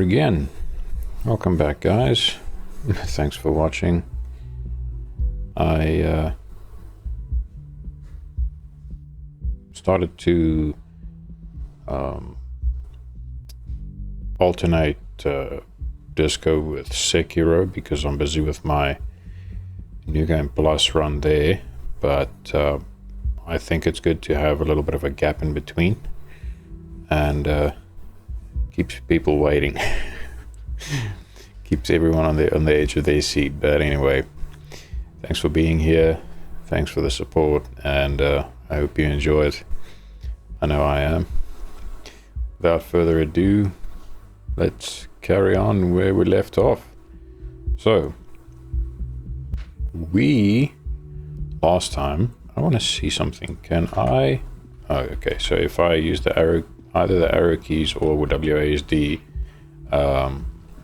again. Welcome back, guys. Thanks for watching. I started to alternate Disco with Sekiro because I'm busy with my New Game Plus run there, but I think it's good to have a little bit of a gap in between, and keeps people waiting. Keeps everyone on the edge of their seat. But anyway, thanks for being here, thanks for the support, and I hope you enjoy it. I know I am. Without further ado, let's carry on where we left off. So last time, I want to see something. Can I? Oh, okay. So if I use the arrow, either the arrow keys or WASD,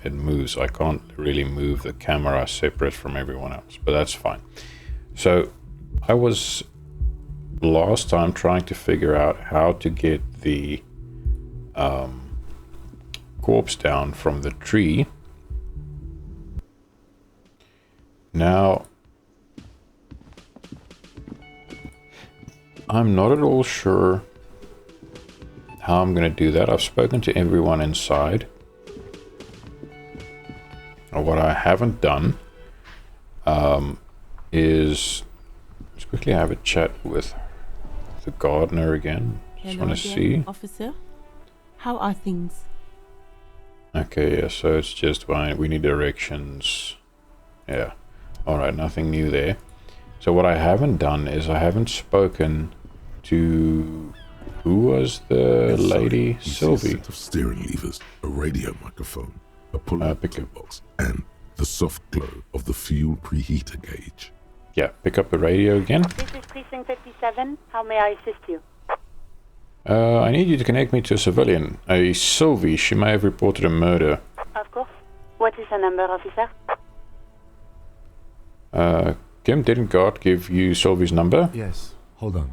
it moves. I can't really move the camera separate from everyone else, but that's fine. So I was last time trying to figure out how to get the corpse down from the tree. Now, I'm not at all sure how I'm going to do that. I've spoken to everyone inside. What I haven't done is just quickly have a chat with the gardener again. Just want to see. Officer, how are things? Okay, yeah, so it's just fine. We need directions. Yeah. Alright, nothing new there. So what I haven't done is I haven't spoken to... Who was the lady? Sylvie. A set of steering levers, a radio microphone, a pull-out box, and the soft glow of the fuel preheater gauge. Yeah, pick up the radio again. This is Precinct 57. How may I assist you? I need you to connect me to a civilian. A Sylvie. She may have reported a murder. Of course. What is the number, officer? Kim, didn't God give you Sylvie's number? Yes, hold on.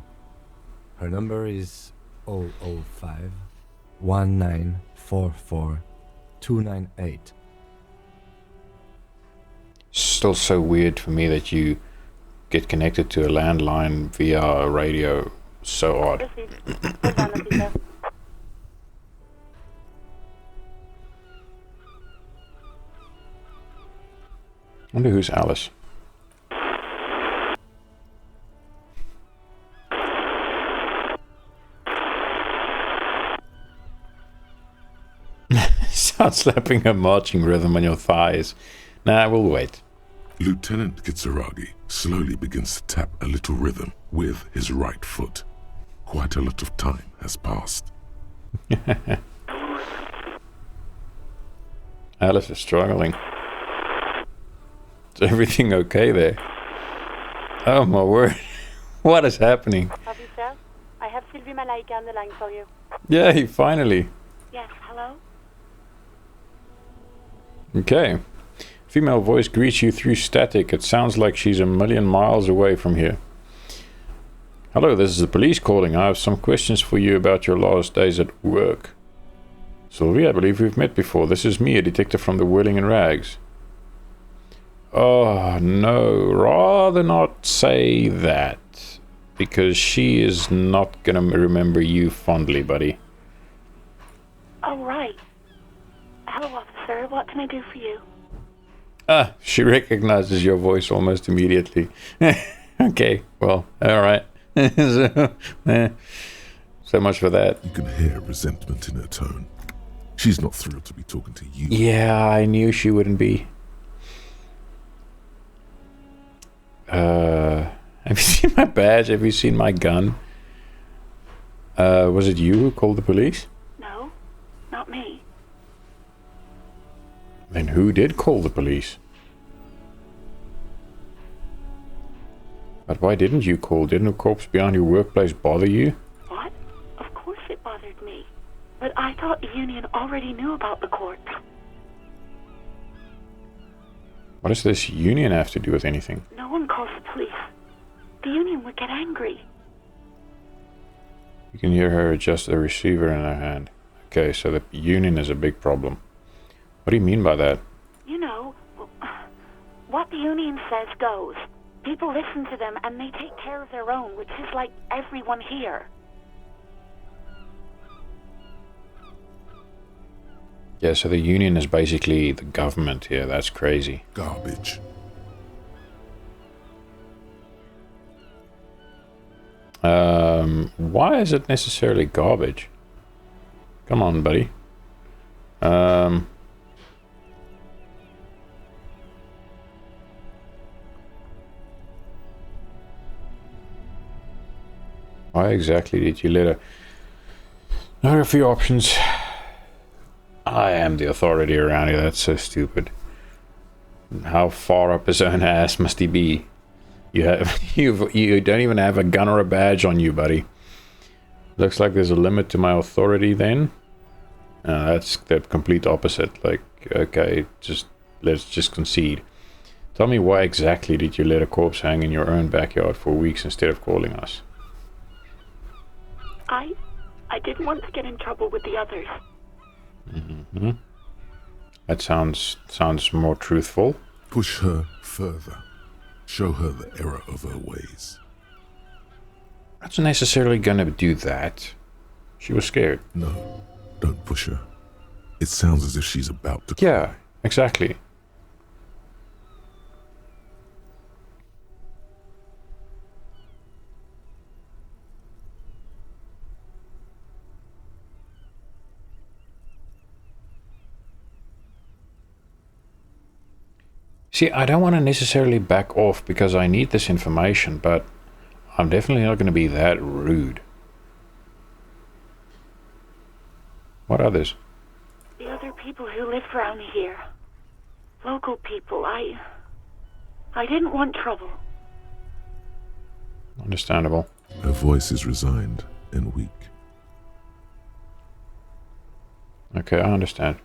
Her number is 005 1944 298. Still so weird for me that you get connected to a landline via a radio. So odd. Proceed. Hold on, officer. Wonder who's Alice. Start slapping a marching rhythm on your thighs. Nah, we'll wait. Lieutenant Kitsuragi slowly begins to tap a little rhythm with his right foot. Quite a lot of time has passed. Alice is struggling. Is everything okay there? Oh my word. What is happening? Officer, I have Sylvie Malaika on the line for you. Yay, finally. Yes, hello? Okay. Female voice greets you through static. It sounds like she's a million miles away from here. Hello, this is the police calling. I have some questions for you about your last days at work. Sylvie, I believe we've met before. This is me, a detective from the Whirling in Rags. Oh, no. Rather not say that. Because she is not gonna remember you fondly, buddy. Oh, right. Hello, officer. What can I do for you? Ah, she recognizes your voice almost immediately. Okay, well, alright. So much for that. You can hear resentment in her tone. She's not thrilled to be talking to you. Yeah, I knew she wouldn't be. Have you seen my badge? Have you seen my gun? Was it you who called the police? No, not me. Then who did call the police? But why didn't you call? Didn't a corpse behind your workplace bother you? What? Of course it bothered me. But I thought the union already knew about the court. What does this union have to do with anything? No one calls the police. The union would get angry. You can hear her adjust the receiver in her hand. Okay, so the union is a big problem. What do you mean by that? You know, what the union says goes. People listen to them and they take care of their own, which is like everyone here. Yeah, so the union is basically the government here. That's crazy. Garbage. Why is it necessarily garbage? Come on, buddy. Why exactly did you let her... There are a few options. I am the authority around here. That's so stupid. How far up his own ass must he be? You don't even have a gun or a badge on you, buddy. Looks like there's a limit to my authority then. That's the complete opposite. Like, okay, let's just concede. Tell me, why exactly did you let a corpse hang in your own backyard for weeks instead of calling us? I didn't want to get in trouble with the others. Mm-hmm. That sounds more truthful. Push her further. Show her the error of her ways. Not necessarily gonna do that. She was scared. No, don't push her. It sounds as if she's about to... Yeah, exactly. See, I don't want to necessarily back off because I need this information, but I'm definitely not going to be that rude. What others? The other people who live around here. Local people. I didn't want trouble. Understandable. Her voice is resigned and weak. Okay, I understand.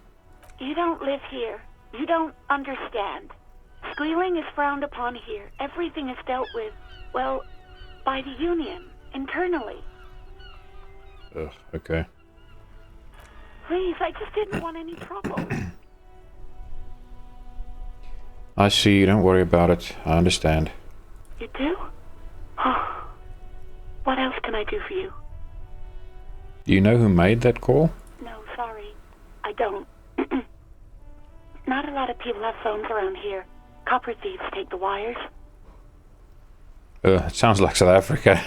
You don't live here. You don't understand. Squealing is frowned upon here. Everything is dealt with, well, by the union, internally. Ugh, okay. Please, I just didn't want any trouble. I see, don't worry about it. I understand. You do? Oh. What else can I do for you? Do you know who made that call? No, sorry. I don't. Not a lot of people have phones around here. Copper thieves take the wires. It sounds like South Africa.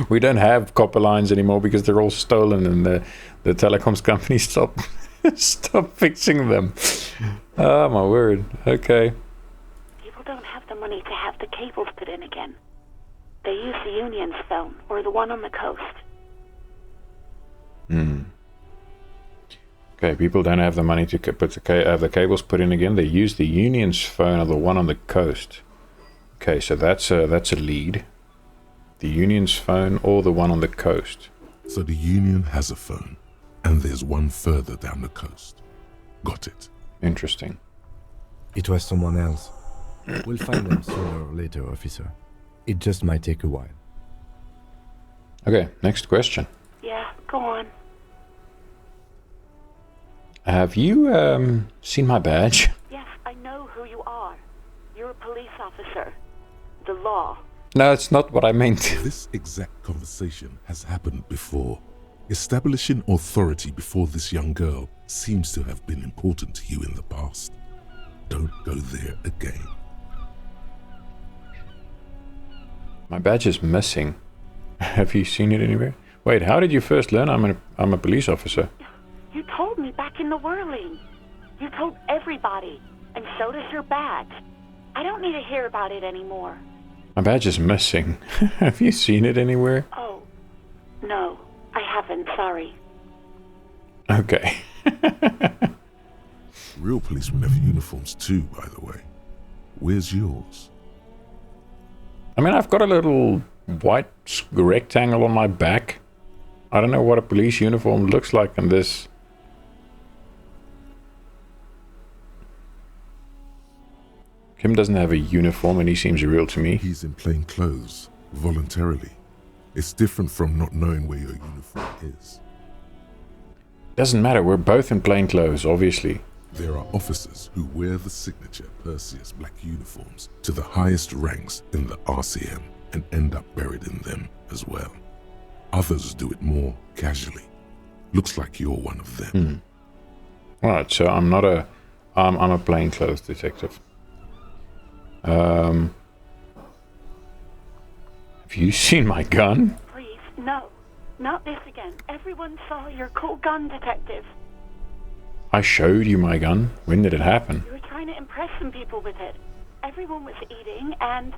We don't have copper lines anymore because they're all stolen and the telecoms companies stop fixing them. Oh my word. Okay. People don't have the money to have the cables put in again. They use the union's phone or the one on the coast. Okay, people don't have the money to have the cables put in again. They use the union's phone or the one on the coast. Okay, so that's a lead. The union's phone or the one on the coast. So the union has a phone, and there's one further down the coast. Got it. Interesting. It was someone else. We'll find them sooner or later, officer. It just might take a while. Okay, next question. Yeah, go on. Have you seen my badge? Yes, I know who you are. You're a police officer. The law. No, it's not what I meant. This exact conversation has happened before. Establishing authority before this young girl seems to have been important to you in the past. Don't go there again. My badge is missing. Have you seen it anywhere? Wait, how did you first learn I'm a police officer? You told me back in the whirling. You told everybody, and so does your badge. I don't need to hear about it anymore. My badge is missing. Have you seen it anywhere? Oh, no, I haven't, sorry. Okay. Real policemen have uniforms too, by the way. Where's yours? I mean, I've got a little white rectangle on my back. I don't know what a police uniform looks like in this. Kim doesn't have a uniform and he seems real to me. He's in plain clothes, voluntarily. It's different from not knowing where your uniform is. Doesn't matter, we're both in plain clothes, obviously. There are officers who wear the signature Perseus black uniforms to the highest ranks in the RCM and end up buried in them as well. Others do it more casually. Looks like you're one of them. Right, so I'm a plainclothes detective. Have you seen my gun? Please, no. Not this again. Everyone saw your cool gun, detective. I showed you my gun. When did it happen? You were trying to impress some people with it. Everyone was eating, and...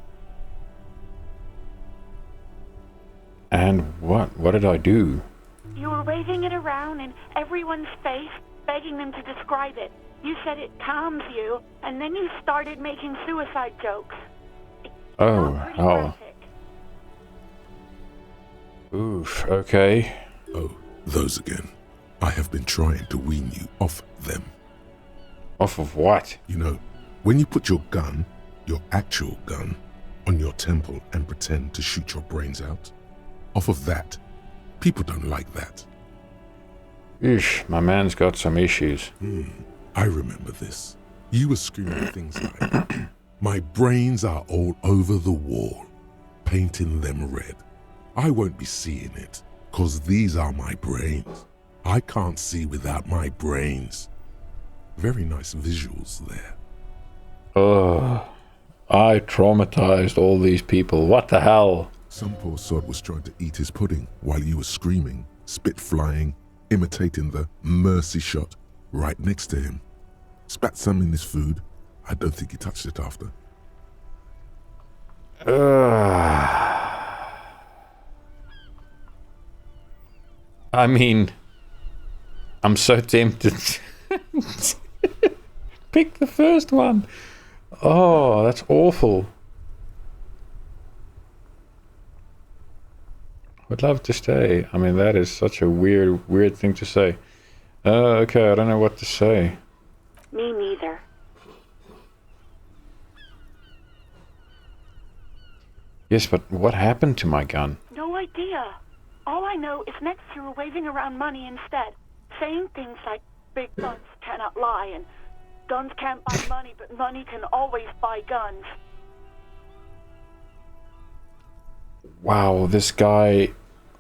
And what? What did I do? You were waving it around in everyone's face, begging them to describe it. You said it calms you, and then you started making suicide jokes. Oh, Pretty graphic. Oof, okay. Oh, those again. I have been trying to wean you off them. Off of what? You know, when you put your gun, your actual gun, on your temple and pretend to shoot your brains out, off of that, people don't like that. Eesh, my man's got some issues. I remember this. You were screaming things like, my brains are all over the wall, painting them red. I won't be seeing it, 'cause these are my brains. I can't see without my brains. Very nice visuals there. Ugh. I traumatized all these people. What the hell? Some poor sod was trying to eat his pudding while you were screaming, spit flying, imitating the mercy shot right next to him. Spat some in his food. I don't think he touched it after. I mean, I'm so tempted. Pick the first one. Oh, that's awful. Would love to stay. I mean, that is such a weird thing to say. Okay, I don't know what to say. Me neither. Yes, but what happened to my gun? No idea. All I know is next you were waving around money instead, saying things like, big guns cannot lie, and guns can't buy money, but money can always buy guns. Wow, this guy...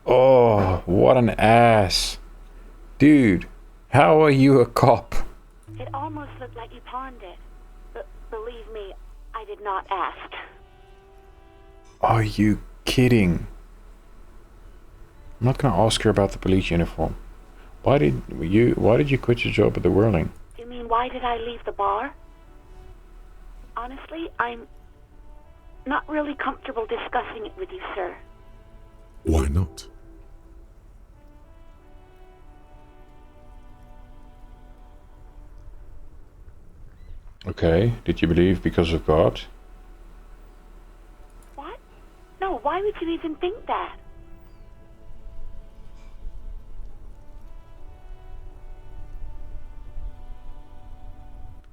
Oh, what an ass. Dude, how are you a cop? It almost looked like you pawned it, but believe me, I did not ask. Are you kidding? I'm not gonna ask her about the police uniform. Why did you quit your job at the Whirling? You mean, why did I leave the bar? Honestly, I'm not really comfortable discussing it with you, sir. Why not? Okay, did you believe because of God? What? No, why would you even think that?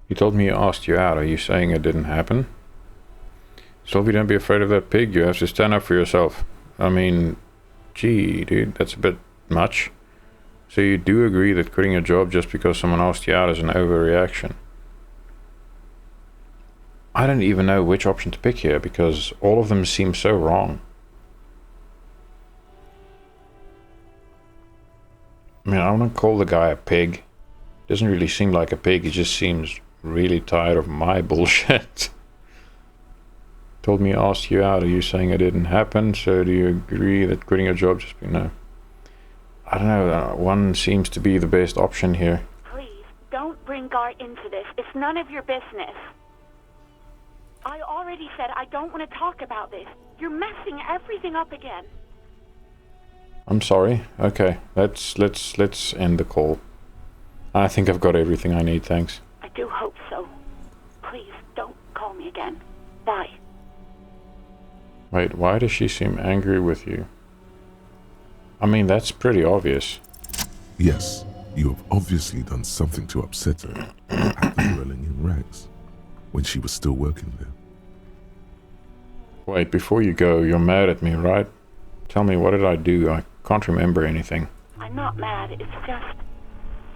You told me he asked you out. Are you saying it didn't happen? Sylvie, don't be afraid of that pig. You have to stand up for yourself. I mean, gee, dude, that's a bit much. So you do agree that quitting your job just because someone asked you out is an overreaction? I don't even know which option to pick here because all of them seem so wrong. I mean, I don't want to call the guy a pig. Doesn't really seem like a pig. He just seems really tired of my bullshit. Told me he asked you out. Are you saying it didn't happen? So do you agree that quitting your job just be no? I don't know. One seems to be the best option here. Please, don't bring Gar into this. It's none of your business. I already said I don't want to talk about this. You're messing everything up again. I'm sorry. Okay, let's end the call. I think I've got everything I need, thanks. I do hope so. Please, don't call me again. Bye. Wait, why does she seem angry with you? I mean, that's pretty obvious. Yes, you have obviously done something to upset her at the Whirling in Rags, when she was still working there. Wait, before you go, you're mad at me, right? Tell me, what did I do? I can't remember anything. I'm not mad. It's just...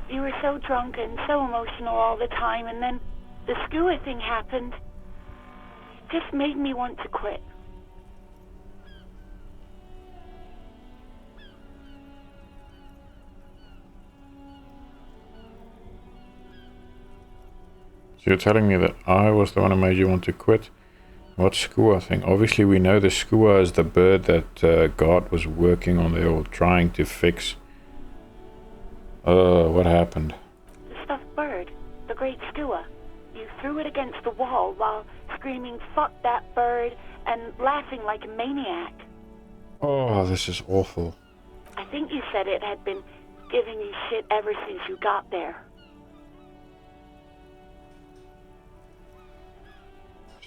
You were so drunk and so emotional all the time, and then the skua thing happened. It just made me want to quit. So you're telling me that I was the one who made you want to quit? What skua thing? Obviously we know the skua is the bird that God was working on there or trying to fix. What happened? The stuffed bird, the great skua. You threw it against the wall while screaming, "Fuck that bird," and laughing like a maniac. Oh, this is awful. I think you said it had been giving you shit ever since you got there.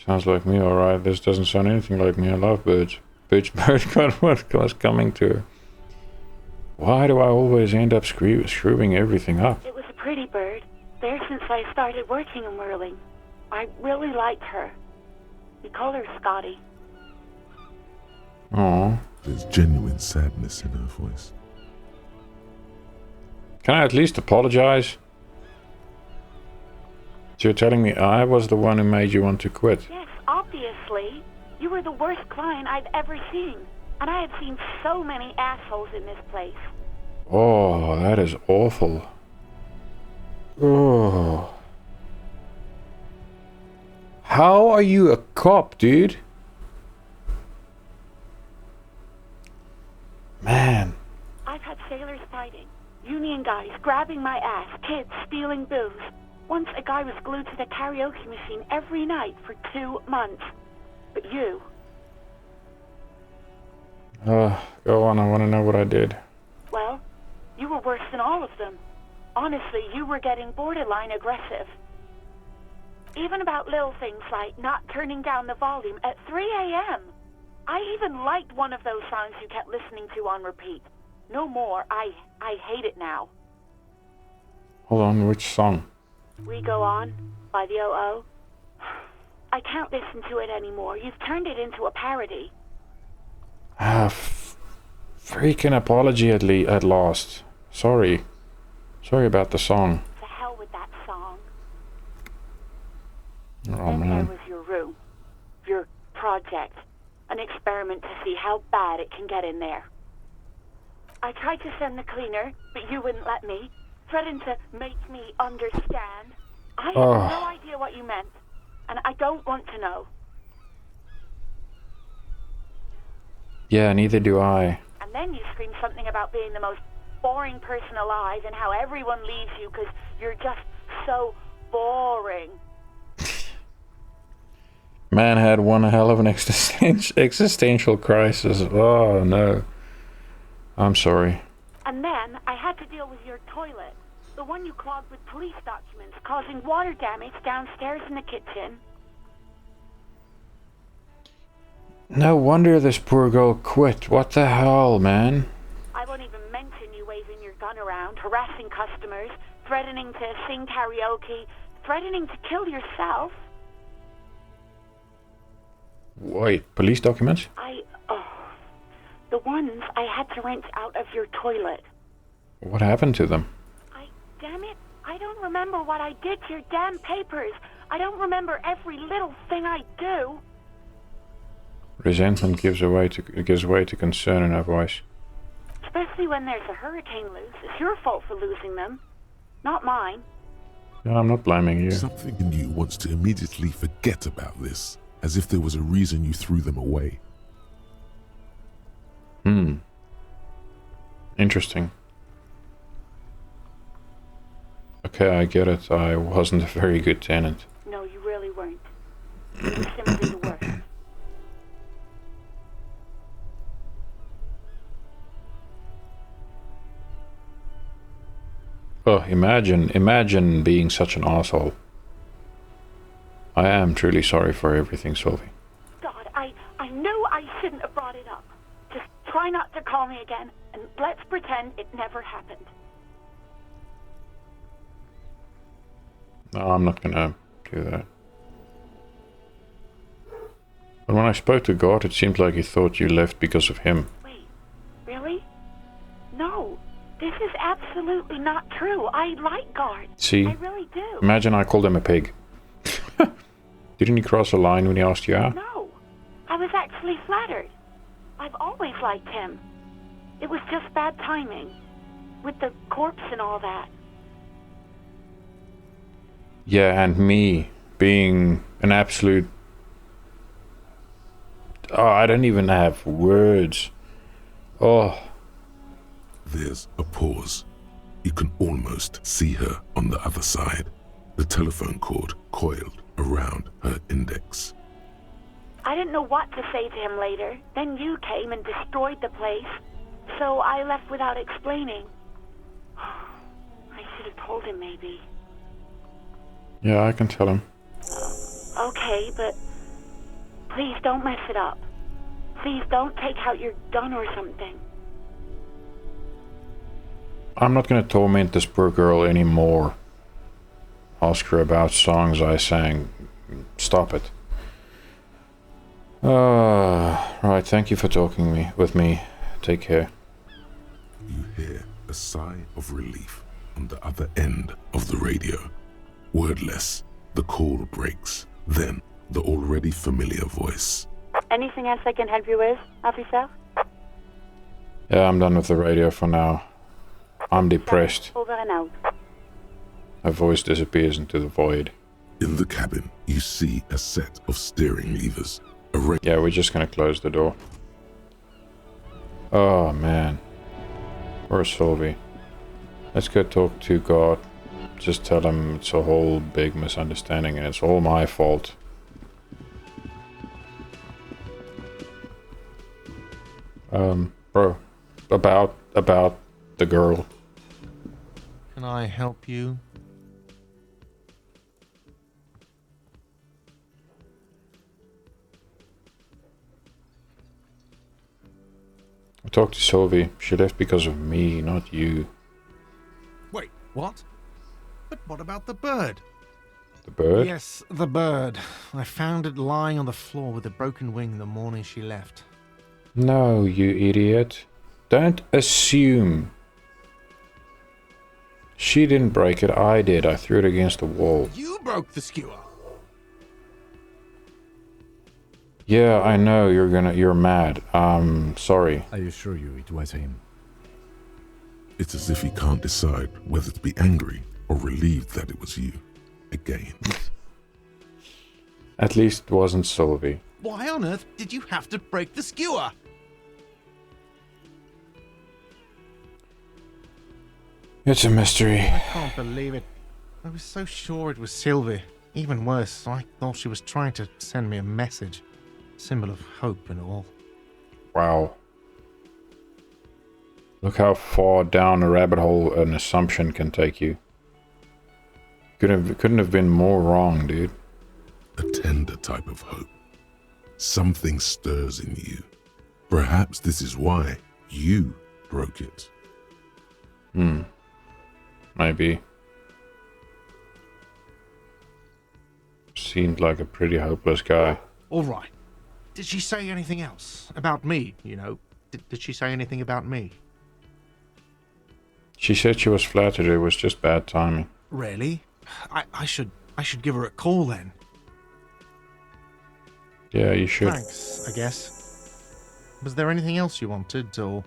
Sounds like me, alright. This doesn't sound anything like me. I love birds. Bitch bird got what was coming to her. Why do I always end up screwing everything up? It was a pretty bird, there since I started working in whirling. I really liked her. We call her Scotty. Oh. There's genuine sadness in her voice. Can I at least apologize? So you're telling me I was the one who made you want to quit? Yes, obviously. You were the worst client I'd ever seen. And I have seen so many assholes in this place. Oh, that is awful. Oh. How are you a cop, dude? Man. I've had sailors fighting, union guys grabbing my ass, kids stealing booze. Once a guy was glued to the karaoke machine every night for 2 months. But you... Go on, I want to know what I did. Well, you were worse than all of them. Honestly, you were getting borderline aggressive. Even about little things like not turning down the volume at 3 a.m. I even liked one of those songs you kept listening to on repeat. No more. I hate it now. Hold on, which song? We Go On by the O.O. I can't listen to it anymore. You've turned it into a parody. Freaking apology at last. Sorry. Sorry about the song. To hell with that song. Oh, Then man. there was your room. Your project. An experiment to see how bad it can get in there. I tried to send the cleaner, but you wouldn't let me. Threatened to make me understand. I have no idea what you meant, and I don't want to know. Yeah, neither do I. And then you screamed something about being the most boring person alive and how everyone leaves you because you're just so boring. Man had one hell of an existential crisis. Oh, no. I'm sorry. And then I had to deal with your toilet. The one you clogged with police documents, causing water damage downstairs in the kitchen. No wonder this poor girl quit. What the hell, man? I won't even mention you waving your gun around, harassing customers, threatening to sing karaoke, threatening to kill yourself. Wait, police documents? The ones I had to rent out of your toilet. What happened to them? Damn it, I don't remember what I did to your damn papers. I don't remember every little thing I do. Resentment gives way to concern in her voice. Especially when there's a hurricane loose. It's your fault for losing them, not mine. No, I'm not blaming you. Something in you wants to immediately forget about this, as if there was a reason you threw them away. Interesting. Okay, I get it. I wasn't a very good tenant. No, you really weren't. You were simply the worst. Oh, imagine being such an asshole. I am truly sorry for everything, Sylvie. God, I knew I shouldn't have brought it up. Just try not to call me again, and let's pretend it never happened. No, I'm not gonna do that. But when I spoke to God, it seemed like he thought you left because of him. Wait, really? No, this is absolutely not true. I like guards. See? I really do. Imagine I called him a pig. Didn't he cross a line when he asked you out? No, I was actually flattered. I've always liked him. It was just bad timing, with the corpse and all that. Yeah, and me being an absolute... Oh, I don't even have words. Oh. There's a pause. You can almost see her on the other side. The telephone cord coiled around her index. I didn't know what to say to him later. Then you came and destroyed the place. So I left without explaining. I should have told him, maybe. Yeah, I can tell him. Okay, but please don't mess it up. Please don't take out your gun or something. I'm not gonna torment this poor girl anymore. Ask her about songs I sang. Stop it. Right, thank you for talking with me. Take care. You hear a sigh of relief on the other end of the radio. Wordless, the call breaks. Then, the already familiar voice. Anything else I can help you with, officer? Yeah, I'm done with the radio for now. I'm depressed. Over and out. Her voice disappears into the void. In the cabin, you see a set of steering levers. Yeah, we're just gonna close the door. Oh, man. Where's Sylvie? Let's go talk to God. Just tell him it's a whole big misunderstanding and it's all my fault. Bro, about the girl. Can I help you? I talked to Sylvie. She left because of me, not you. Wait, what? But what about the bird? The bird? Yes, the bird. I found it lying on the floor with a broken wing the morning she left. No, you idiot. Don't assume. She didn't break it, I did. I threw it against the wall. You broke the skewer! Yeah, I know you're mad. Sorry. I assure you it was him. It's as if he can't decide whether to be angry or relieved that it was you. Again. At least it wasn't Sylvie. Why on earth did you have to break the skewer? It's a mystery. I can't believe it. I was so sure it was Sylvie. Even worse, I thought she was trying to send me a message. Symbol of hope and all. Wow. Look how far down a rabbit hole an assumption can take you. Couldn't have been more wrong, dude. A tender type of hope. Something stirs in you. Perhaps this is why you broke it. Maybe. Seemed like a pretty hopeless guy. All right. Did she say anything else? About me, you know? Did she say anything about me? She said she was flattered, it was just bad timing. Really? I should give her a call then. Yeah, you should. Thanks, I guess. Was there anything else you wanted, or...?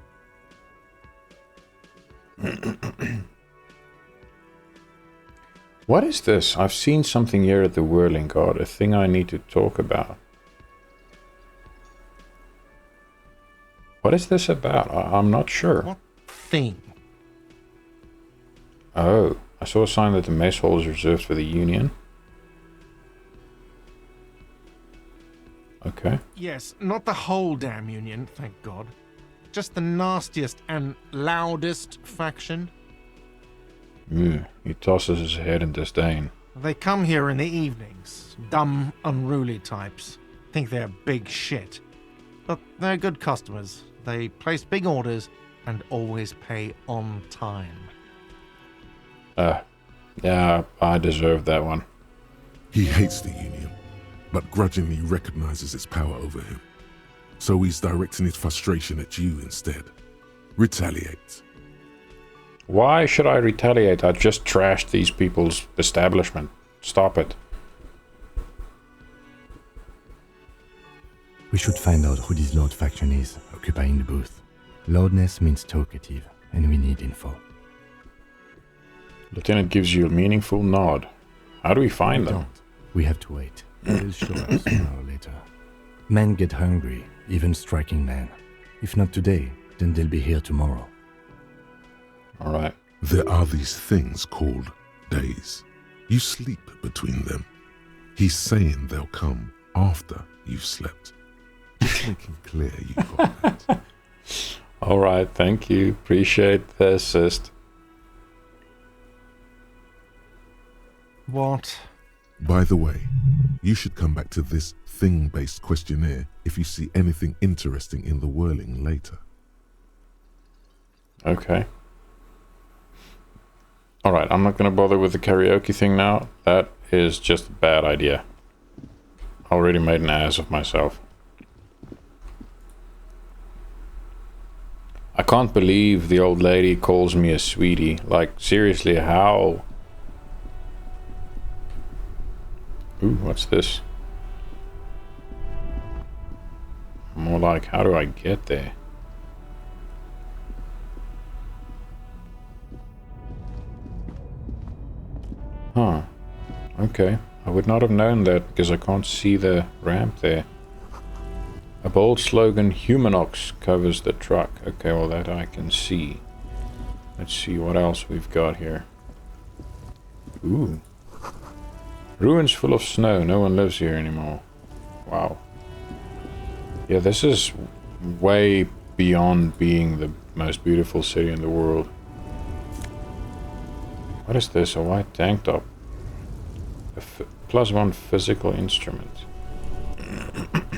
What is this? I've seen something here at the Whirling God, a thing I need to talk about. What is this about? I'm not sure. What thing? Oh, I saw a sign that the mess hall is reserved for the Union. Okay. Yes, not the whole damn Union, thank God. Just the nastiest and loudest faction. He tosses his head in disdain. They come here in the evenings. Dumb, unruly types. Think they're big shit. But they're good customers. They place big orders and always pay on time. Yeah, I deserve that one. He hates the Union, but grudgingly recognizes its power over him. So he's directing his frustration at you instead. Retaliate. Why should I retaliate? I just trashed these people's establishment. Stop it. We should find out who this Lord faction is occupying the booth. Loudness means talkative, and we need info. Lieutenant gives you a meaningful nod. How do we find them? Don't. We have to wait. They'll show us sooner or later. Men get hungry, even striking men. If not today, then they'll be here tomorrow. Alright. There are these things called days. You sleep between them. He's saying they'll come after you've slept. Just making clear you got that. Alright, thank you. Appreciate the assist. What? By the way, you should come back to this thing-based questionnaire if you see anything interesting in the whirling later. Okay. Alright, I'm not gonna bother with the karaoke thing now. That is just a bad idea. I already made an ass of myself. I can't believe the old lady calls me a sweetie. Like, seriously, how? Ooh, what's this? More like, how do I get there? Huh. Okay. I would not have known that because I can't see the ramp there. A bold slogan, Humanox, covers the truck. Okay, well that I can see. Let's see what else we've got here. Ooh. Ruins full of snow. No one lives here anymore. Wow. Yeah, this is way beyond being the most beautiful city in the world. What is this? A white tank top. A +1 physical instrument.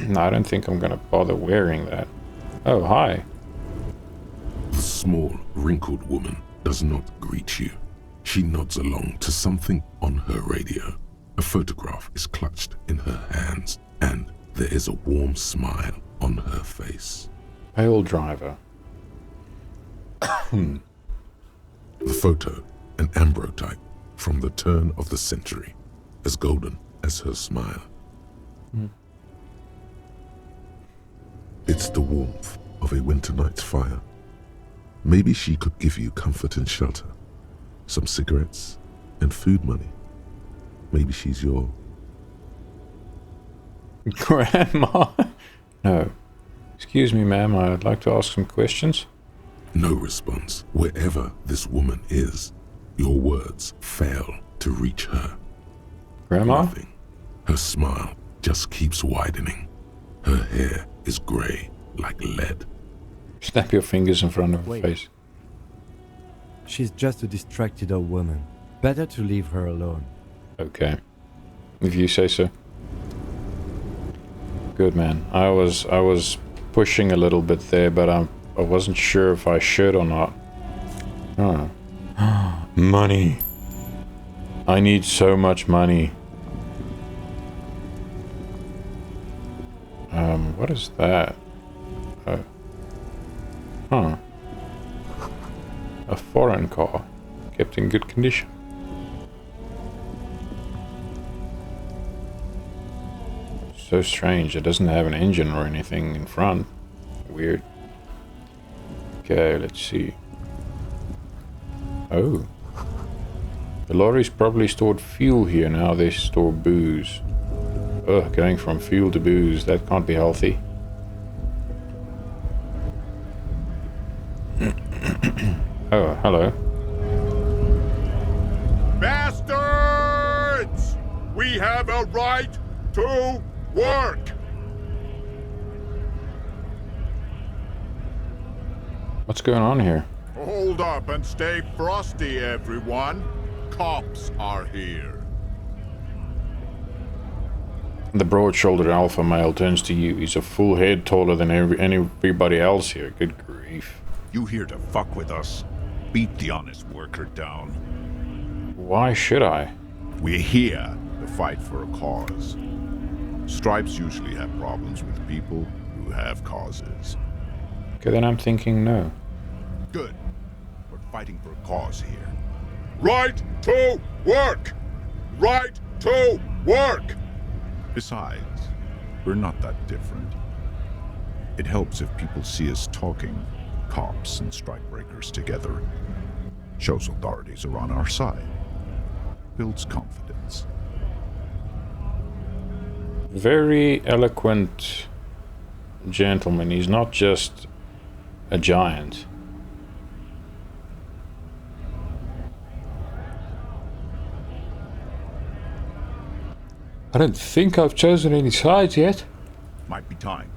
No, I don't think I'm gonna bother wearing that. Oh, hi. The small, wrinkled woman does not greet you. She nods along to something on her radio. A photograph is clutched in her hands, and there is a warm smile on her face. Pale driver. The photo, an ambrotype from the turn of the century, as golden as her smile. It's the warmth of a winter night's fire. Maybe she could give you comfort and shelter, some cigarettes and food money. Maybe she's your... Grandma? No. Excuse me, ma'am, I'd like to ask some questions. No response. Wherever this woman is, your words fail to reach her. Grandma? Nothing. Her smile just keeps widening. Her hair is grey like lead. Snap your fingers in front of her Wait. face. She's just a distracted old woman. Better to leave her alone. Okay. If you say so. Good, man. I was pushing a little bit there, but I wasn't sure if I should or not. Oh. Money. I need so much money. What is that? Huh. A foreign car. Kept in good condition. So strange. It doesn't have an engine or anything in front. Weird. Okay, let's see. Oh. The lorries probably stored fuel here. Now they store booze. Ugh, going from fuel to booze. That can't be healthy. Oh, hello. Bastards! We have a right to work! What's going on here? Hold up and stay frosty, everyone. Cops are here. The broad-shouldered alpha male turns to you. He's a full head taller than everybody else here. Good grief. You here to fuck with us? Beat the honest worker down. Why should I? We're here to fight for a cause. Stripes usually have problems with people who have causes. Okay, then I'm thinking no. Good. But fighting for a cause here. Right to work! Right to work! Besides, we're not that different. It helps if people see us talking, cops and strikebreakers together. Shows authorities are on our side. Builds confidence. Very eloquent gentleman. He's not just a giant. I don't think I've chosen any sides yet. Might be time.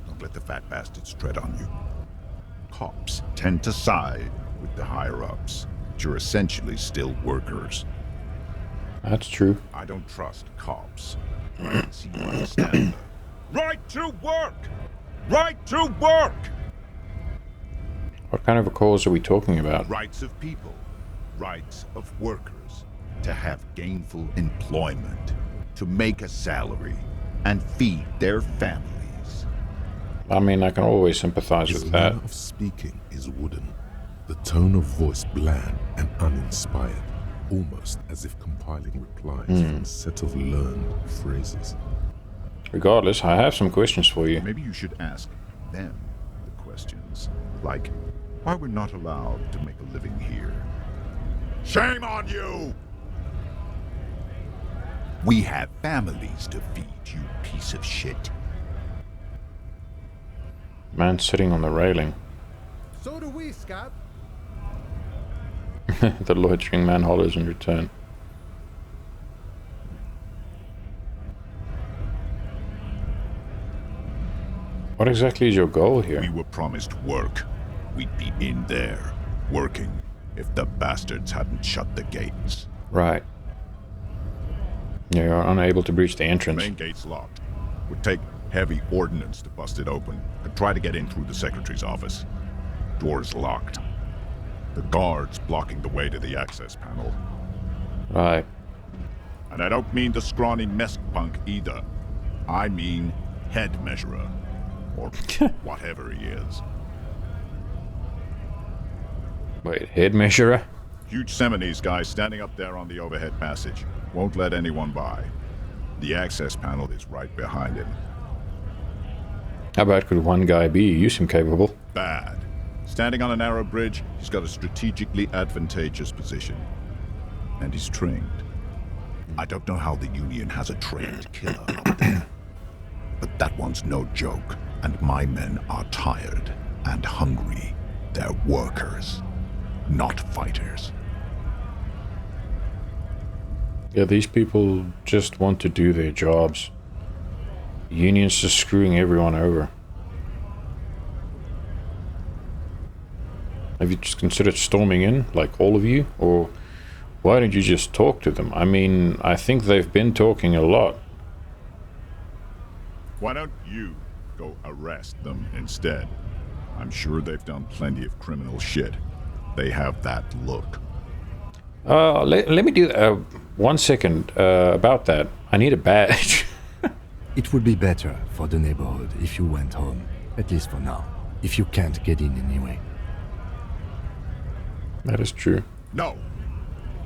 Don't let the fat bastards tread on you. Cops tend to side with the higher-ups, but you're essentially still workers. That's true. I don't trust cops. I can see you understand the right to work! Right to work! What kind of a cause are we talking about? Rights of people. Rights of workers. To have gainful employment. To make a salary. And feed their families. I mean, I can always sympathize His with that. manner of speaking is wooden, the tone of voice bland and uninspired, almost as if compiling replies from a set of learned phrases. Regardless, I have some questions for you. Maybe you should ask them the questions. Like, why we're not allowed to make a living here. Shame on you! We have families to feed, you piece of shit. Man sitting on the railing. So do we, Scott. The loitering man hollers in return. What exactly is your goal here? We were promised work. We'd be in there, working, if the bastards hadn't shut the gates. Right. You're unable to breach the The entrance. main gate's locked. Would take heavy ordnance to bust it open. Could try to get in through the secretary's office. Door's locked. The guards blocking the way to the access panel. Right. And I don't mean the scrawny mesk punk either. I mean head measurer. Or whatever he is. Wait, head measurer? Huge Seminese guy standing up there on the overhead passage. Won't let anyone by. The access panel is right behind him. How bad could one guy be? You seem capable. Bad. Standing on a narrow bridge, he's got a strategically advantageous position. And he's trained. I don't know how the Union has a trained killer up there. But that one's no joke. And my men are tired and hungry. They're workers, not fighters. Yeah, these people just want to do their jobs. The Union's just screwing everyone over. Have you just considered storming in, like all of you? Or why don't you just talk to them? I mean, I think they've been talking a lot. Why don't you go arrest them instead? I'm sure they've done plenty of criminal shit. They have that look. Let me do 1 second about that. I need a badge. It would be better for the neighborhood if you went home, at least for now, if you can't get in anyway. That is true. No.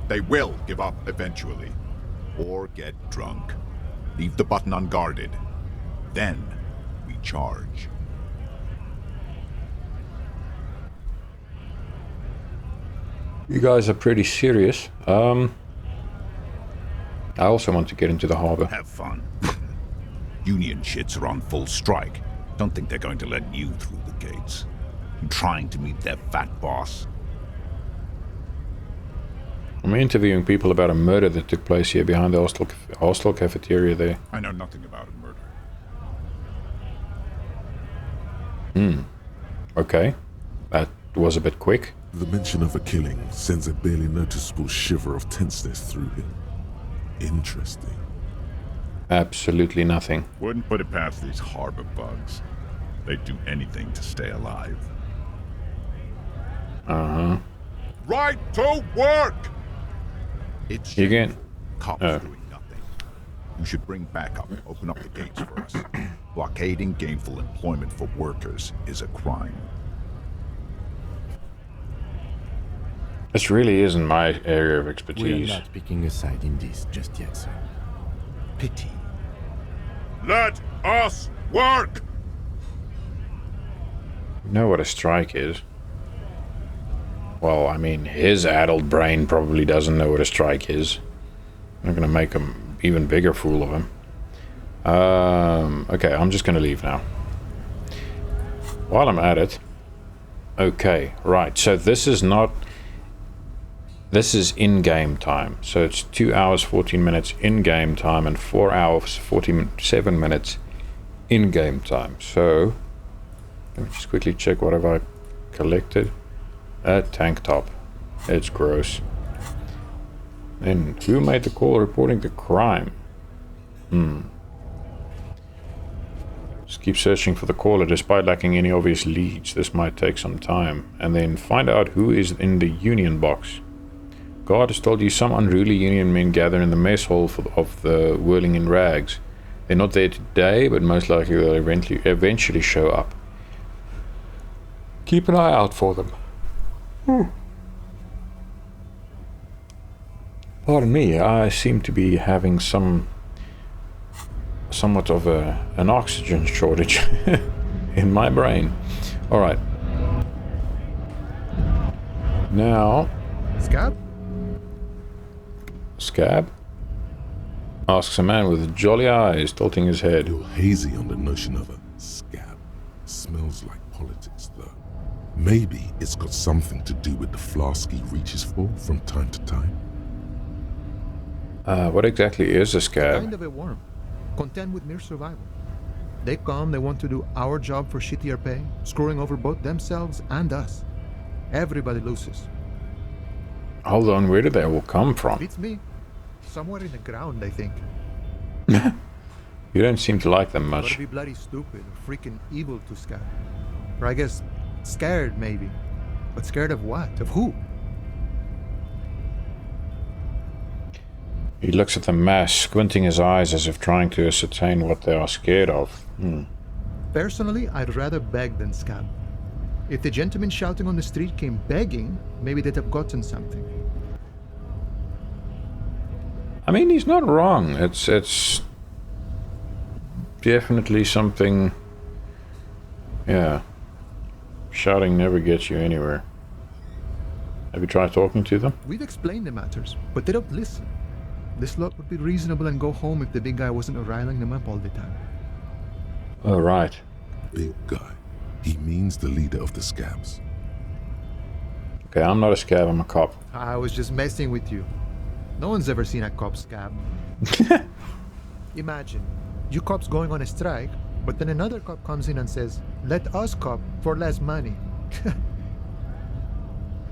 They will give up eventually. Or get drunk. Leave the button unguarded. Then we charge. You guys are pretty serious. I also want to get into the harbor. Have fun. Union shits are on full strike. Don't think they're going to let you through the gates. I'm trying to meet their fat boss. I'm interviewing people about a murder that took place here behind the hostel cafeteria there. I know nothing about a murder. Okay. That was a bit quick. The mention of a killing sends a barely noticeable shiver of tenseness through him. Interesting. Absolutely nothing. Wouldn't put it past these harbor bugs. They'd do anything to stay alive. Uh-huh. Right to work! It's You again. cops Oh. doing nothing. You should bring backup. Open up the gates for us. Blockading gainful employment for workers is a crime. This really isn't my area of We are expertise. not picking a side in this just yet, sir. Pity. Let us work! You know what a strike is? Well, I mean, his addled brain probably doesn't know what a strike is. I'm not gonna make him even bigger fool of him. Okay, I'm just gonna leave now. While I'm at it. Okay, right, so this is not... This is in-game time. So it's 2 hours, 14 minutes in-game time and 4 hours, 47 minutes in-game time. So, let me just quickly check what have I collected. A tank top. It's gross. Then, who made the call reporting the crime? Just keep searching for the caller despite lacking any obvious leads. This might take some time. And then find out who is in the union box. God has told you some unruly union men gather in the mess hall of the Whirling in Rags. They're not there today, but most likely they'll eventually show up. Keep an eye out for them. Pardon me, I seem to be having somewhat of an oxygen shortage in my brain. Alright. Now... Scab? Scab? Asks a man with jolly eyes, tilting his head. You're hazy on the notion of a scab. Smells like politics, though. Maybe it's got something to do with the flask he reaches for from time to time. What exactly is a Kind scab? of a worm. Content with mere survival. They come, they want to do our job for shittier pay, screwing over both themselves and us. Everybody loses. Hold on, where did they all come from? Beats me. Somewhere in the ground, I think. You don't seem to like them Gotta much. be bloody stupid or freaking evil to Scab. Or I guess scared, maybe. But scared of what? Of who? He looks at the mass, squinting his eyes as if trying to ascertain what they are scared of. Personally, I'd rather beg than scab. If the gentleman shouting on the street came begging, maybe they'd have gotten something. I mean, he's not wrong. It's definitely something... Yeah. Shouting never gets you anywhere. Have you tried talking to them? We've explained the matters, but they don't listen. This lot would be reasonable and go home if the big guy wasn't riling them up all the time. Oh, right. Big guy. He means the leader of the scabs. Okay, I'm not a scab, I'm a cop. I was just messing with you. No one's ever seen a cop scab. Imagine, you cops going on a strike, but then another cop comes in and says, "Let us cop for less money."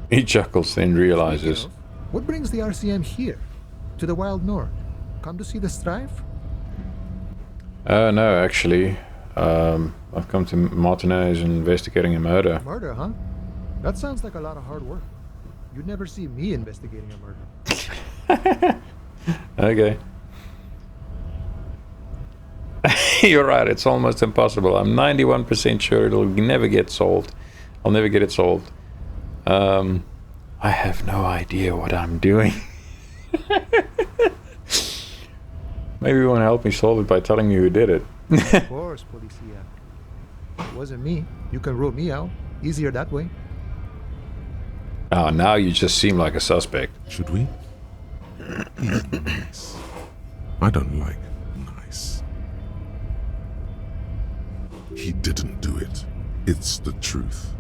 He chuckles, then realizes... Speaking of, what brings the RCM here? To the wild north? Come to see the strife? No, actually. I've come to Martinez investigating a murder. Murder, huh? That sounds like a lot of hard work. You'd never see me investigating a murder. Okay. You're right, it's almost impossible. I'm 91% sure it'll never get solved. I'll never get it solved. I have no idea what I'm doing. Maybe you want to help me solve it by telling me who did it. Of course, Policia. It wasn't me. You can rule me out. Easier that way. Oh, now you just seem like a suspect. Should we? He's nice. I don't like nice. He didn't do it. It's the truth.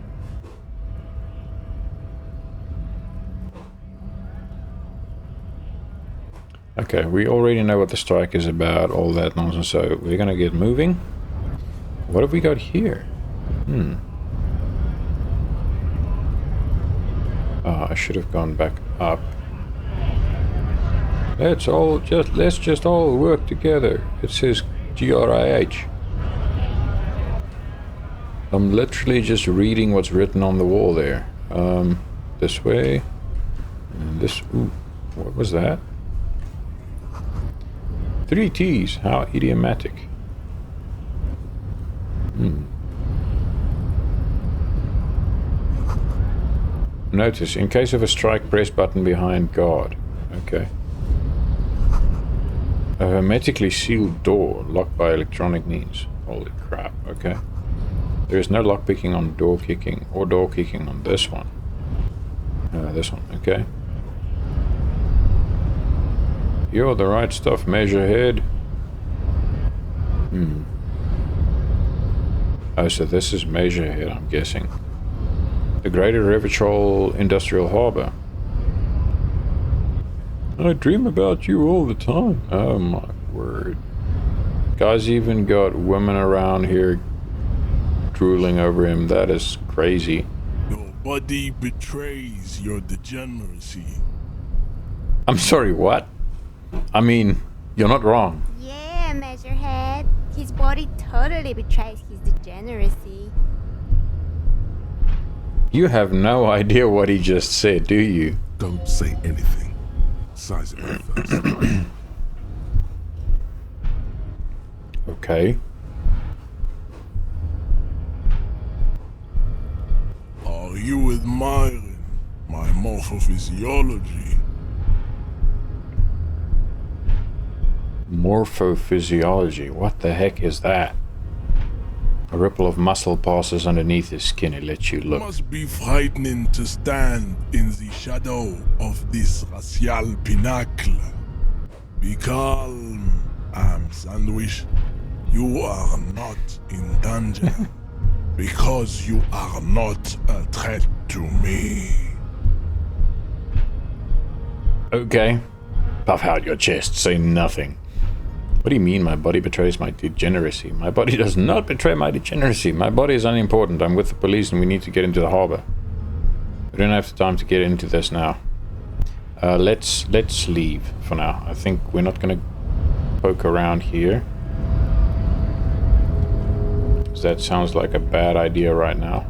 Okay, we already know what the strike is about, all that nonsense, so we're gonna get moving. What have we got here? I should have gone back up. Let's just all work together. It says GRIH. I'm literally just reading what's written on the wall there. This way. And this. Ooh, what was that? 3 T's. How idiomatic. Notice, in case of a strike, press button behind guard. Okay. A hermetically sealed door, locked by electronic means. Holy crap, okay. There is no lockpicking on door kicking, or door kicking on this one. This one, okay. You're the right stuff, Measurehead. Oh, so this is Measurehead, I'm guessing. The Greater Revachol Industrial Harbour. I dream about you all the time. Oh my word. Guy's even got women around here drooling over him. That is crazy. Nobody betrays your degeneracy. I'm sorry, what? I mean, you're not wrong. Yeah, Measurehead. His body totally betrays his degeneracy. You have no idea what he just said, do you? Don't say anything. Size it up first. Okay. Are you admiring my morphophysiology? Morphophysiology. What the heck is that? A ripple of muscle passes underneath his skin. It lets you It look. must be frightening to stand in the shadow of this racial pinnacle. Be calm, Sandwich. You are not in danger because you are not a threat to me. Okay. Puff out your chest. Say nothing. What do you mean my body betrays my degeneracy? My body does not betray my degeneracy. My body is unimportant. I'm with the police and we need to get into the harbor. We don't have the time to get into this now. Let's leave for now. I think we're not gonna poke around here. That sounds like a bad idea right now.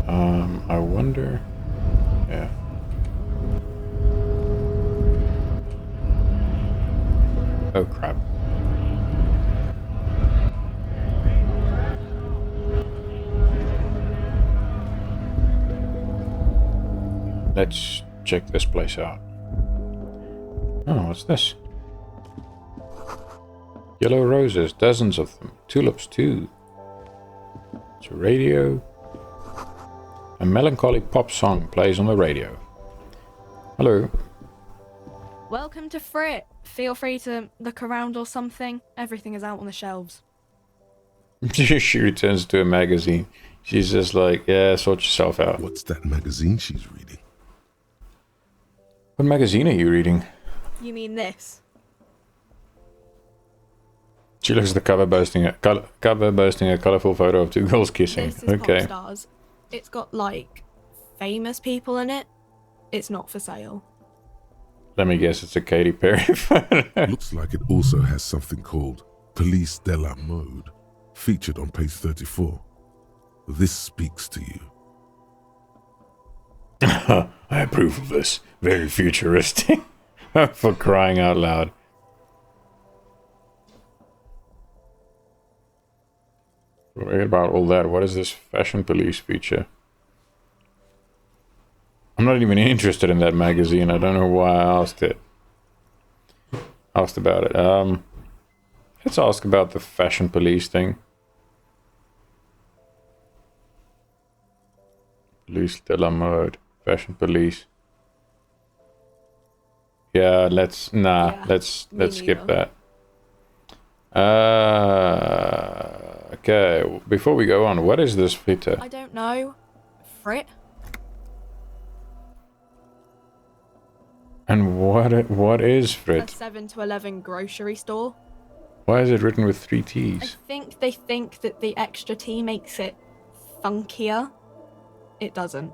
I wonder... Yeah. Oh crap. Let's check this place out. Oh, what's this? Yellow roses, dozens of them. Tulips too. It's a radio. A melancholy pop song plays on the radio. Hello. Welcome to Frit. Feel free to look around or something. Everything is out on the shelves. She returns to a magazine. She's just like, yeah, sort yourself out. What's that magazine she's reading? What magazine are you reading? You mean this? She looks at the cover boasting a colourful photo of two girls kissing. This is Okay. Pop Stars. It's got, like, famous people in it. It's not for sale. Let me guess, it's a Katy Perry photo. Looks like it also has something called Police de la Mode, featured on page 34. This speaks to you. I approve of this. Very futuristic. For crying out loud. Forget about all that. What is this fashion police feature? I'm not even interested in that magazine. I don't know why I asked about it. Let's ask about the fashion police thing. Police de la mode. Fashion police. Yeah, let's skip that. Okay, before we go on, what is this fitter? I don't know. Frit? And what is A Frit? 7 to 11 grocery store. Why is it written with 3 I T's? think they think that the extra T makes it funkier. It doesn't.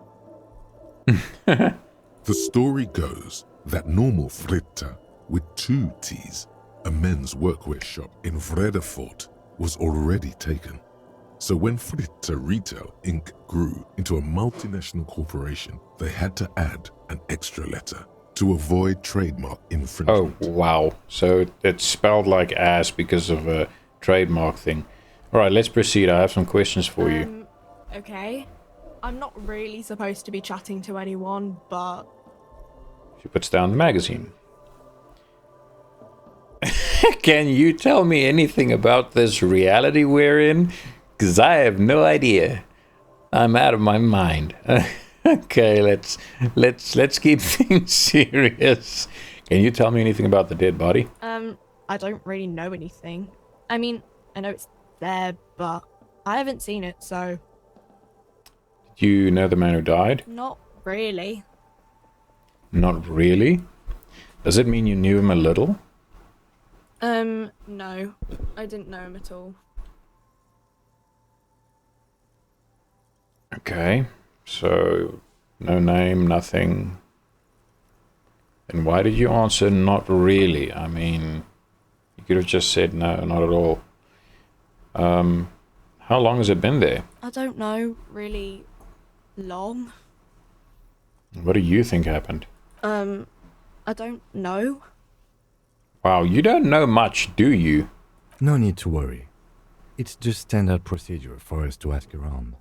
The story goes that normal Fritta, with 2 T's, a men's workwear shop in Vredefort, was already taken. So when Fritta Retail Inc. grew into a multinational corporation, they had to add an extra letter to avoid trademark Oh, infringement. wow. So it's spelled like ass because of a trademark thing. Alright, let's proceed. I have some questions for you. Okay. I'm not really supposed to be chatting to anyone, but... She puts down the magazine. Can you tell me anything about this reality we're in? Because I have no idea. I'm out of my mind. Okay, let's keep things serious. Can you tell me anything about the dead body? I don't really know anything. I mean, I know it's there, but I haven't seen it, so... Do you know the man who died? Not really. Not really? Does it mean you knew him a little? No. I didn't know him at all. Okay, so no name, nothing. And why did you answer not really? I mean, you could have just said no, not at all. How long has it been there? I don't know, really long. What do you think happened? I don't know. Wow, you don't know much, do you? No need to worry. It's just standard procedure for us to ask around.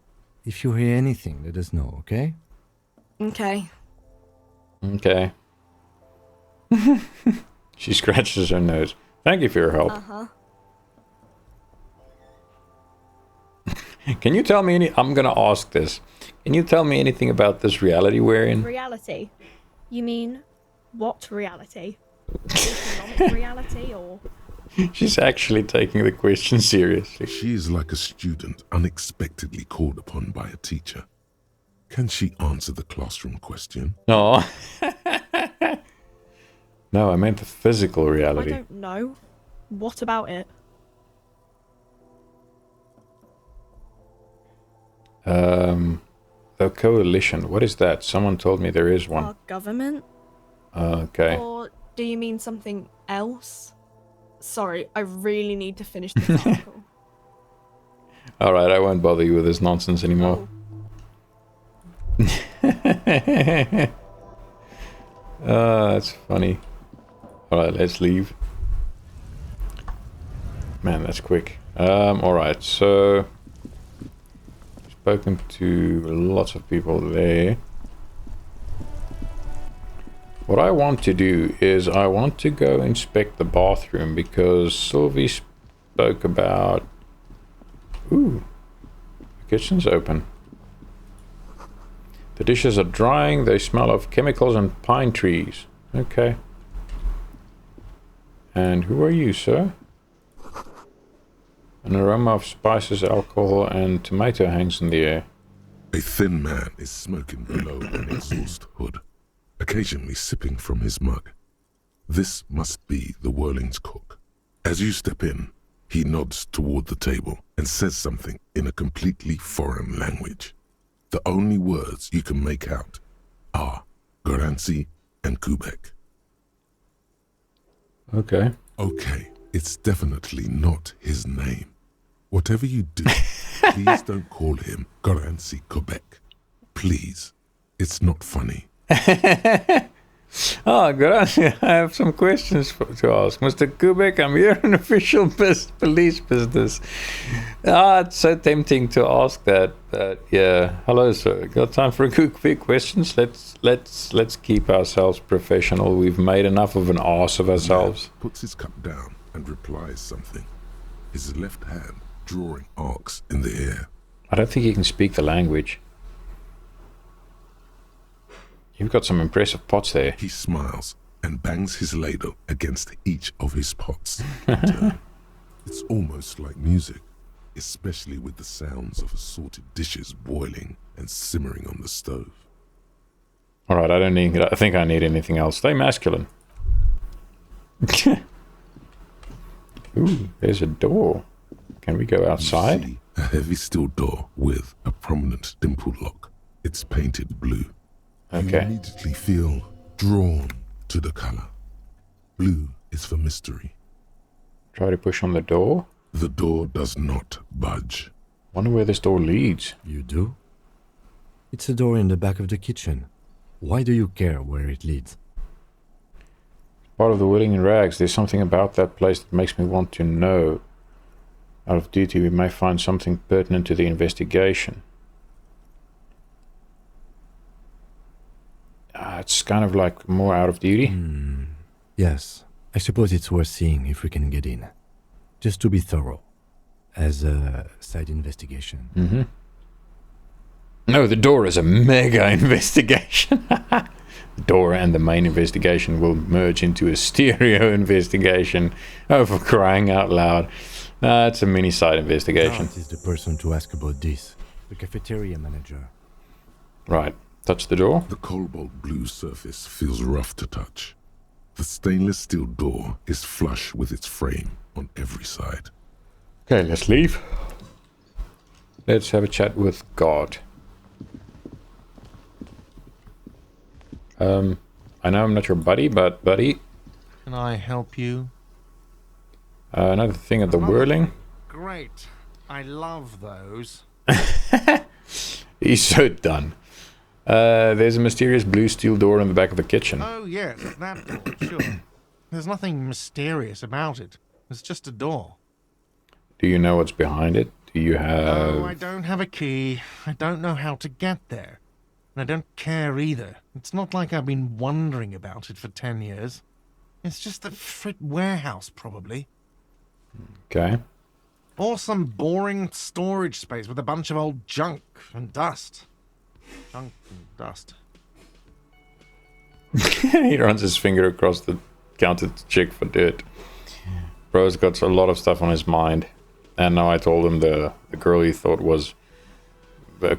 If you hear anything, let us know, okay? Okay. Okay. She scratches her nose. Thank you for your help. Uh-huh. Can you tell me I'm gonna ask this. Can you tell me anything about this reality we're in? Reality? You mean, what reality? Economic reality, or...? She's actually taking the question seriously. She is like a student unexpectedly called upon by a teacher. Can she answer the classroom question? No. No, I meant the physical reality. I don't know. What about it? The coalition. What is that? Someone told me there is one. Our government? Okay. Or do you mean something else? Sorry, I really need to finish this article. Alright, I won't bother you with this nonsense anymore. That's funny. Alright, let's leave. Man, that's quick. Alright, so... spoken to lots of people there. What I want to do is I want to go inspect the bathroom because Sylvie spoke about... Ooh, the kitchen's open. The dishes are drying, they smell of chemicals and pine trees. Okay. And who are you, sir? An aroma of spices, alcohol, and tomato hangs in the air. A thin man is smoking below an exhaust hood, occasionally sipping from his mug. This must be the Whirling's cook. As you step in, he nods toward the table and says something in a completely foreign language. The only words you can make out are Garancy and Kubek. Okay. Okay, it's definitely not his name. Whatever you do, please don't call him Garancy Kubek. Please. It's not funny. Oh, good. I have some questions to ask. Mr. Kubek, I'm here on official police business. It's so tempting to ask that. But yeah. Hello, sir. Got time for a quick questions? Let's keep ourselves professional. We've made enough of an arse of ourselves. Man puts his cup down and replies something. His left hand drawing arcs in the air. I don't think he can speak the language. You've got some impressive pots there. He smiles and bangs his ladle against each of his pots. In turn. It's almost like music, especially with the sounds of assorted dishes boiling and simmering on the stove. Alright, I think I need anything else. Stay masculine. Ooh, there's a door. Can we go outside? You see a heavy steel door with a prominent dimple lock. It's painted blue. Okay. You immediately feel drawn to the color. Blue is for mystery. Try to push on the door. The door does not budge. Wonder where this door leads. You do? It's a door in the back of the kitchen. Why do you care where it leads? Part of the Willing in Rags. There's something about that place that makes me want to know. Out of duty, we may find something pertinent to the investigation. It's kind of like more out of duty. Yes, I suppose it's worth seeing if we can get in. Just to be thorough, as a side investigation. Mm-hmm. No, the door is a mega investigation. The door and the main investigation will merge into a stereo investigation. Oh, for crying out loud. It's a mini side investigation. That is the person to ask about this. The cafeteria manager. Right. Touch the door. The cobalt blue surface feels rough to touch. The stainless steel door is flush with its frame on every side. Okay, let's leave. Let's have a chat with God. I know I'm not your buddy, but buddy. Can I help you? Another thing at the whirling. Great. I love those. He's so done. There's a mysterious blue steel door in the back of the kitchen. Oh, yes, that door, sure. There's nothing mysterious about it. It's just a door. Do you know what's behind it? Do you have... Oh, I don't have a key. I don't know how to get there. And I don't care either. It's not like I've been wondering about it for 10 years. It's just a frit warehouse, probably. Okay. Or some boring storage space with a bunch of old junk and dust. Junk and dust. He runs his finger across the counter to check for dirt. Bro's got a lot of stuff on his mind. And now I told him the girl he thought was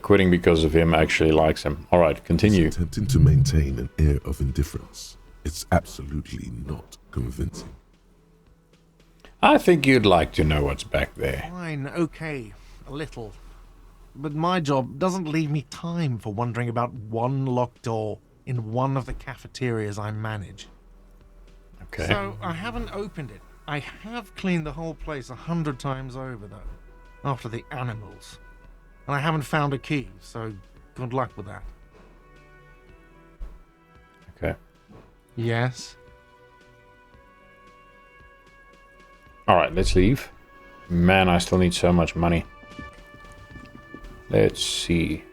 quitting because of him actually likes him. Alright, continue. He's attempting to maintain an air of indifference. It's absolutely not convincing. I think you'd like to know what's back there. Fine, okay, a little. But my job doesn't leave me time for wondering about one locked door in one of the cafeterias I manage. Okay. So I haven't opened it. I have cleaned the whole place 100 times over, though, after the animals. And I haven't found a key, so good luck with that. Okay. Yes? Alright, let's leave. Man, I still need so much money. Let's see.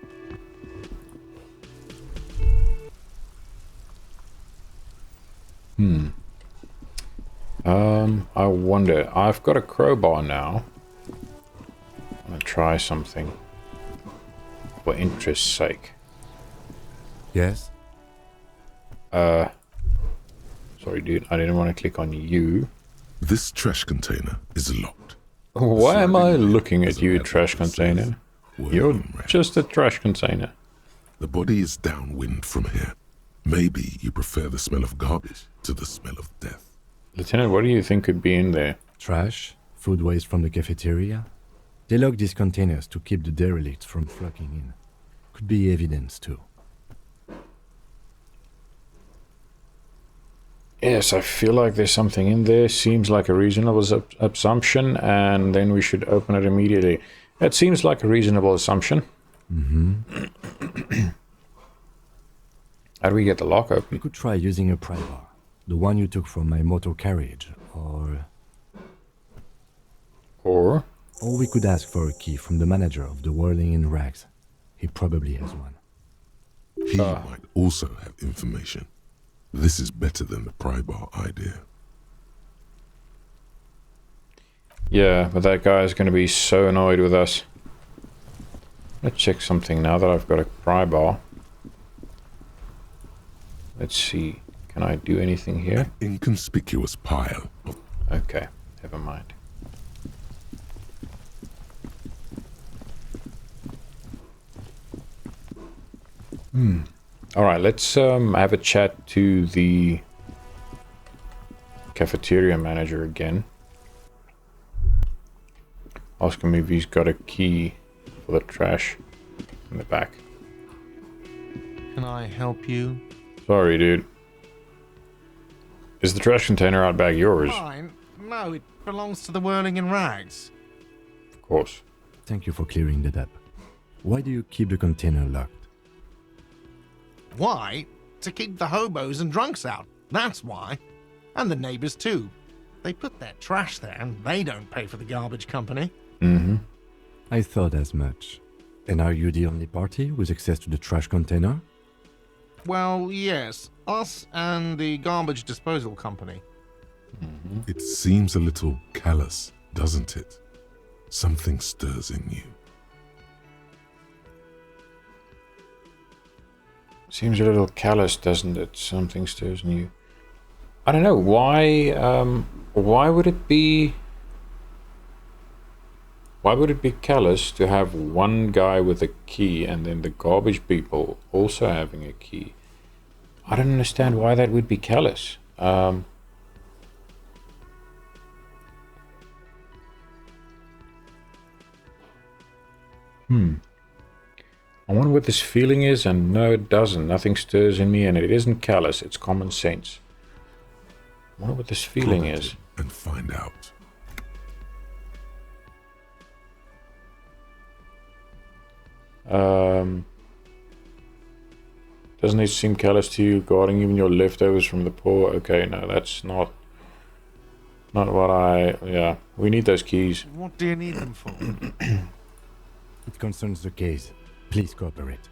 I wonder. I've got a crowbar now. I'm gonna try something. For interest's sake. Yes? Sorry, dude. I didn't want to click on you. This trash container is locked. Why am I looking at you, trash container? You're just a trash container. The body is downwind from here. Maybe you prefer the smell of garbage to the smell of death. Lieutenant, what do you think could be in there? Trash? Food waste from the cafeteria? They lock these containers to keep the derelicts from flocking in. Could be evidence, too. Yes, I feel like there's something in there. Seems like a reasonable assumption, and then we should open it immediately. That seems like a reasonable assumption. How do we get the lock open? We could try using a pry bar. The one you took from my motor carriage, or we could ask for a key from the manager of the Whirling in Rags. He probably has one. He might also have information. This is better than the pry bar idea. Yeah, but that guy is going to be so annoyed with us. Let's check something now that I've got a pry bar. Let's see. Can I do anything here? An inconspicuous pile of... Okay, never mind. Alright, let's have a chat to the cafeteria manager again. Ask him if he's got a key for the trash in the back. Can I help you? Sorry, dude. Is the trash container out back yours? Fine. No, it belongs to the Whirling in Rags. Of course. Thank you for clearing that up. Why do you keep the container locked? Why? To keep the hobos and drunks out. That's why. And the neighbors too. They put their trash there and they don't pay for the garbage company. I thought as much. And are you the only party with access to the trash container? Well, yes. Us and the garbage disposal company. It seems a little callous, doesn't it? Something stirs in you. Seems a little callous, doesn't it? Something stirs in you. I don't know why. Why would it be? Why would it be callous to have one guy with a key and then the garbage people also having a key? I don't understand why that would be callous. I wonder what this feeling is, and no, it doesn't. Nothing stirs in me, and it isn't callous. It's common sense. I wonder what this feeling is. And find out. Doesn't it seem callous to you, guarding even your leftovers from the poor? Okay, no, that's not what I... Yeah, we need those keys. What do you need them for? It concerns the case. Please cooperate.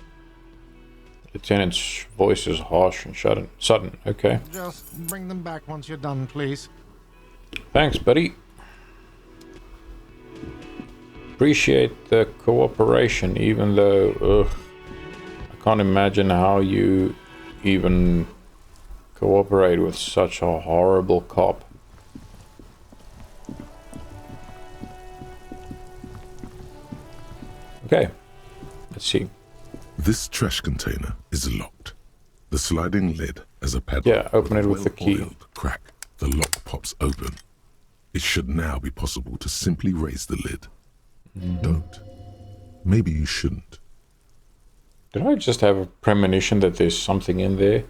Lieutenant's voice is harsh and sudden. Okay. Just bring them back once you're done, please. Thanks, buddy. Appreciate the cooperation, even though I can't imagine how you even cooperate with such a horrible cop. Okay, let's see. This trash container is locked. The sliding lid has a padlock. Yeah, open it with the key. Well-oiled crack. The lock pops open. It should now be possible to simply raise the lid. Don't. Maybe you shouldn't. Did I just have a premonition that there's something in there?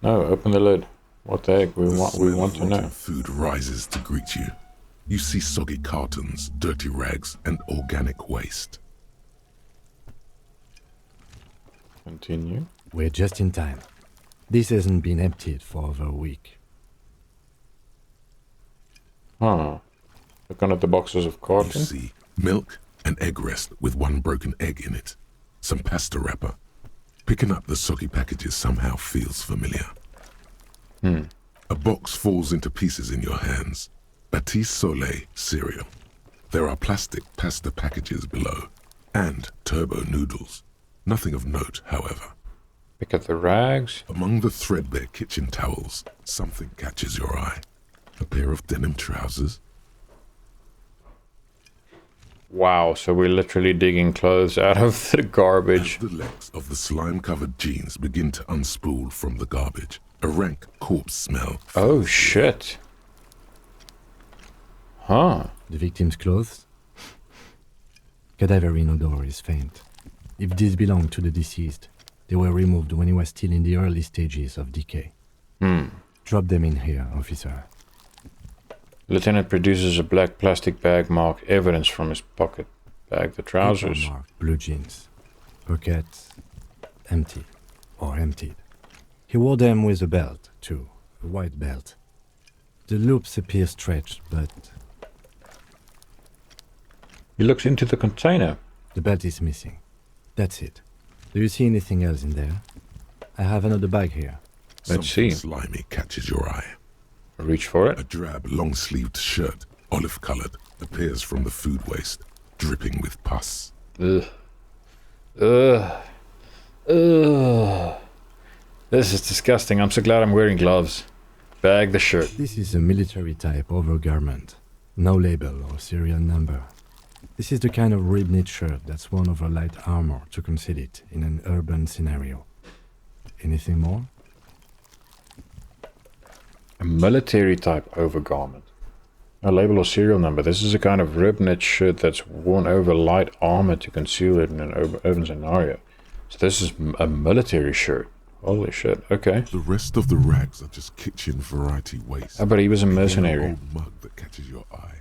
No, open the lid. What the heck? We want to know. Food rises to greet you. You see soggy cartons, dirty rags, and organic waste. Continue. We're just in time. This hasn't been emptied for over a week. Huh. Looking at the boxes of carton. You see milk, an egg rest with one broken egg in it, some pasta wrapper. Picking up the soggy packages somehow feels familiar. A box falls into pieces in your hands. Batiste Soleil cereal. There are plastic pasta packages below, and turbo noodles. Nothing of note, however. Pick up the rags. Among the threadbare kitchen towels, something catches your eye. A pair of denim trousers. Wow, so we're literally digging clothes out of the garbage. As the legs of the slime-covered jeans begin to unspool from the garbage, a rank corpse smell. Oh, shit. Huh. The victim's clothes? Cadaverine odor is faint. If these belong to the deceased, they were removed when he was still in the early stages of decay. Drop them in here, officer. Lieutenant produces a black plastic bag marked evidence from his pocket bag. The trousers. Marked blue jeans. Pockets empty or emptied. He wore them with a belt, too. A white belt. The loops appear stretched, but... He looks into the container. The belt is missing. That's it. Do you see anything else in there? I have another bag here. Let's see. Something slimy catches your eye. Reach for it. A drab, long-sleeved shirt, olive-colored, appears from the food waste, dripping with pus. Ugh. Ugh. Ugh. This is disgusting. I'm so glad I'm wearing gloves. Bag the shirt. This is a military-type overgarment. No label or serial number. This is the kind of rib-knit shirt that's worn over light armor to conceal it in an urban scenario. Anything more? A military type overgarment. No label or serial number. This is a kind of rib-knit shirt that's worn over light armor to conceal it in an urban scenario. So this is a military shirt. Holy shit, okay. The rest of the rags are just kitchen variety waste. Oh, but he was a mercenary. An old mug that catches your eye.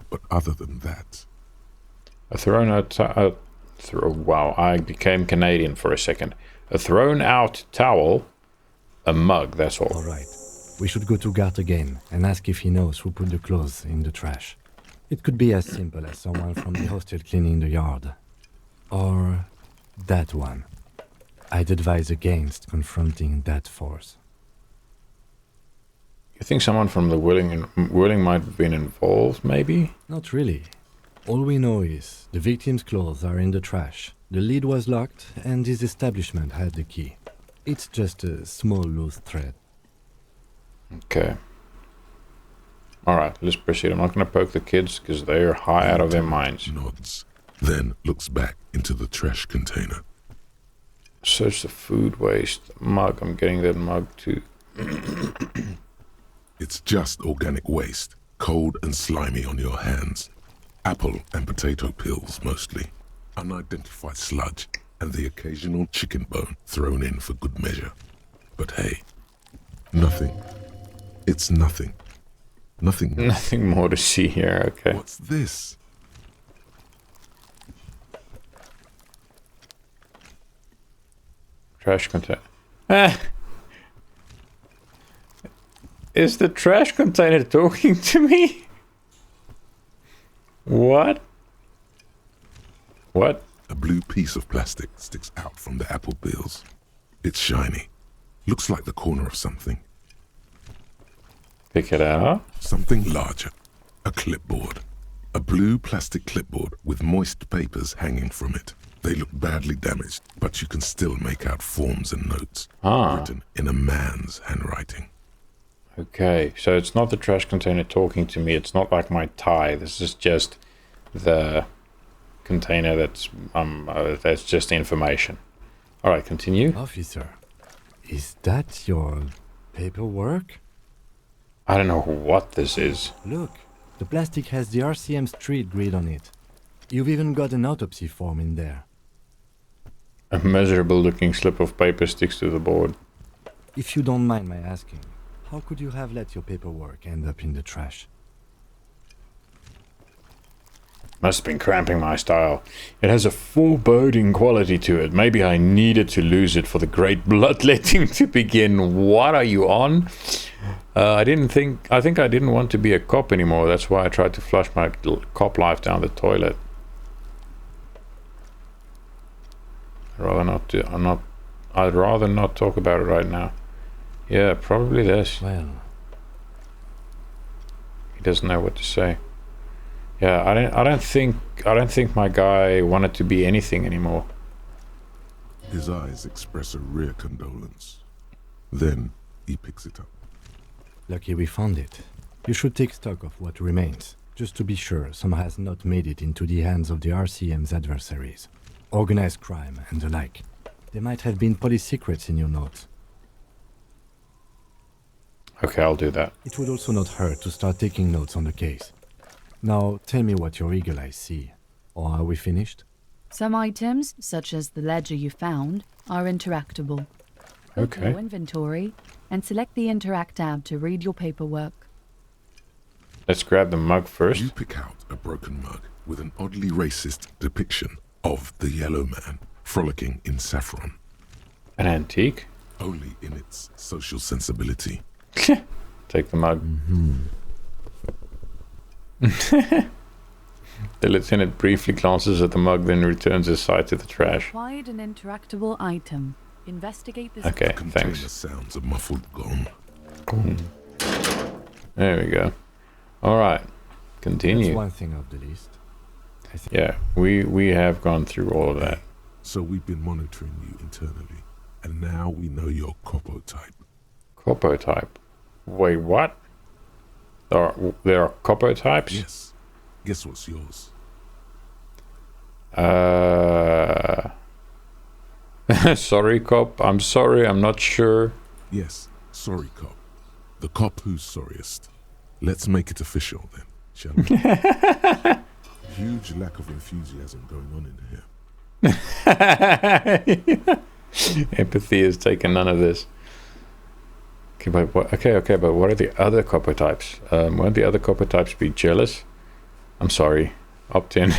But other than that... A thrown out... wow, I became Canadian for a second. A thrown out towel, a mug, that's all. Alright. We should go to Gart again and ask if he knows who put the clothes in the trash. It could be as simple as someone from the hostel cleaning the yard. Or that one. I'd advise against confronting that force. You think someone from the Whirling might have been involved, maybe? Not really. All we know is the victim's clothes are in the trash, the lid was locked, and his establishment had the key. It's just a small loose thread. Okay. Alright, let's proceed. I'm not going to poke the kids because they're high out of their minds. Nods, then looks back into the trash container. Search the food waste mug. I'm getting that mug too. It's just organic waste, cold and slimy on your hands. Apple and potato peels mostly. Unidentified sludge and the occasional chicken bone thrown in for good measure. But hey, nothing. It's nothing. Nothing. Nothing more to see here, okay. What's this? Trash container. Ah! Is the trash container talking to me? What? What? A blue piece of plastic sticks out from the apple peels. It's shiny. Looks like the corner of something. Pick it out. Something larger. A clipboard. A blue plastic clipboard with moist papers hanging from it. They look badly damaged, but you can still make out forms and notes. Written in a man's handwriting. Okay, so it's not the trash container talking to me. It's not like my tie. This is just the container that's just information. All right, continue. Officer, is that your paperwork? I don't know what this is. Look, the plastic has the RCM street grid on it. You've even got an autopsy form in there. A miserable looking slip of paper sticks to the board. If you don't mind my asking, how could you have let your paperwork end up in the trash? Must have been cramping my style. It has a foreboding quality to it. Maybe I needed to lose it for the great bloodletting to begin. What are you on? I think I didn't want to be a cop anymore. That's why I tried to flush my cop life down the toilet. I'd rather not talk about it right now. Yeah, probably this. Well, he doesn't know what to say. Yeah, I don't think my guy wanted to be anything anymore. His eyes express a rare condolence. Then he picks it up. Lucky we found it. You should take stock of what remains, just to be sure some has not made it into the hands of the RCM's adversaries. Organized crime and the like. There might have been police secrets in your notes. Okay, I'll do that. It would also not hurt to start taking notes on the case. Now, tell me what your eagle eyes see. Or are we finished? Some items, such as the ledger you found, are interactable. Open Okay. your inventory and select the Interact tab to read your paperwork. Let's grab the mug first. You pick out a broken mug with an oddly racist depiction of the yellow man frolicking in saffron. An antique? Only in its social sensibility. Take the mug. The lieutenant briefly glances at the mug, then returns his sight to the trash. Acquired an interactable item. Investigate this. Okay, The container thanks. sounds a muffled gong. There we go. All right, That's continue. one thing off the list. I think. Yeah, we have gone through all of that. So we've been monitoring you internally, and now we know your copo type. Copo type. Wait, what? There are copo types? Yes. Guess what's yours? Sorry, cop. I'm sorry. I'm not sure. Yes, sorry cop. The cop who's sorriest. Let's make it official then, shall we? Huge lack of enthusiasm going on in here. Empathy has taken none of this. Okay, but what? Okay, but what are the other copper types? Won't the other copper types be jealous? I'm sorry. Opt in.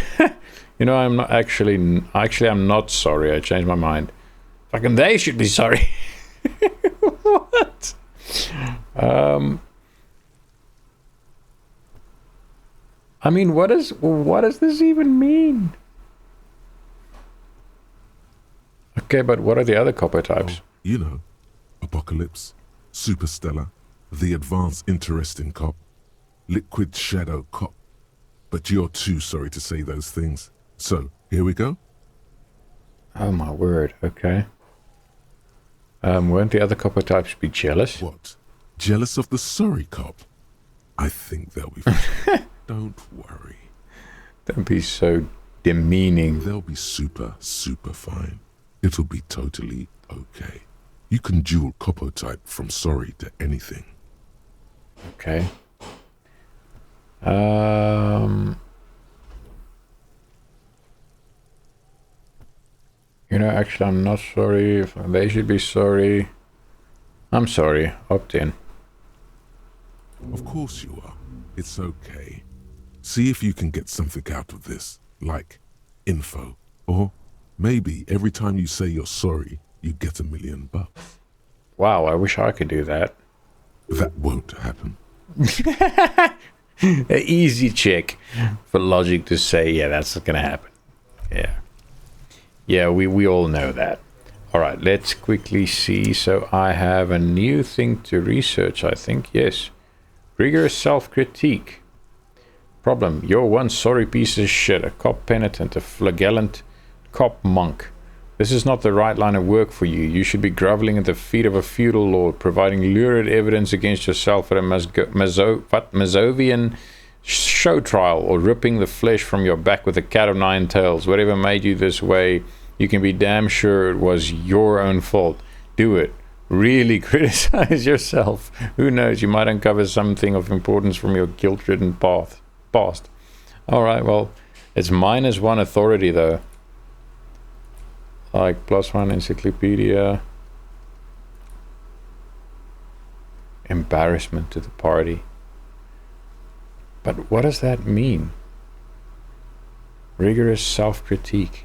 You know, I'm not actually. I'm not sorry. I changed my mind. Fucking they should be sorry. What? I mean, what does this even mean? A Okay, but what are the other copper types? Oh, you know, Apocalypse, Superstellar, the Advanced Interesting Cop, Liquid Shadow Cop. But you're too sorry to say those things. So, here we go. Oh my word, okay. Won't the other copper types be jealous? What? Jealous of the sorry cop? I think they'll be fine. Don't worry. Don't be so demeaning. They'll be super, super fine. It'll be totally okay. You can dual copper type from sorry to anything. Okay. You know, actually, I'm not sorry. They should be sorry. I'm sorry. Opt in. Of course you are. It's okay. See if you can get something out of this, like info. Or maybe every time you say you're sorry, you get $1 million. Wow, I wish I could do that. That won't happen. An easy check for logic to say, yeah, that's not gonna happen. Yeah. Yeah, we all know that. Alright, let's quickly see. So I have a new thing to research, I think. Yes. Rigorous self-critique. Problem. You're one sorry piece of shit. A cop penitent. A flagellant cop monk. This is not the right line of work for you. You should be groveling at the feet of a feudal lord, providing lurid evidence against yourself at a Mazovian show trial, or ripping the flesh from your back with a cat of nine tails. Whatever made you this way, you can be damn sure it was your own fault. Do it. Really criticize yourself. Who knows, you might uncover something of importance from your guilt-ridden past. Alright, well, it's -1 authority though. Like +1 encyclopedia. Embarrassment to the party. But what does that mean? Rigorous self-critique.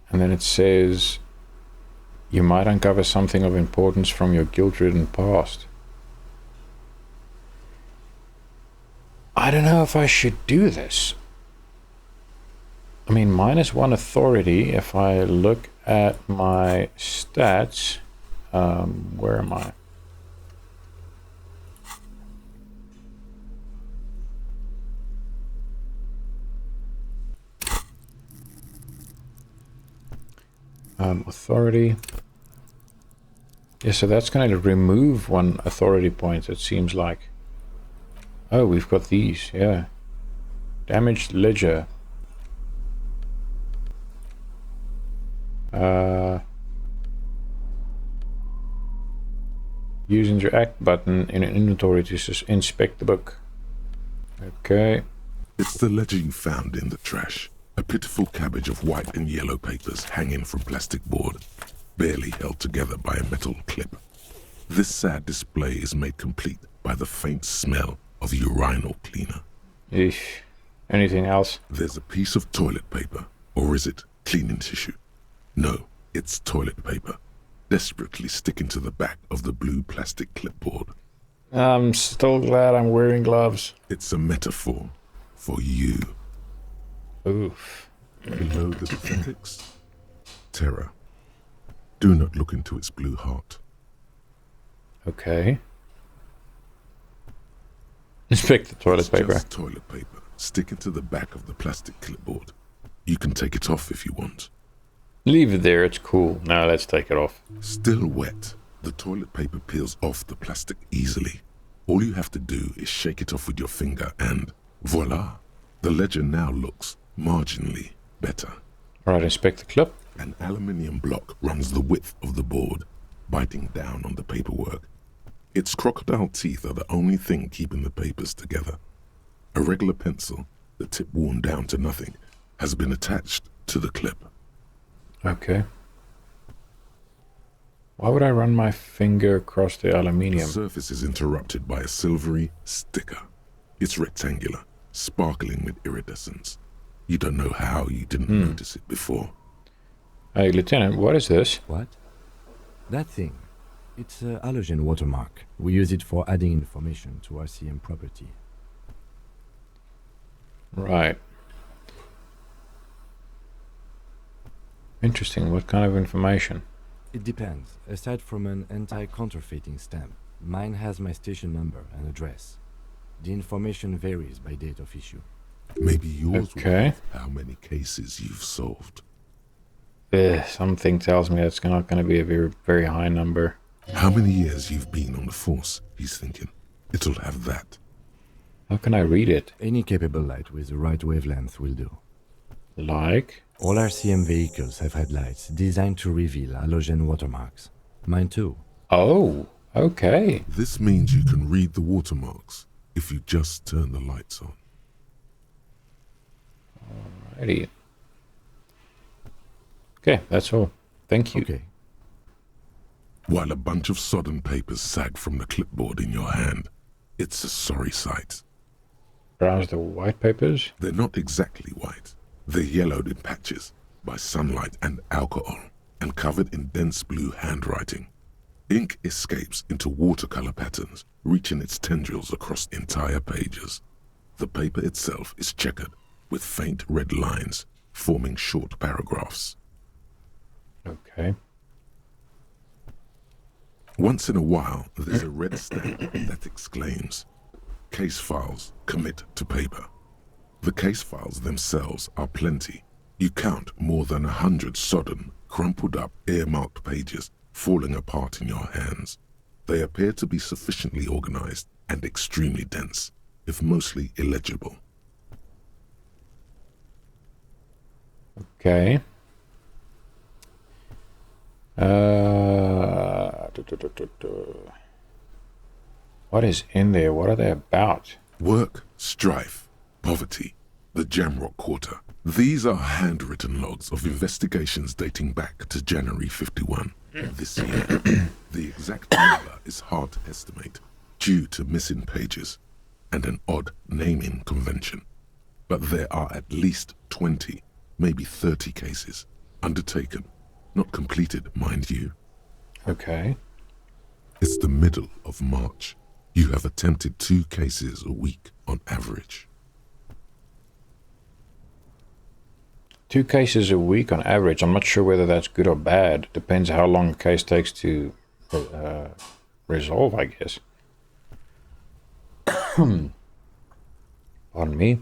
And then it says, you might uncover something of importance from your guilt-ridden past. I don't know if I should do this. I mean, -1 authority, if I look at my stats, where am I? Authority. Yeah, so that's going to remove 1 authority point, it seems like. Oh, we've got these, yeah. Damaged ledger. Use interact button in an inventory to inspect the book. Okay. It's the ledger you found in the trash. A pitiful cabbage of white and yellow papers hanging from plastic board, barely held together by a metal clip. This sad display is made complete by the faint smell of urinal cleaner. Eesh. Anything else? There's a piece of toilet paper, or is it cleaning tissue? No, it's toilet paper, desperately sticking to the back of the blue plastic clipboard. I'm still glad I'm wearing gloves. It's a metaphor for you. Oof. Below the pathetics, terror. Do not look into its blue heart. Okay. Inspect the toilet paper. Just toilet paper, sticking to the back of the plastic clipboard. You can take it off if you want. Leave it there, it's cool. Now let's take it off. Still wet, the toilet paper peels off the plastic easily. All you have to do is shake it off with your finger and voila! The ledger now looks marginally better. Alright, inspect the clip. An aluminium block runs the width of the board, biting down on the paperwork. Its crocodile teeth are the only thing keeping the papers together. A regular pencil, the tip worn down to nothing, has been attached to the clip. Okay. Why would I run my finger across the aluminium? The surface is interrupted by a silvery sticker. It's rectangular, sparkling with iridescence. You don't know how you didn't notice it before. Hey, Lieutenant, what is this? What? That thing. It's a halogen watermark. We use it for adding information to RCM property. Right. Interesting. What kind of information? It depends. Aside from an anti-counterfeiting stamp, mine has my station number and address. The information varies by date of issue. Maybe yours will Okay. have how many cases you've solved. Something tells me that's not going to be a very, very high number. How many years you've been on the force, he's thinking. It'll have that. How can I read it? Any capable light with the right wavelength will do. Like? All RCM vehicles have headlights designed to reveal halogen watermarks. Mine too. Oh, okay. This means you can read the watermarks if you just turn the lights on. Alrighty. Okay, that's all. Thank you. Okay. While a bunch of sodden papers sag from the clipboard in your hand, it's a sorry sight. Browse the white papers. They're not exactly white. They're yellowed in patches by sunlight and alcohol, and covered in dense blue handwriting. Ink escapes into watercolor patterns, reaching its tendrils across entire pages. The paper itself is checkered, with faint red lines, forming short paragraphs. Okay. Once in a while, there's a red stamp that exclaims, "Case files commit to paper." The case files themselves are plenty. You count more than 100 sodden, crumpled up, earmarked pages falling apart in your hands. They appear to be sufficiently organized and extremely dense, if mostly illegible. Okay. What is in there? What are they about? Work, strife, poverty, the Jamrock Quarter. These are handwritten logs of investigations dating back to January 51 this year. The exact number is hard to estimate due to missing pages and an odd naming convention. But there are at least 20, maybe 30 cases undertaken, not completed, mind you. Okay. It's the middle of March. You have attempted 2 cases a week on average. 2 cases a week on average. I'm not sure whether that's good or bad. Depends how long a case takes to resolve, I guess. Pardon me.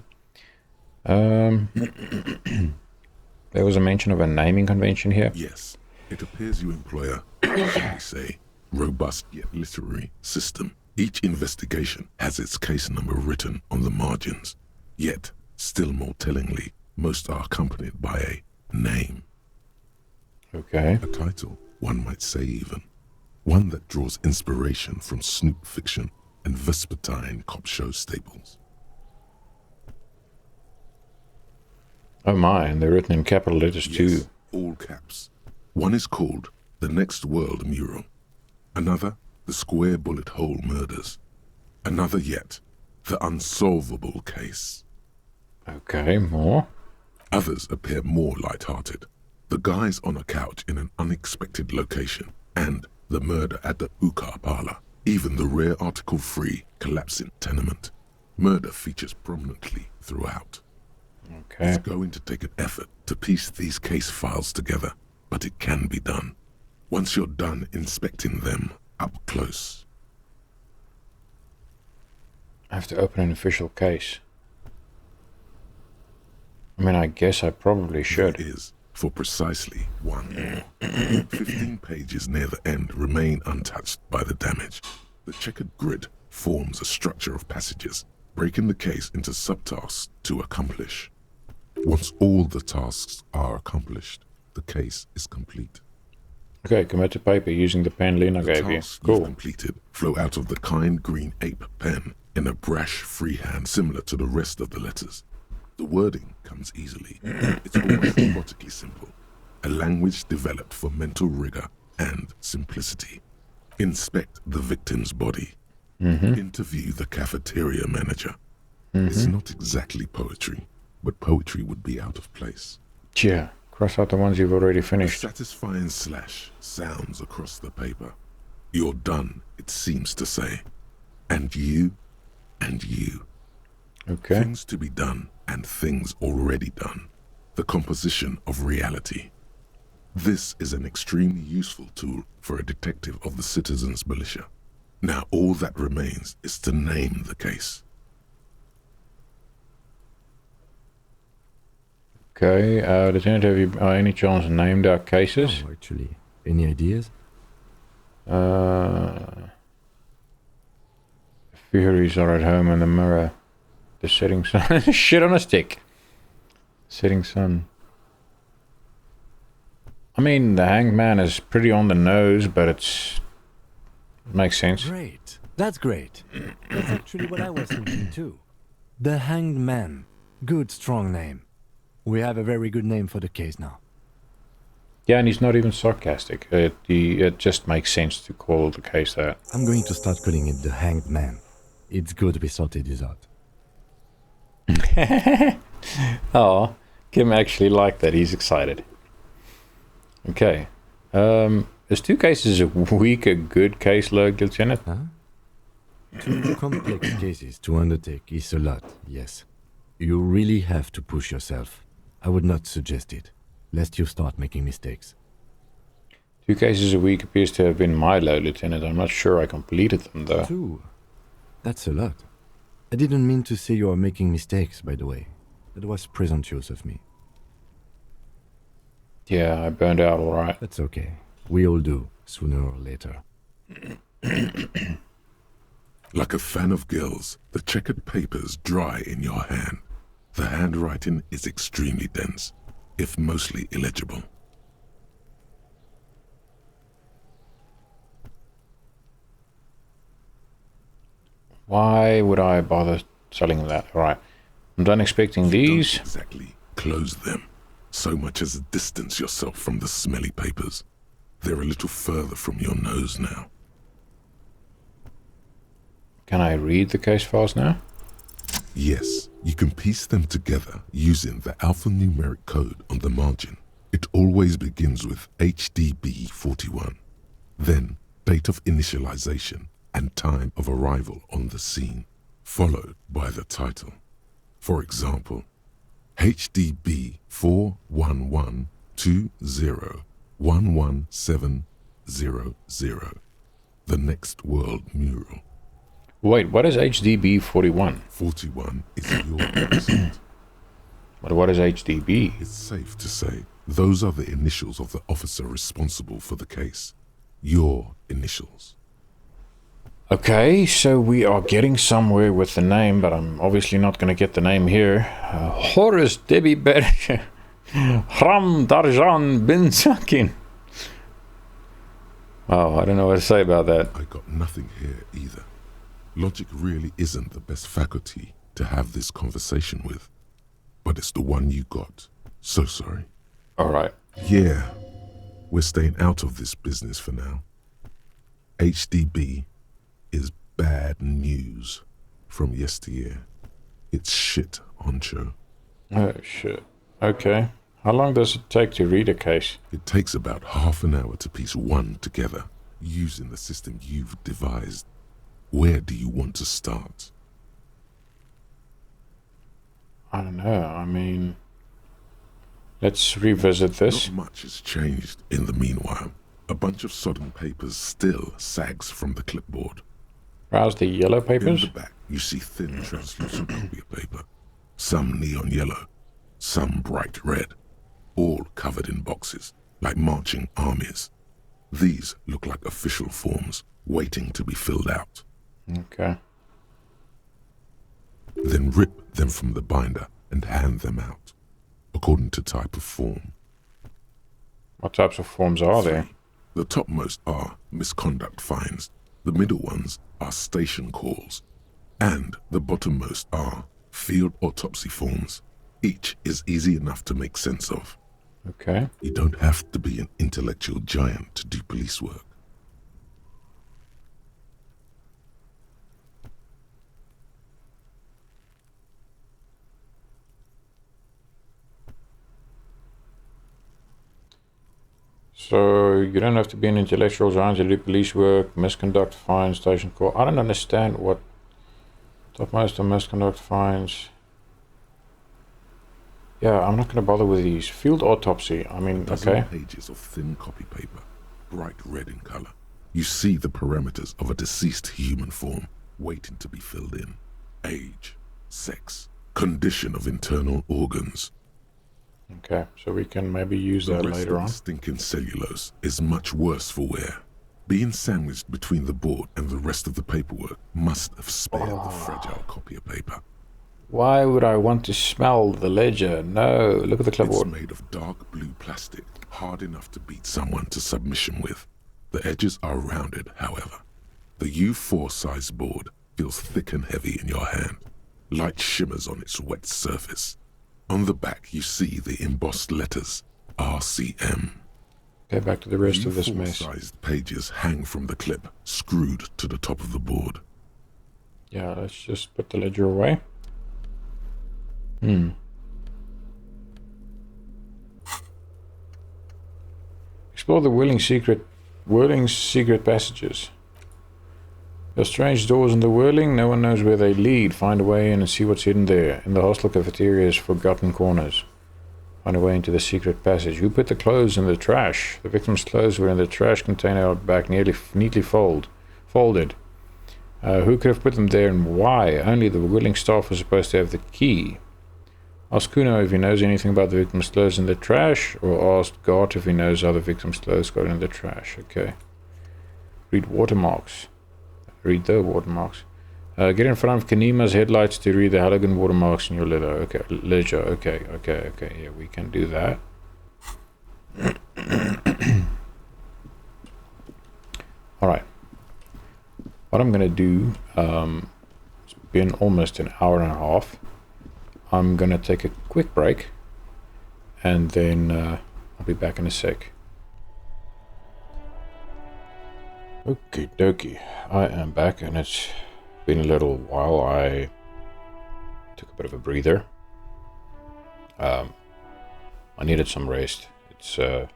There was a mention of a naming convention here. Yes, it appears you employ a, shall we say, robust yet literary system. Each investigation has its case number written on the margins. Yet, still more tellingly, most are accompanied by a name. Okay. A title, one might say even. One that draws inspiration from snoop fiction and vespertine cop show staples. Oh my, and they're written in capital letters too. Yes, all caps. One is called The Next World Mural. Another, The Square Bullet Hole Murders. Another yet, The Unsolvable Case. Okay, more. Others appear more light-hearted. The guys on a couch in an unexpected location, and the murder at the hookah parlor. Even the rare article-free collapsing tenement. Murder features prominently throughout. Okay. It's going to take an effort to piece these case files together, but it can be done. Once you're done inspecting them up close. I have to open an official case. I mean, I guess I probably should. There is, for precisely 1 more. 15 pages near the end remain untouched by the damage. The checkered grid forms a structure of passages, breaking the case into subtasks to accomplish. Once all the tasks are accomplished, the case is complete. Okay, commit to paper using the pen Lena The gave you. tasks you've Cool. completed flow out of the kind green ape pen in a brash freehand similar to the rest of the letters. The wording comes easily. It's almost robotically simple. A language developed for mental rigor and simplicity. Inspect the victim's body. Interview the cafeteria manager. It's not exactly poetry, but poetry would be out of place. Yeah, cross out the ones you've already A finished. satisfying slash sounds across the paper. You're done, it seems to say. And you, and you. Okay. Things to be done and things already done. The composition of reality. This is an extremely useful tool for a detective of the citizens' militia. Now all that remains is to name the case. Okay, Lieutenant, have you by any chance named our cases? Oh, actually, any ideas? Furies are at home in the mirror. The setting sun. Shit on a stick. Setting sun. I mean, the Hanged Man is pretty on the nose, but it makes sense. Great. That's great. That's actually what I was thinking too. The Hanged Man. Good, strong name. We have a very good name for the case now. Yeah, and he's not even sarcastic. It just makes sense to call the case that. I'm going to start calling it the Hanged Man. It's good we sorted this out. Oh, Kim actually liked that. He's excited. Okay. Is 2 cases a week a good caseload, Lieutenant? Huh? 2 complex cases to undertake is a lot, yes. You really have to push yourself. I would not suggest it, lest you start making mistakes. 2 cases a week appears to have been my load, Lieutenant. I'm not sure I completed them, though. 2? That's a lot. I didn't mean to say you are making mistakes, by the way. That was presumptuous of me. Yeah, I burned out all right. That's okay. We all do, sooner or later. Like a fan of gills, the checkered papers dry in your hand. The handwriting is extremely dense, if mostly illegible. Why would I bother selling that? Alright. I'm done expecting these. Don't exactly close them, so much as distance yourself from the smelly papers. They're a little further from your nose now. Can I read the case files now? Yes, you can piece them together using the alphanumeric code on the margin. It always begins with HDB 41, then date of initialization and time of arrival on the scene, followed by the title. For example, HDB 41120111700, the Next World Mural. Wait, what is HDB 41? 41 is your episode. But what is HDB? It's safe to say those are the initials of the officer responsible for the case. Your initials. Okay, so we are getting somewhere with the name, but I'm obviously not going to get the name here. Horace Debbie Berge Ram Darjan Bin Sakin. Oh, I don't know what to say about that. I got nothing here either. Logic really isn't the best faculty to have this conversation with, but it's the one you got. So sorry. Alright. Yeah, we're staying out of this business for now. HDB is bad news from yesteryear. It's shit, Honcho. Oh, shit. Okay. How long does it take to read a case? It takes about half an hour to piece one together, using the system you've devised. Where do you want to start? I don't know. I mean, let's revisit this. Not much has changed in the meanwhile. A bunch of sodden papers still sags from the clipboard. Browse the yellow papers? In the back, you see thin, translucent copier paper. Some neon yellow, some bright red, all covered in boxes, like marching armies. These look like official forms, waiting to be filled out. Okay. Then rip them from the binder and hand them out, according to type of form. What types of forms are there? The topmost are misconduct fines, the middle ones are station calls, and the bottommost are field autopsy forms. Each is easy enough to make sense of. Okay. You don't have to be an intellectual giant to do police work. So, you don't have to be an intellectual giant to do police work, misconduct fines, station call. I don't understand what topmost or misconduct fines. Yeah, I'm not going to bother with these. Field autopsy. I mean, okay. Pages of thin copy paper, bright red in color. You see the parameters of a deceased human form waiting to be filled in. Age, sex, condition of internal organs. Okay, so we can maybe use that later on. The stinking cellulose is much worse for wear. Being sandwiched between the board and the rest of the paperwork must have spared the fragile copy of paper. Why would I want to smell the ledger? No, look at the clipboard. It's made of dark blue plastic, hard enough to beat someone to submission with. The edges are rounded, however. The U4 size board feels thick and heavy in your hand. Light shimmers on its wet surface. On the back you see the embossed letters, RCM. Okay, back to the rest of this mess. U4-sized pages hang from the clip, screwed to the top of the board. Yeah, let's just put the ledger away. Explore the whirling secret passages. There are strange doors in the whirling, no one knows where they lead. Find a way in and see what's hidden there. In the hostel cafeteria's forgotten corners. Find a way into the secret passage. Who put the clothes in the trash? The victim's clothes were in the trash container out back, neatly folded. Who could have put them there and why? Only the whirling staff was supposed to have the key. Ask Kuno if he knows anything about the victim's clothes in the trash, or ask God if he knows how the victim's clothes got in the trash. Okay. Read watermarks. Read the watermarks. Get in front of Kanima's headlights to read the halogen watermarks in your ledger. Okay. Yeah, we can do that. Alright. What I'm going to do, it's been almost an hour and a half. I'm going to take a quick break, and then I'll be back in a sec. Okie dokie, I am back, and it's been a little while. I took a bit of a breather. I needed some rest. It's yeah,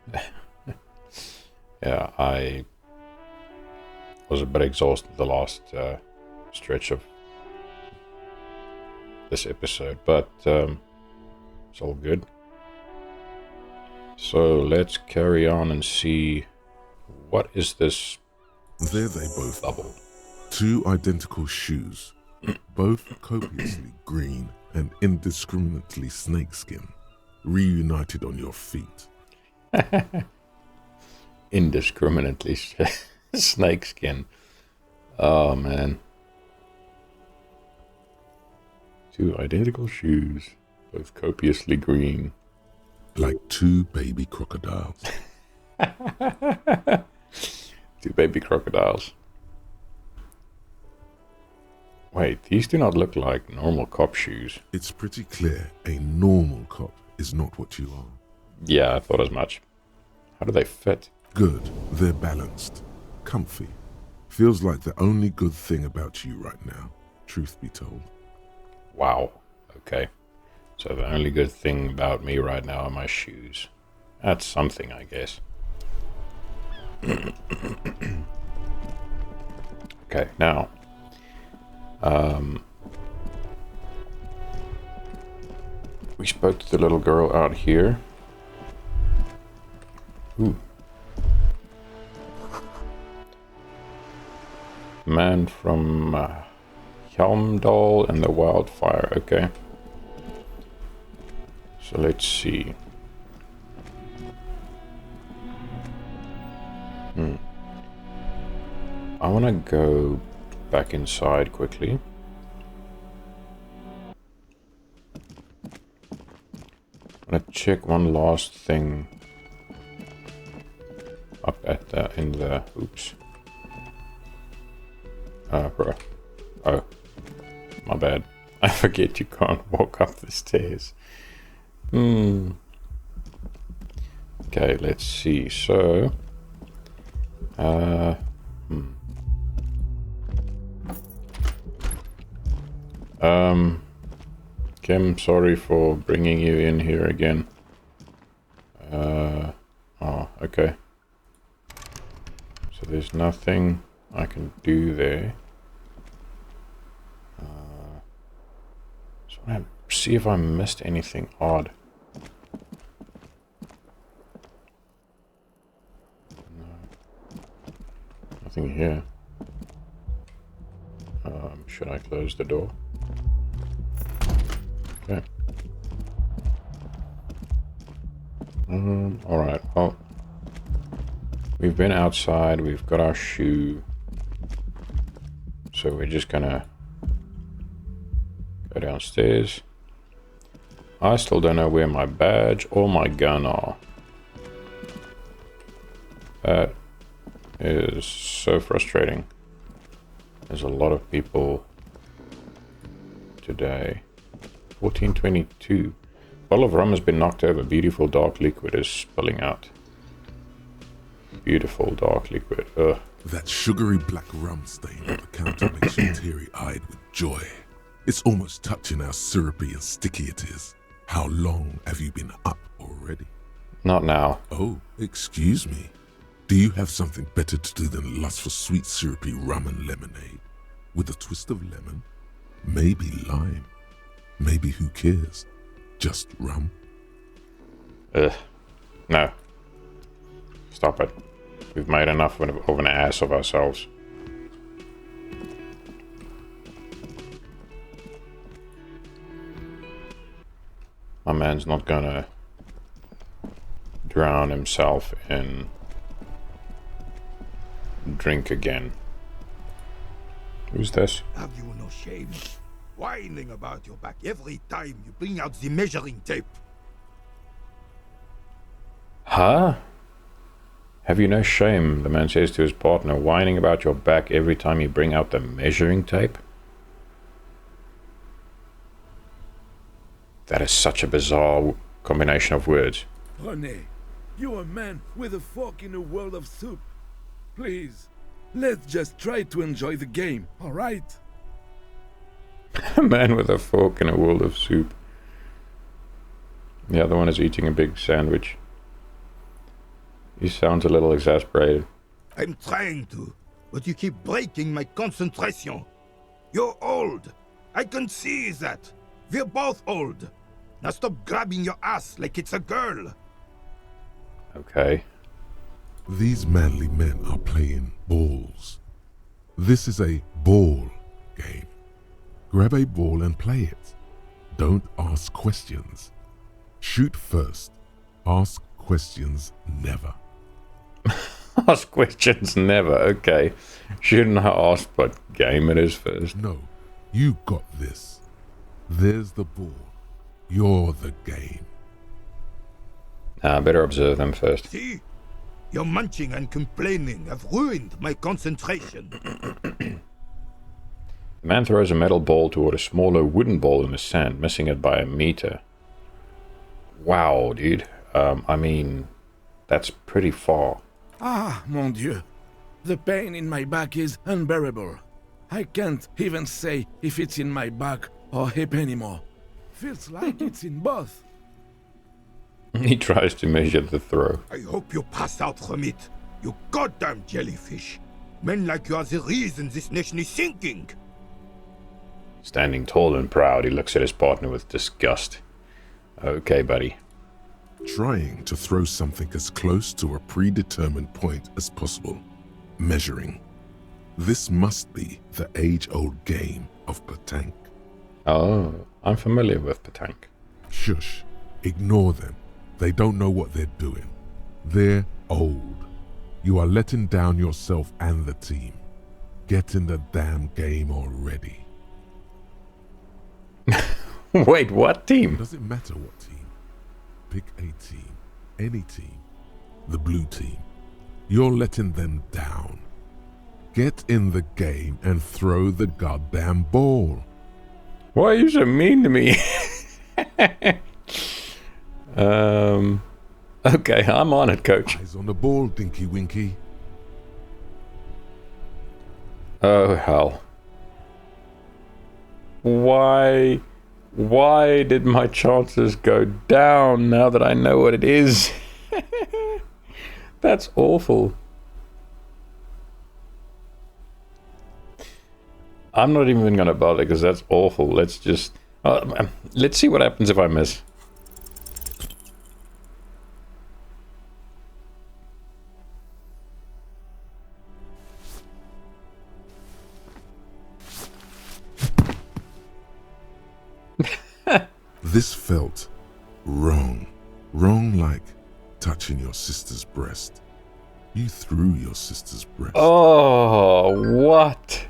I was a bit exhausted the last stretch of this episode, but it's all good. So let's carry on and see what is this. There they both are. Two identical shoes, both copiously green and indiscriminately snakeskin, reunited on your feet. Indiscriminately snakeskin. Oh man. Two identical shoes, both copiously green. Like two baby crocodiles. Two baby crocodiles. Wait, these do not look like normal cop shoes. It's pretty clear a normal cop is not what you are. Yeah, I thought as much. How do they fit? Good. They're balanced. Comfy. Feels like the only good thing about you right now, truth be told. Wow. Okay. So the only good thing about me right now are my shoes. That's something, I guess. Okay, now. We spoke to the little girl out here. Ooh. Man from Helmdal and the Wildfire. Okay. So let's see. I want to go back inside quickly. I'm gonna check one last thing up at the in the oops. Bro. Oh, my bad. I forget you can't walk up the stairs. Okay, let's see. So, Kim, sorry for bringing you in here again. Oh, okay. So there's nothing I can do there. Just want to see if I missed anything odd. Nothing here. Should I close the door? Okay. Alright, well. We've been outside, we've got our shoe. So we're just gonna go downstairs. I still don't know where my badge or my gun are. That is so frustrating. There's a lot of people today. 1422. Bottle of rum has been knocked over. Beautiful dark liquid is spilling out. Beautiful dark liquid. Ugh. That sugary black rum stain on the counter makes you teary-eyed with joy. It's almost touching how syrupy and sticky it is. How long have you been up already? Not now. Oh, excuse me. Do you have something better to do than lust for sweet syrupy rum and lemonade? With a twist of lemon? Maybe lime? Maybe who cares? Just rum? Ugh. No. Stop it. We've made enough of an ass of ourselves. My man's not gonna drown himself in drink again. Who's this? Have you no shame? Whining about your back every time you bring out the measuring tape. Huh? Have you no shame, the man says to his partner, whining about your back every time you bring out the measuring tape? That is such a bizarre combination of words. René, you're a man with a fork in a world of soup. Please, let's just try to enjoy the game, alright? A man with a fork in a world of soup. The other one is eating a big sandwich. He sounds a little exasperated. I'm trying to, but you keep breaking my concentration. You're old. I can see that. We're both old. Now stop grabbing your ass like it's a girl. Okay. These manly men are playing balls. This is a ball game. Grab a ball and play it. Don't ask questions. Shoot first. Ask questions never. Ask questions never, okay. Shouldn't I ask what game it is first? No, you got this. There's the ball. You're the game. I better observe them first. See? Your munching and complaining have ruined my concentration. The man throws a metal ball toward a smaller wooden ball in the sand, missing it by a meter. Wow, dude. I mean, that's pretty far. Ah, mon Dieu. The pain in my back is unbearable. I can't even say if it's in my back or hip anymore. Feels like it's in both. He tries to measure the throw. I hope you pass out from it. You goddamn jellyfish. Men like you are the reason this nation is sinking. Standing tall and proud, he looks at his partner with disgust. Okay, buddy. Trying to throw something as close to a predetermined point as possible. Measuring. This must be the age-old game of petanque. Oh, I'm familiar with petanque. Shush. Ignore them. They don't know what they're doing. They're old. You are letting down yourself and the team. Get in the damn game already. Wait, what team? Doesn't matter what team. Pick a team. Any team. The blue team. You're letting them down. Get in the game and throw the goddamn ball. Why are you so mean to me? Okay, I'm on it, coach. Eyes on the ball, Dinky Winky. Oh, hell. Why did my chances go down now that I know what it is? That's awful. I'm not even gonna bother because that's awful. Let's just... let's see what happens if I miss. This felt wrong. Wrong like touching your sister's breast. You threw your sister's breast. Oh, what?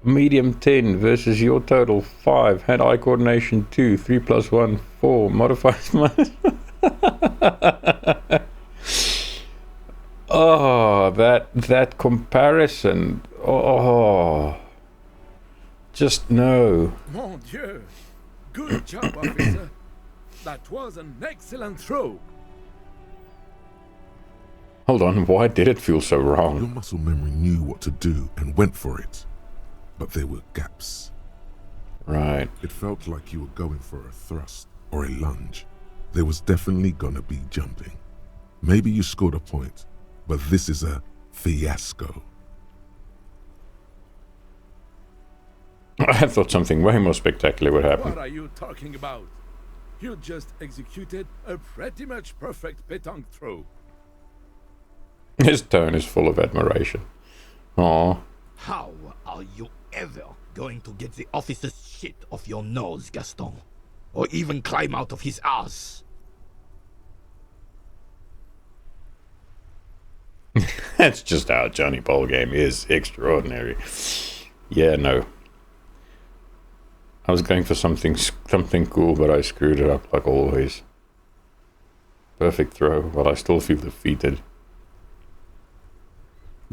Medium 10 versus your total 5. Hand-eye coordination 2. 3 plus 1, 4. Modifiers minus... Oh, that comparison. Oh. Just no. Mon Dieu! Good job, officer. That was an excellent throw. Hold on, why did it feel so wrong? Your muscle memory knew what to do and went for it. But there were gaps. Right. It felt like you were going for a thrust or a lunge. There was definitely gonna be jumping. Maybe you scored a point, but this is a fiasco. I thought something way more spectacular would happen. What are you talking about? You just executed a pretty much perfect pétanque throw. His tone is full of admiration. Aw. How are you ever going to get the officer's shit off your nose, Gaston? Or even climb out of his ass? That's just how Johnny Ballgame is. Extraordinary. Yeah, no. I was going for something cool, but I screwed it up like always. Perfect throw, but I still feel defeated.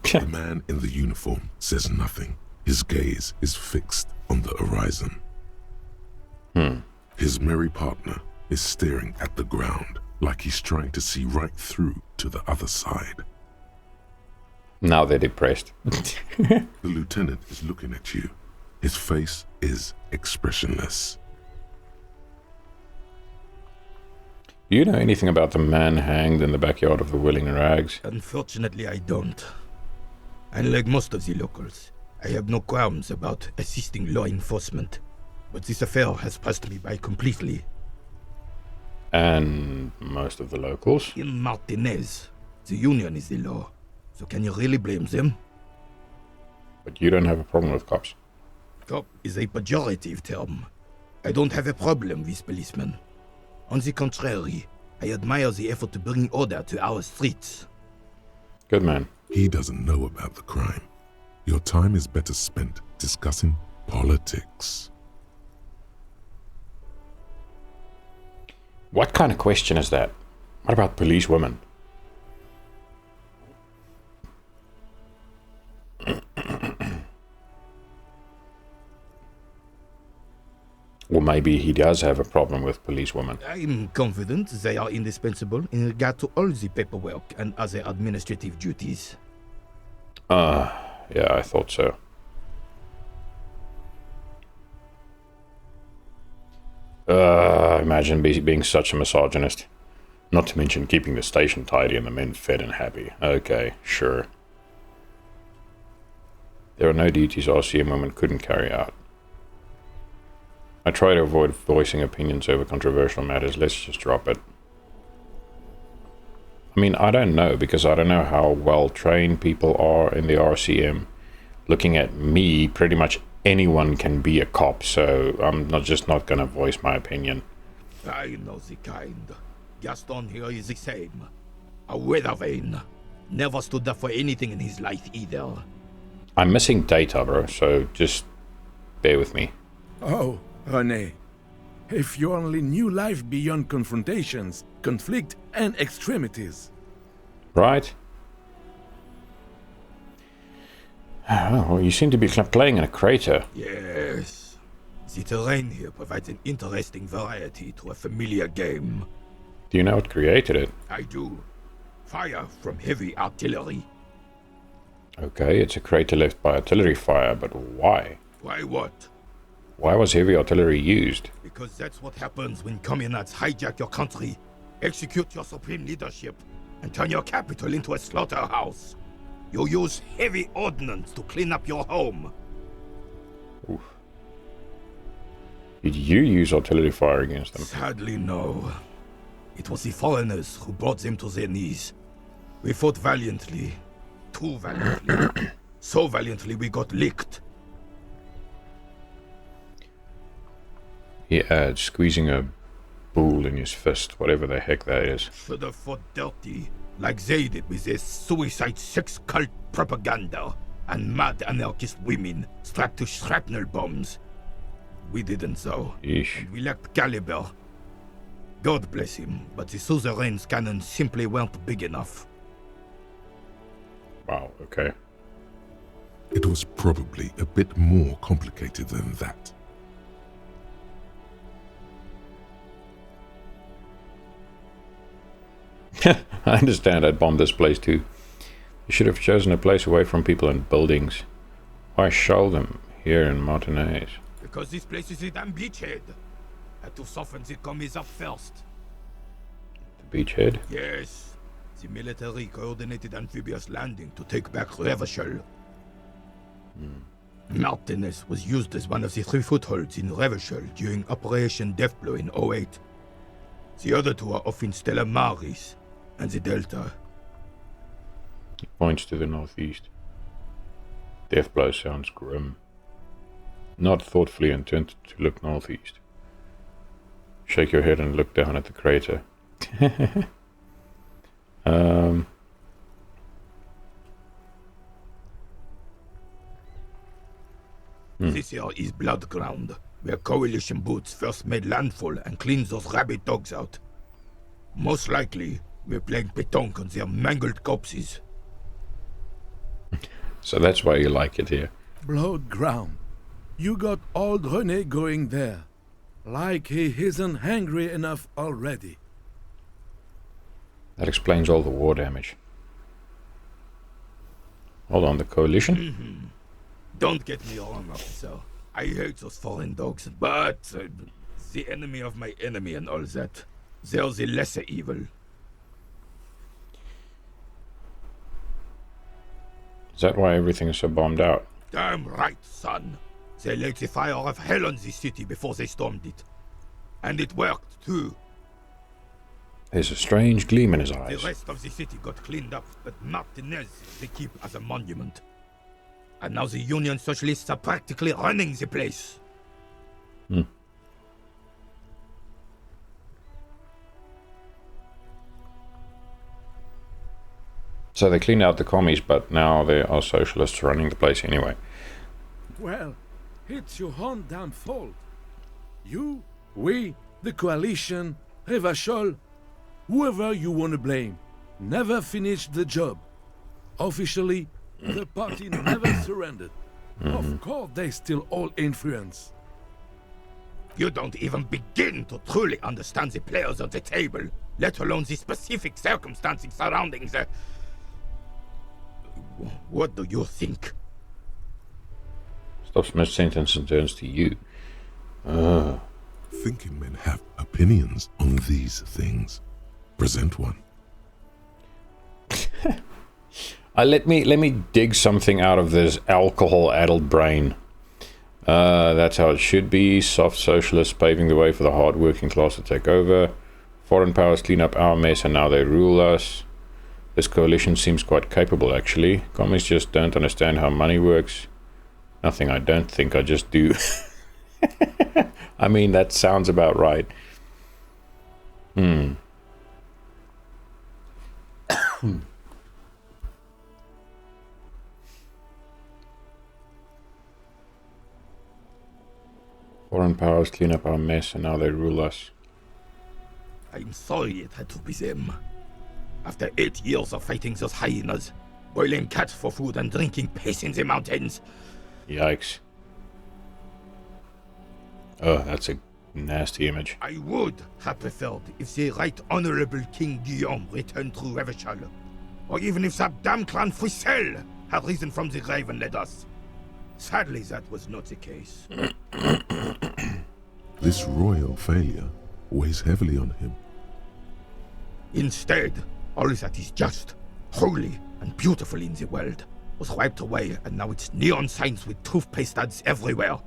The man in the uniform says nothing. His gaze is fixed on the horizon. His merry partner is staring at the ground like he's trying to see right through to the other side. Now they're depressed. The lieutenant is looking at you. His face is expressionless. Do you know anything about the man hanged in the backyard of the Willing Rags? Unfortunately, I don't. Unlike most of the locals, I have no qualms about assisting law enforcement. But this affair has passed me by completely. And most of the locals? In Martinez, the union is the law. So can you really blame them? But you don't have a problem with cops. Cop is a pejorative term. I don't have a problem with policemen. On the contrary, I admire the effort to bring order to our streets. Good man. He doesn't know about the crime. Your time is better spent discussing politics. What kind of question is that? What about police women? Or maybe he does have a problem with police women. I'm confident they are indispensable in regard to all the paperwork and other administrative duties. Yeah, I thought so. Imagine being such a misogynist. Not to mention keeping the station tidy and the men fed and happy. Okay, sure. There are no duties RCM women couldn't carry out. I try to avoid voicing opinions over controversial matters. Let's just drop it. I mean, I don't know, because I don't know how well trained people are in the RCM. Looking at me, pretty much anyone can be a cop, so I'm just not gonna voice my opinion. I know the kind. Gaston here is the same. A weather vane. Never stood up for anything in his life either. I'm missing data, bro, so just bear with me. Oh, René. If you only knew life beyond confrontations, conflict, and extremities. Right? Oh, well, you seem to be playing in a crater. Yes. The terrain here provides an interesting variety to a familiar game. Do you know what created it? I do. Fire from heavy artillery. Okay, it's a crater left by artillery fire, but why? Why what? Why was heavy artillery used? Because that's what happens when communards hijack your country, execute your supreme leadership, and turn your capital into a slaughterhouse. You use heavy ordnance to clean up your home. Oof. Did you use artillery fire against them? Sadly, no. It was the foreigners who brought them to their knees. We fought valiantly. Too valiantly. So valiantly we got licked. He adds, squeezing a bull in his fist, whatever the heck that is. Should have fought dirty, like they did with their suicide sex cult propaganda and mad anarchist women strapped to shrapnel bombs. We didn't though. Yeesh. And we lacked caliber. God bless him, but the suzerain's cannons simply weren't big enough. Wow, okay. It was probably a bit more complicated than that. I understand I'd bombed this place too. You should have chosen a place away from people and buildings. Why shell them here in Martinez? Because this place is a damn beachhead. Had to soften the commies up first. The beachhead? Yes. The military coordinated amphibious landing to take back Revachol. Martinez was used as one of the 3 footholds in Revachol during Operation Deathblow in 08. The other 2 are off in Stella Maris and the Delta. He points to the northeast. Deathblow sounds grim. Not thoughtfully intended to look northeast. Shake your head and look down at the crater. This here is Blood Ground, where Coalition boots first made landfall and cleaned those rabid dogs out. Most likely, we're playing pétanque on their mangled corpses. So that's why you like it here. Blood ground. You got old René going there. Like he isn't hungry enough already. That explains all the war damage. Hold on, the coalition? Don't get me wrong, officer. I hate those foreign dogs, but the enemy of my enemy and all that. They're the lesser evil. Is that why everything is so bombed out? Damn right, son. They lit the fire of hell on this city before they stormed it. And it worked, too. There's a strange gleam in his eyes. The rest of the city got cleaned up, but Martinez they keep as a monument. And now the Union Socialists are practically running the place. So they cleaned out the commies, but now there are socialists running the place anyway. Well, it's your own damn fault. You, we, the coalition, Revachol, whoever you want to blame, never finished the job. Officially, the party never surrendered. Of course, they still all influence. You don't even begin to truly understand the players on the table, let alone the specific circumstances surrounding the... What do you think? Stops mid-sentence and turns to you. Thinking men have opinions on these things. Present one. Let me dig something out of this alcohol-addled brain. That's how it should be. Soft socialists paving the way for the hard-working class to take over. Foreign powers clean up our mess and now they rule us. This coalition seems quite capable, actually. Commies just don't understand how money works. Nothing I don't think, I just do. I mean, that sounds about right. Foreign powers clean up our mess and now they rule us. I'm sorry it had to be them. After 8 years of fighting those hyenas, boiling cats for food and drinking piss in the mountains. Yikes. Oh, that's a nasty image. I would have preferred if the Right Honorable King Guillaume returned through Revachol, or even if that damn clan Frisel had risen from the grave and led us. Sadly, that was not the case. This royal failure weighs heavily on him. Instead, all that is just, holy, and beautiful in the world was wiped away, and now it's neon signs with toothpaste ads everywhere.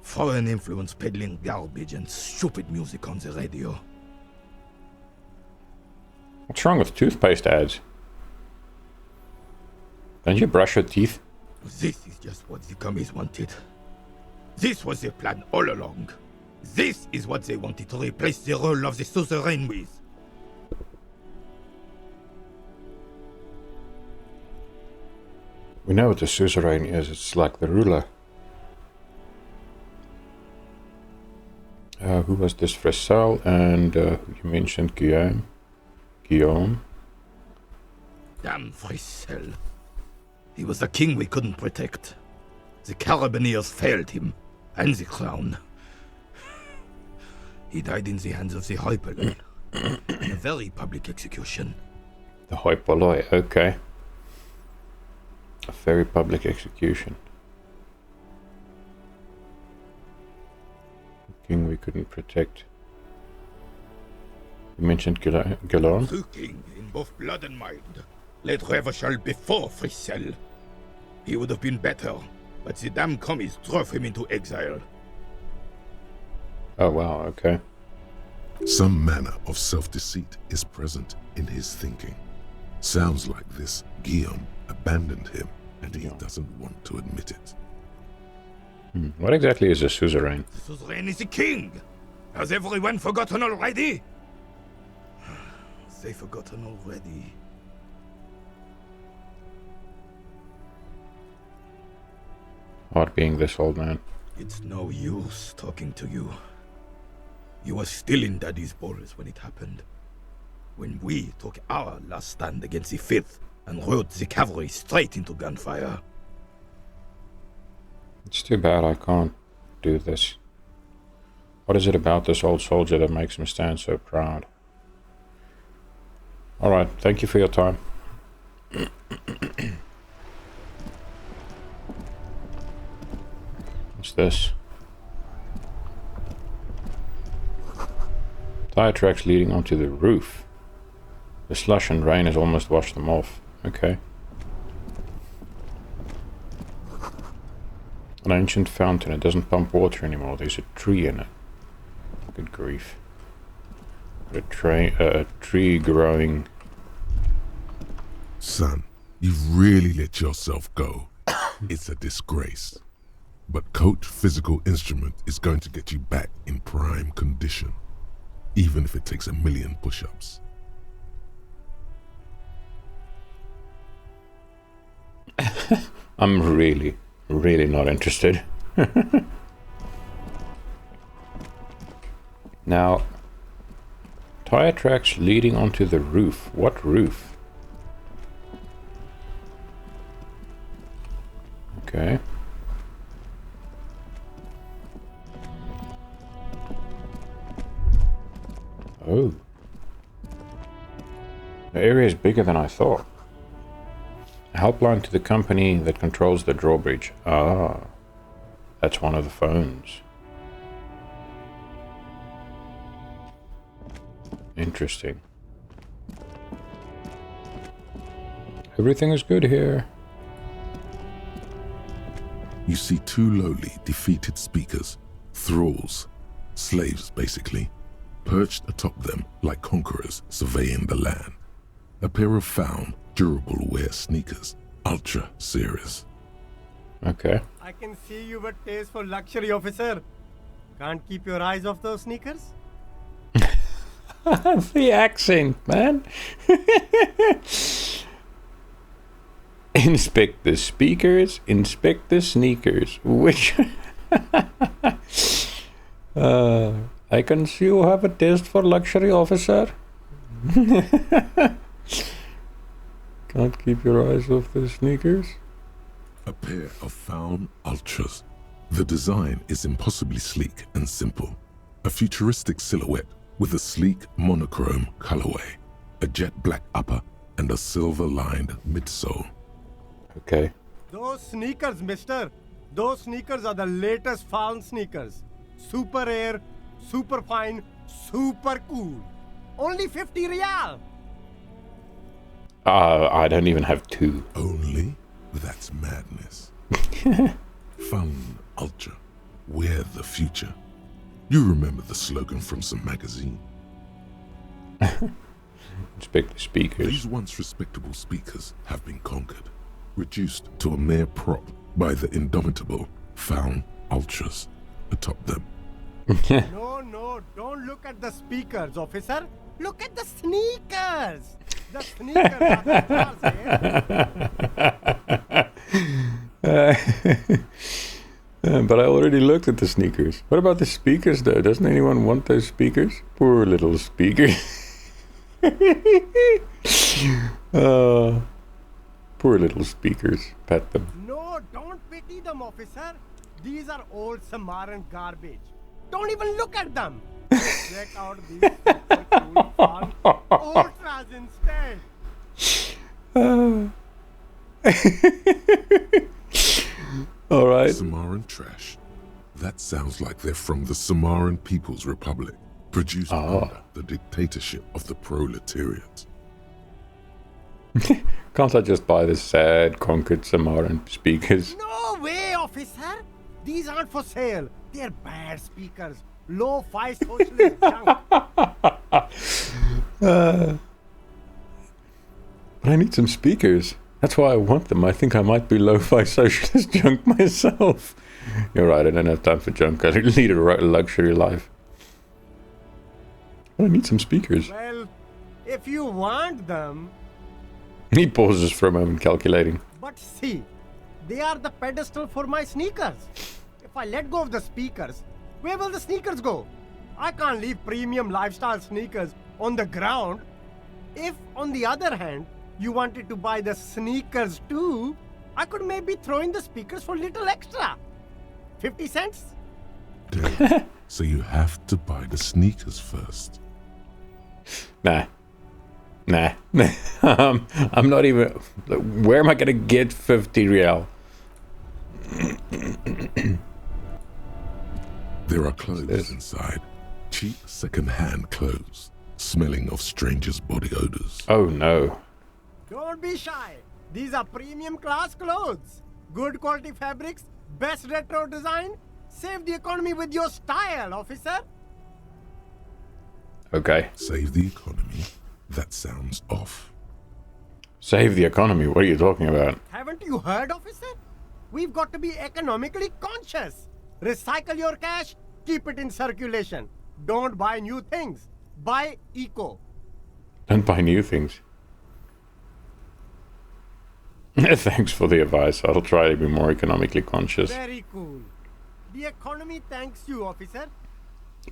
Foreign influence peddling garbage and stupid music on the radio. What's wrong with toothpaste ads? Don't you brush your teeth? This is just what the commies wanted. This was their plan all along. This is what they wanted to replace the role of the suzerain with. We know what the suzerain is. It's like the ruler. Who was this? Fressel and you mentioned Guillaume. Damn Fressel. He was a king we couldn't protect. The Carabineers failed him, and the crown. He died in the hands of the hoi polloi. A very public execution. The hoi polloi, okay. A very public execution. The king we couldn't protect. You mentioned Guillaume? True king in both blood and mind. Led Revachol before Fressel. He would have been better, but the damn commies drove him into exile. Oh wow, okay. Some manner of self-deceit is present in his thinking. Sounds like this Guillaume abandoned him, and he doesn't want to admit it. What exactly is a suzerain? The suzerain is the king! Has everyone forgotten already? They forgotten already. Hard being this old man. It's no use talking to you. You were still in Daddy's balls when it happened. When we took our last stand against the Fifth and rode the cavalry straight into gunfire. It's too bad I can't do this. What is it about this old soldier that makes him stand so proud? Alright, thank you for your time. What's this? Tire tracks leading onto the roof. The slush and rain has almost washed them off. Okay. An ancient fountain. It doesn't pump water anymore. There's a tree in it. Good grief. A tree growing. Son, you've really let yourself go. It's a disgrace. But Coach Physical Instrument is going to get you back in prime condition. Even if it takes 1,000,000 push-ups. I'm really not interested. Now, tire tracks leading onto the roof. What roof? Okay. Oh. The area is bigger than I thought. A helpline to the company that controls the drawbridge. Ah. That's one of the phones. Interesting. Everything is good here. You see 2 lowly, defeated speakers, thralls, slaves basically, perched atop them like conquerors surveying the land. A pair of found, durable wear sneakers, Ultra series. Okay. I can see you have a taste for luxury, officer. Can't keep your eyes off those sneakers? The accent, man. Inspect the speakers, inspect the sneakers. Which... I can see you have a taste for luxury, officer. Can't keep your eyes off the sneakers. A pair of found Ultras. The design is impossibly sleek and simple. A futuristic silhouette with a sleek monochrome colorway, a jet black upper, and a silver-lined midsole. Okay. Those sneakers, mister. Those sneakers are the latest found sneakers. Super rare, super fine, super cool. Only 50 real. I don't even have 2. Only? That's madness. Found Ultra. We're the future. You remember the slogan from some magazine. Inspect the speakers. These once respectable speakers have been conquered. reduced to a mere prop by the indomitable Faun Ultras atop them. No, don't look at the speakers, officer. Look at the sneakers. The sneakers are the stars, eh? But I already looked at the sneakers. What about the speakers, though? Doesn't anyone want those speakers? Poor little speakers. Poor little speakers. Pet them. No, don't pity them, officer. These are old Samaran garbage. Don't even look at them. Check out these super cool fun ultras instead. All right. Samaran trash. That sounds like they're from the Samaran People's Republic, produced under the dictatorship of the proletariat. Can't I just buy the sad, conquered Samaran speakers? No way, officer. These aren't for sale. They're bad speakers. Low-fi socialist junk. But I need some speakers. That's why I want them. I think I might be lo-fi socialist junk myself. You're right, I don't have time for junk. I lead a luxury life. But I need some speakers. Well, if you want them... He pauses for a moment, calculating. But see, they are the pedestal for my sneakers. If I let go of the speakers, where will the sneakers go? I can't leave premium lifestyle sneakers on the ground. If, on the other hand, you wanted to buy the sneakers too, I could maybe throw in the speakers for little extra. 50 cents? Damn. So you have to buy the sneakers first. Nah. I'm not even... Where am I going to get 50 real? There are clothes inside. Cheap second-hand clothes, smelling of strangers' body odors. Oh no. Don't be shy. These are premium class clothes. Good quality fabrics, best retro design. Save the economy with your style, officer. Okay. Save the economy? That sounds off. Save the economy? What are you talking about? Haven't you heard, officer? We've got to be economically conscious. Recycle your cash, keep it in circulation. Don't buy new things. Buy eco. Don't buy new things. Thanks for the advice. I'll try to be more economically conscious. Very cool. The economy thanks you, officer.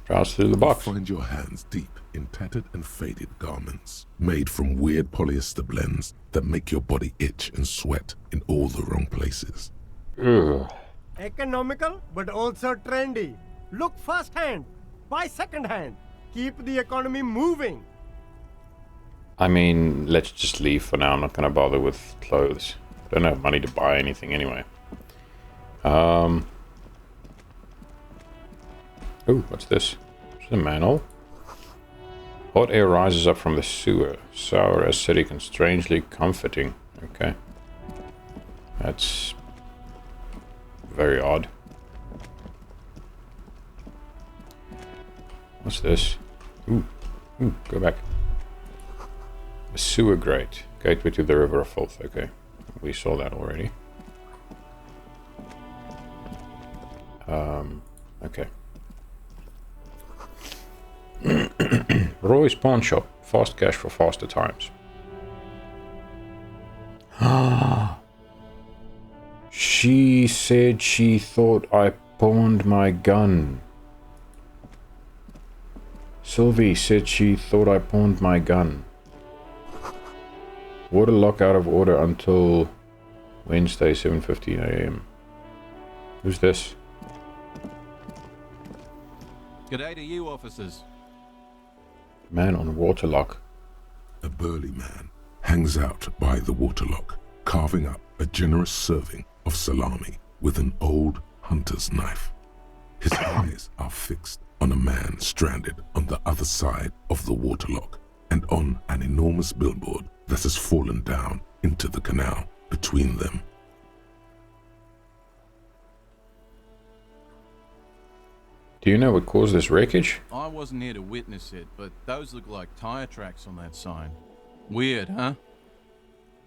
Pass through the box. Find your hands deep in tattered and faded garments made from weird polyester blends that make your body itch and sweat in all the wrong places. Ugh. Economical, but also trendy. Look first-hand, buy second-hand. Keep the economy moving. I mean, let's just leave for now. I'm not going to bother with clothes. I don't have money to buy anything anyway. Oh, what's this? Is it a manhole? Hot air rises up from the sewer. Sour, acidic, and strangely comforting. Okay. That's very odd. What's this? Ooh, go back. A sewer grate. Gateway to the River of Filth. Okay. We saw that already. Okay. Roy's Pawn Shop. Fast cash for faster times. She said she thought I pawned my gun. Sylvie said she thought I pawned my gun. Water lock out of order until Wednesday, 7:15 a.m. Who's this? G'day to you, officers. Man on water lock. A burly man hangs out by the waterlock, carving up a generous serving of salami with an old hunter's knife. His eyes are fixed on a man stranded on the other side of the waterlock and on an enormous billboard that has fallen down into the canal between them. Do you know what caused this wreckage? I wasn't here to witness it, but those look like tire tracks on that sign. Weird, huh?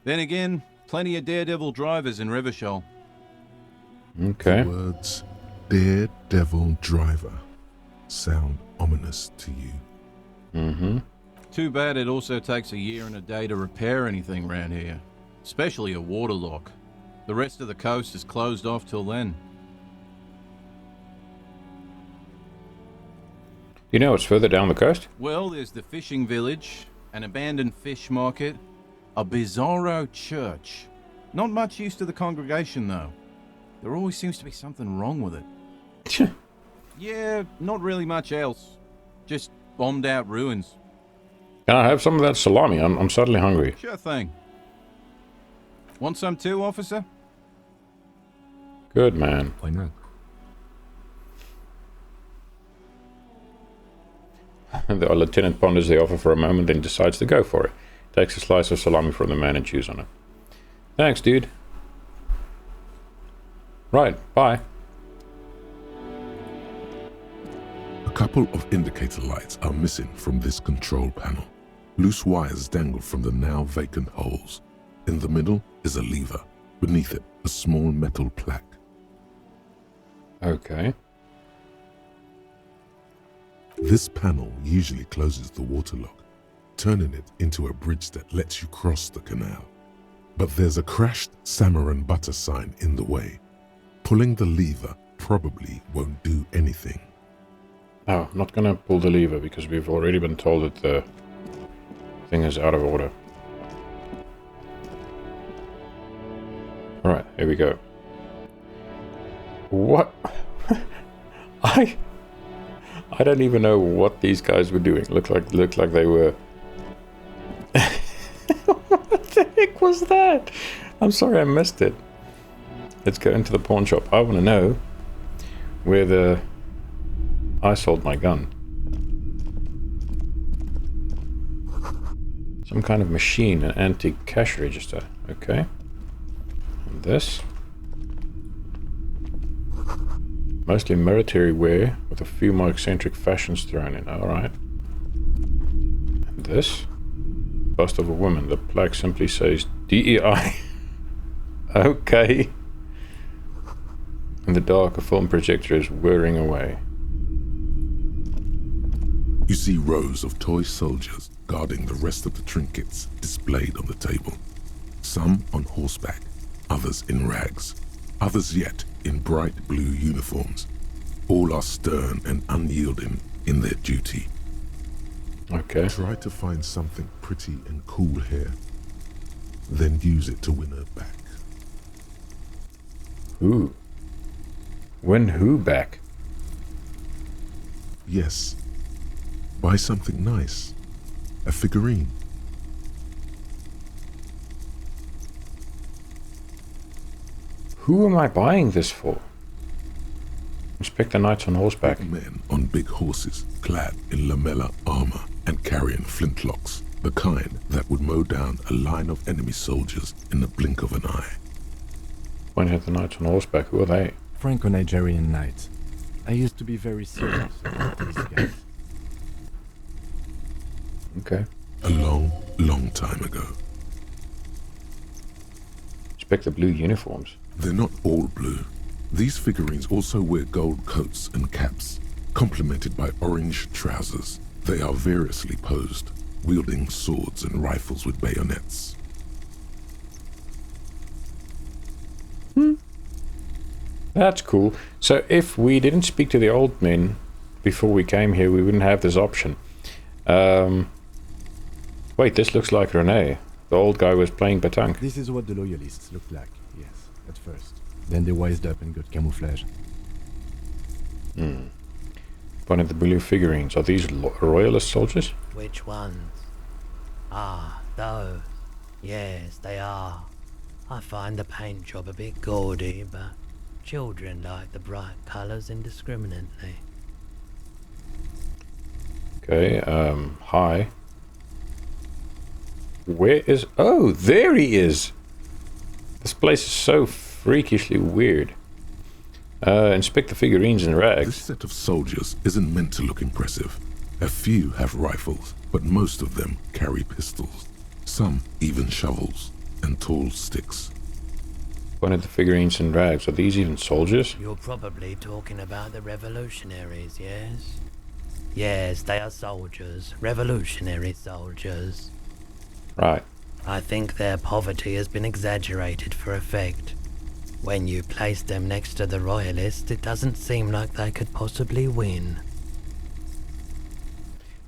Then again, Plenty of daredevil drivers in Rivershaw. Okay. The words daredevil driver sound ominous to you. Mm-hmm. Too bad it also takes a year and a day to repair anything around here. Especially a waterlock. The rest of the coast is closed off till then. You know what's further down the coast? Well, there's the fishing village, an abandoned fish market, a bizarro church. Not much use to the congregation, though. There always seems to be something wrong with it. Yeah, not really much else. Just bombed out ruins. Can I have some of that salami? I'm suddenly hungry. Sure thing. Want some too, officer? Good man. Why not? The lieutenant ponders the offer for a moment, then decides to go for it. Takes a slice of salami from the man and chews on it. Thanks, dude. Right, bye. A couple of indicator lights are missing from this control panel. Loose wires dangle from the now vacant holes. In the middle is a lever. Beneath it, a small metal plaque. Okay. This panel usually closes the waterlock, turning it into a bridge that lets you cross the canal. But there's a crashed salmon butter sign in the way. Pulling the lever probably won't do anything. No, I'm not gonna pull the lever because we've already been told that the thing is out of order. Alright, here we go. What? I don't even know what these guys were doing. Looked like they were... What the heck was that? I'm sorry I missed it. Let's go into the pawn shop. I want to know where I sold my gun. Some kind of machine, an antique cash register. Okay. And this. Mostly military wear with a few more eccentric fashions thrown in. Alright. And this. Bust of a woman. The plaque simply says DEI. Okay. In the dark, a film projector is whirring away. You see rows of toy soldiers guarding the rest of the trinkets displayed on the table. Some on horseback, others in rags, others yet in bright blue uniforms. All are stern and unyielding in their duty. Okay. Try to find something pretty and cool here, then use it to win her back. Ooh. Win who back? Yes. Buy something nice. A figurine. Who am I buying this for? Inspector knights on horseback. Men on big horses, clad in lamella armor and carrying flintlocks, the kind that would mow down a line of enemy soldiers in the blink of an eye. Pointing at the knights on horseback, who are they? Franco-Nigerian knights. I used to be very serious about these guys. Okay. A long, long time ago. Inspector blue uniforms. They're not all blue. These figurines also wear gold coats and caps, complemented by orange trousers. They are variously posed, wielding swords and rifles with bayonets. That's cool. So if we didn't speak to the old men before we came here, we wouldn't have this option. Wait, this looks like Rene. The old guy was playing petanque. This is what the loyalists looked like, yes, at first. Then they wised up and got camouflage. One of the blue figurines. Are these royalist soldiers? Which ones? Ah, those. Yes, they are. I find the paint job a bit gaudy, but children like the bright colours indiscriminately. Okay, hi. Where is... Oh, there he is! This place is so freakishly weird. Inspect the figurines and rags. This set of soldiers isn't meant to look impressive. A few have rifles, but most of them carry pistols. Some even shovels. and tall sticks. One of the figurines in rags. Are these even soldiers? You're probably talking about the revolutionaries, yes? Yes, they are soldiers. Revolutionary soldiers. Right. I think their poverty has been exaggerated for effect. When you place them next to the royalists, it doesn't seem like they could possibly win.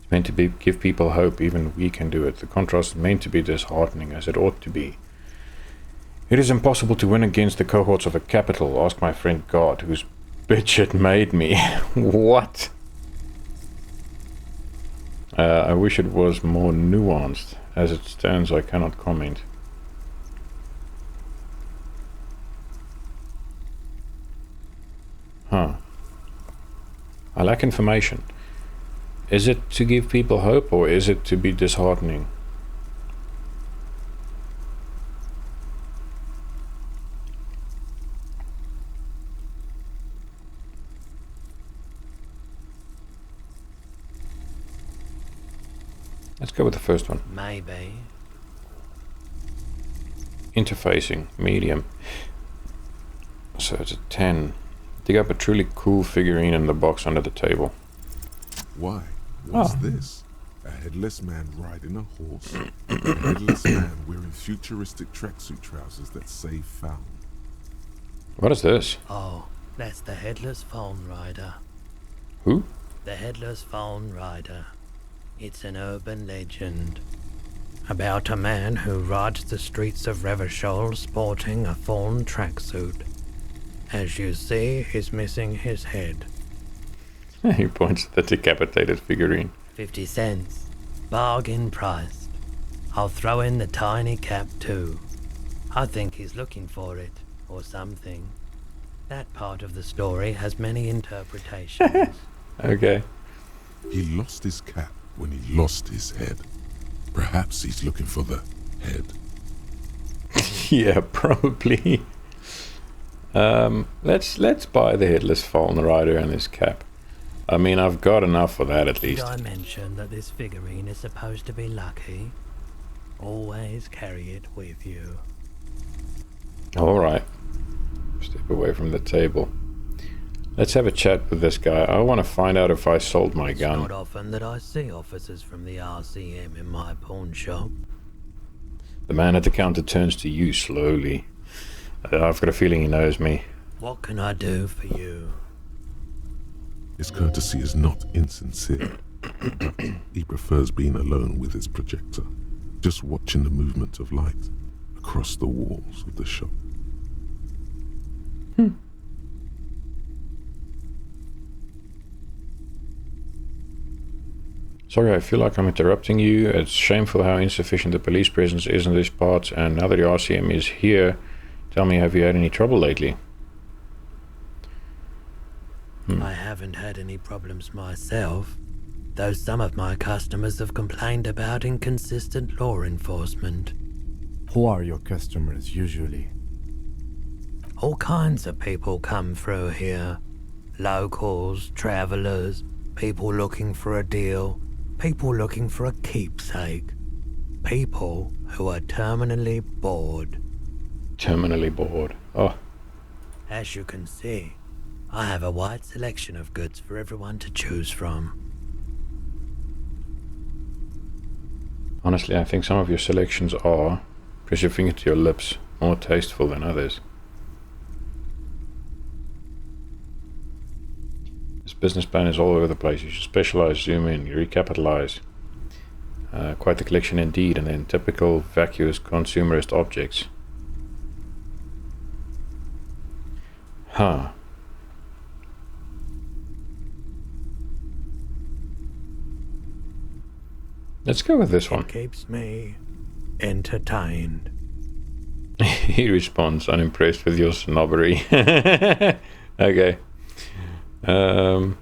It's meant to give people hope. Even we can do it. The contrast is meant to be disheartening, as it ought to be. It is impossible to win against the cohorts of a capital. Ask my friend God, whose bitch it made me. What? I wish it was more nuanced. As it stands, I cannot comment. Huh. I lack information. Is it to give people hope, or is it to be disheartening? Let's go with the first one. Maybe. Interfacing, medium. So it's a 10. Dig up a truly cool figurine in the box under the table. Why? What's Oh. this? A headless man riding a horse. A headless man wearing futuristic tracksuit trousers that say found. What is this? Oh, that's the Headless Phone Rider. Who? The Headless Phone Rider. It's an urban legend about a man who rides the streets of Revachol sporting a fawn tracksuit. As you see, he's missing his head. He points at the decapitated figurine. 50 cents. Bargain priced. I'll throw in the tiny cap too. I think he's looking for it, or something. That part of the story has many interpretations. Okay. He lost his cap when he lost his head. Perhaps he's looking for the head. Yeah, probably. Let's buy the Headless Fallen Rider and his cap. I mean, I've got enough for that at least. Did I mention that this figurine is supposed to be lucky? Always carry it with you. Alright. Step away from the table. Let's have a chat with this guy. I want to find out if I sold my gun. Not often that I see officers from the RCM in my pawn shop. The man at the counter turns to you slowly. I've got a feeling he knows me. What can I do for you? His courtesy is not insincere. He prefers being alone with his projector, just watching the movement of light across the walls of the shop. Sorry, I feel like I'm interrupting you. It's shameful how insufficient the police presence is in this part, and now that the RCM is here, tell me, have you had any trouble lately? I haven't had any problems myself, though some of my customers have complained about inconsistent law enforcement. Who are your customers usually? All kinds of people come through here. Locals, travelers, people looking for a deal, people looking for a keepsake. People who are terminally bored. Terminally bored. Oh. As you can see, I have a wide selection of goods for everyone to choose from. Honestly, I think some of your selections are, press your finger to your lips, more tasteful than others. This business plan is all over the place. You should specialize, zoom in, you recapitalize. Quite the collection indeed, and then typical vacuous consumerist objects. Huh. Let's go with this one. It keeps me entertained. He responds, unimpressed with your snobbery. Okay. You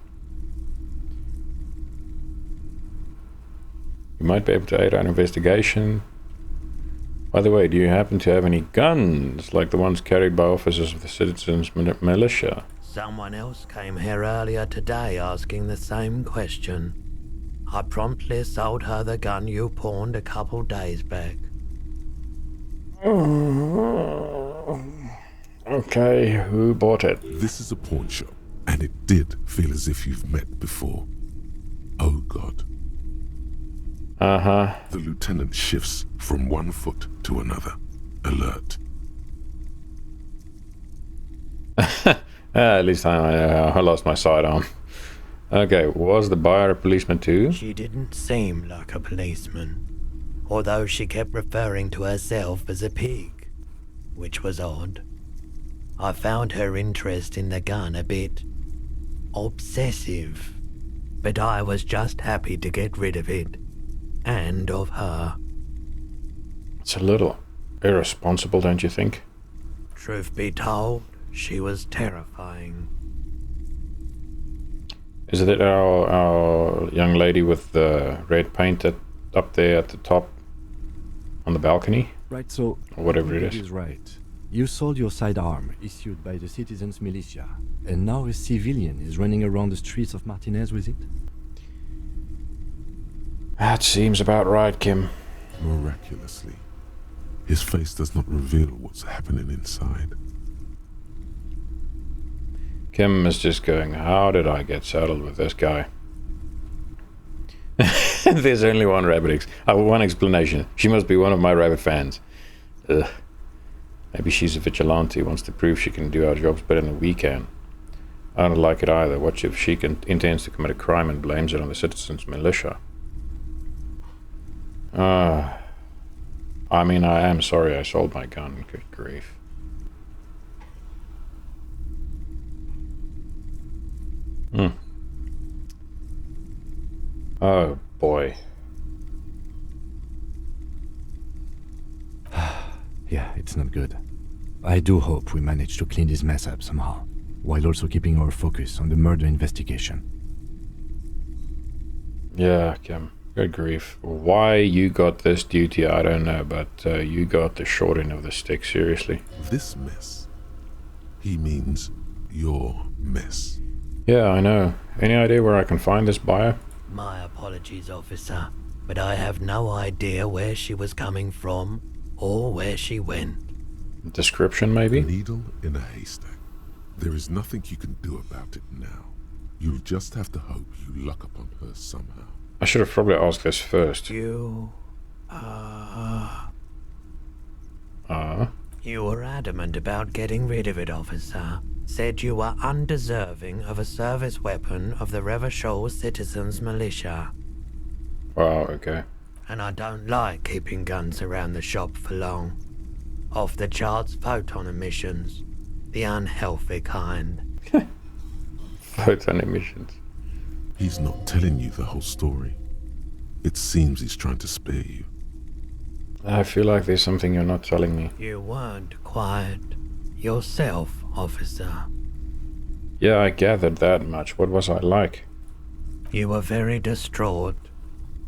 might be able to aid our investigation. By the way, do you happen to have any guns, like the ones carried by officers of the citizens' militia? Someone else came here earlier today asking the same question. I promptly sold her the gun you pawned a couple days back. Okay, who bought it? This is a pawn shop, and it did feel as if you've met before. Oh God. Uh-huh. The lieutenant shifts from one foot to another. Alert. At least I lost my sidearm. Okay, was the buyer a policeman too? She didn't seem like a policeman, although she kept referring to herself as a pig, which was odd. I found her interest in the gun a bit obsessive, but I was just happy to get rid of it, and of her. It's a little irresponsible, don't you think? Truth be told, she was terrifying. Is it our young lady with the red paint up there at the top on the balcony? Right, so or whatever it is right. You sold your sidearm, issued by the citizens' militia, and now a civilian is running around the streets of Martinez with it? That seems about right, Kim. Miraculously, his face does not reveal what's happening inside. Kim is just going, how did I get saddled with this guy? There's only one one explanation. She must be one of my rabbit fans. Ugh. Maybe she's a vigilante, wants to prove she can do our jobs better than we can. I don't like it either. What if she intends to commit a crime and blames it on the citizens' militia? I mean, I am sorry I sold my gun. Good grief. Oh, boy. Yeah, it's not good. I do hope we manage to clean this mess up somehow, while also keeping our focus on the murder investigation. Yeah, Kim. Good grief. Why you got this duty, I don't know, but you got the short end of the stick, seriously. This mess. He means your mess. Yeah, I know. Any idea where I can find this buyer? My apologies, officer, but I have no idea where she was coming from or where she went. Description, maybe? A needle in a haystack. There is nothing you can do about it now. You'll just have to hope you luck upon her somehow. I should have probably asked this first. You were adamant about getting rid of it, officer. Said you were undeserving of a service weapon of the Revachol Citizens Militia. Wow, okay. And I don't like keeping guns around the shop for long. Off the charts photon emissions. The unhealthy kind. Photon emissions. He's not telling you the whole story. It seems he's trying to spare you. I feel like there's something you're not telling me. You weren't quiet yourself, officer. Yeah, I gathered that much. What was I like? You were very distraught.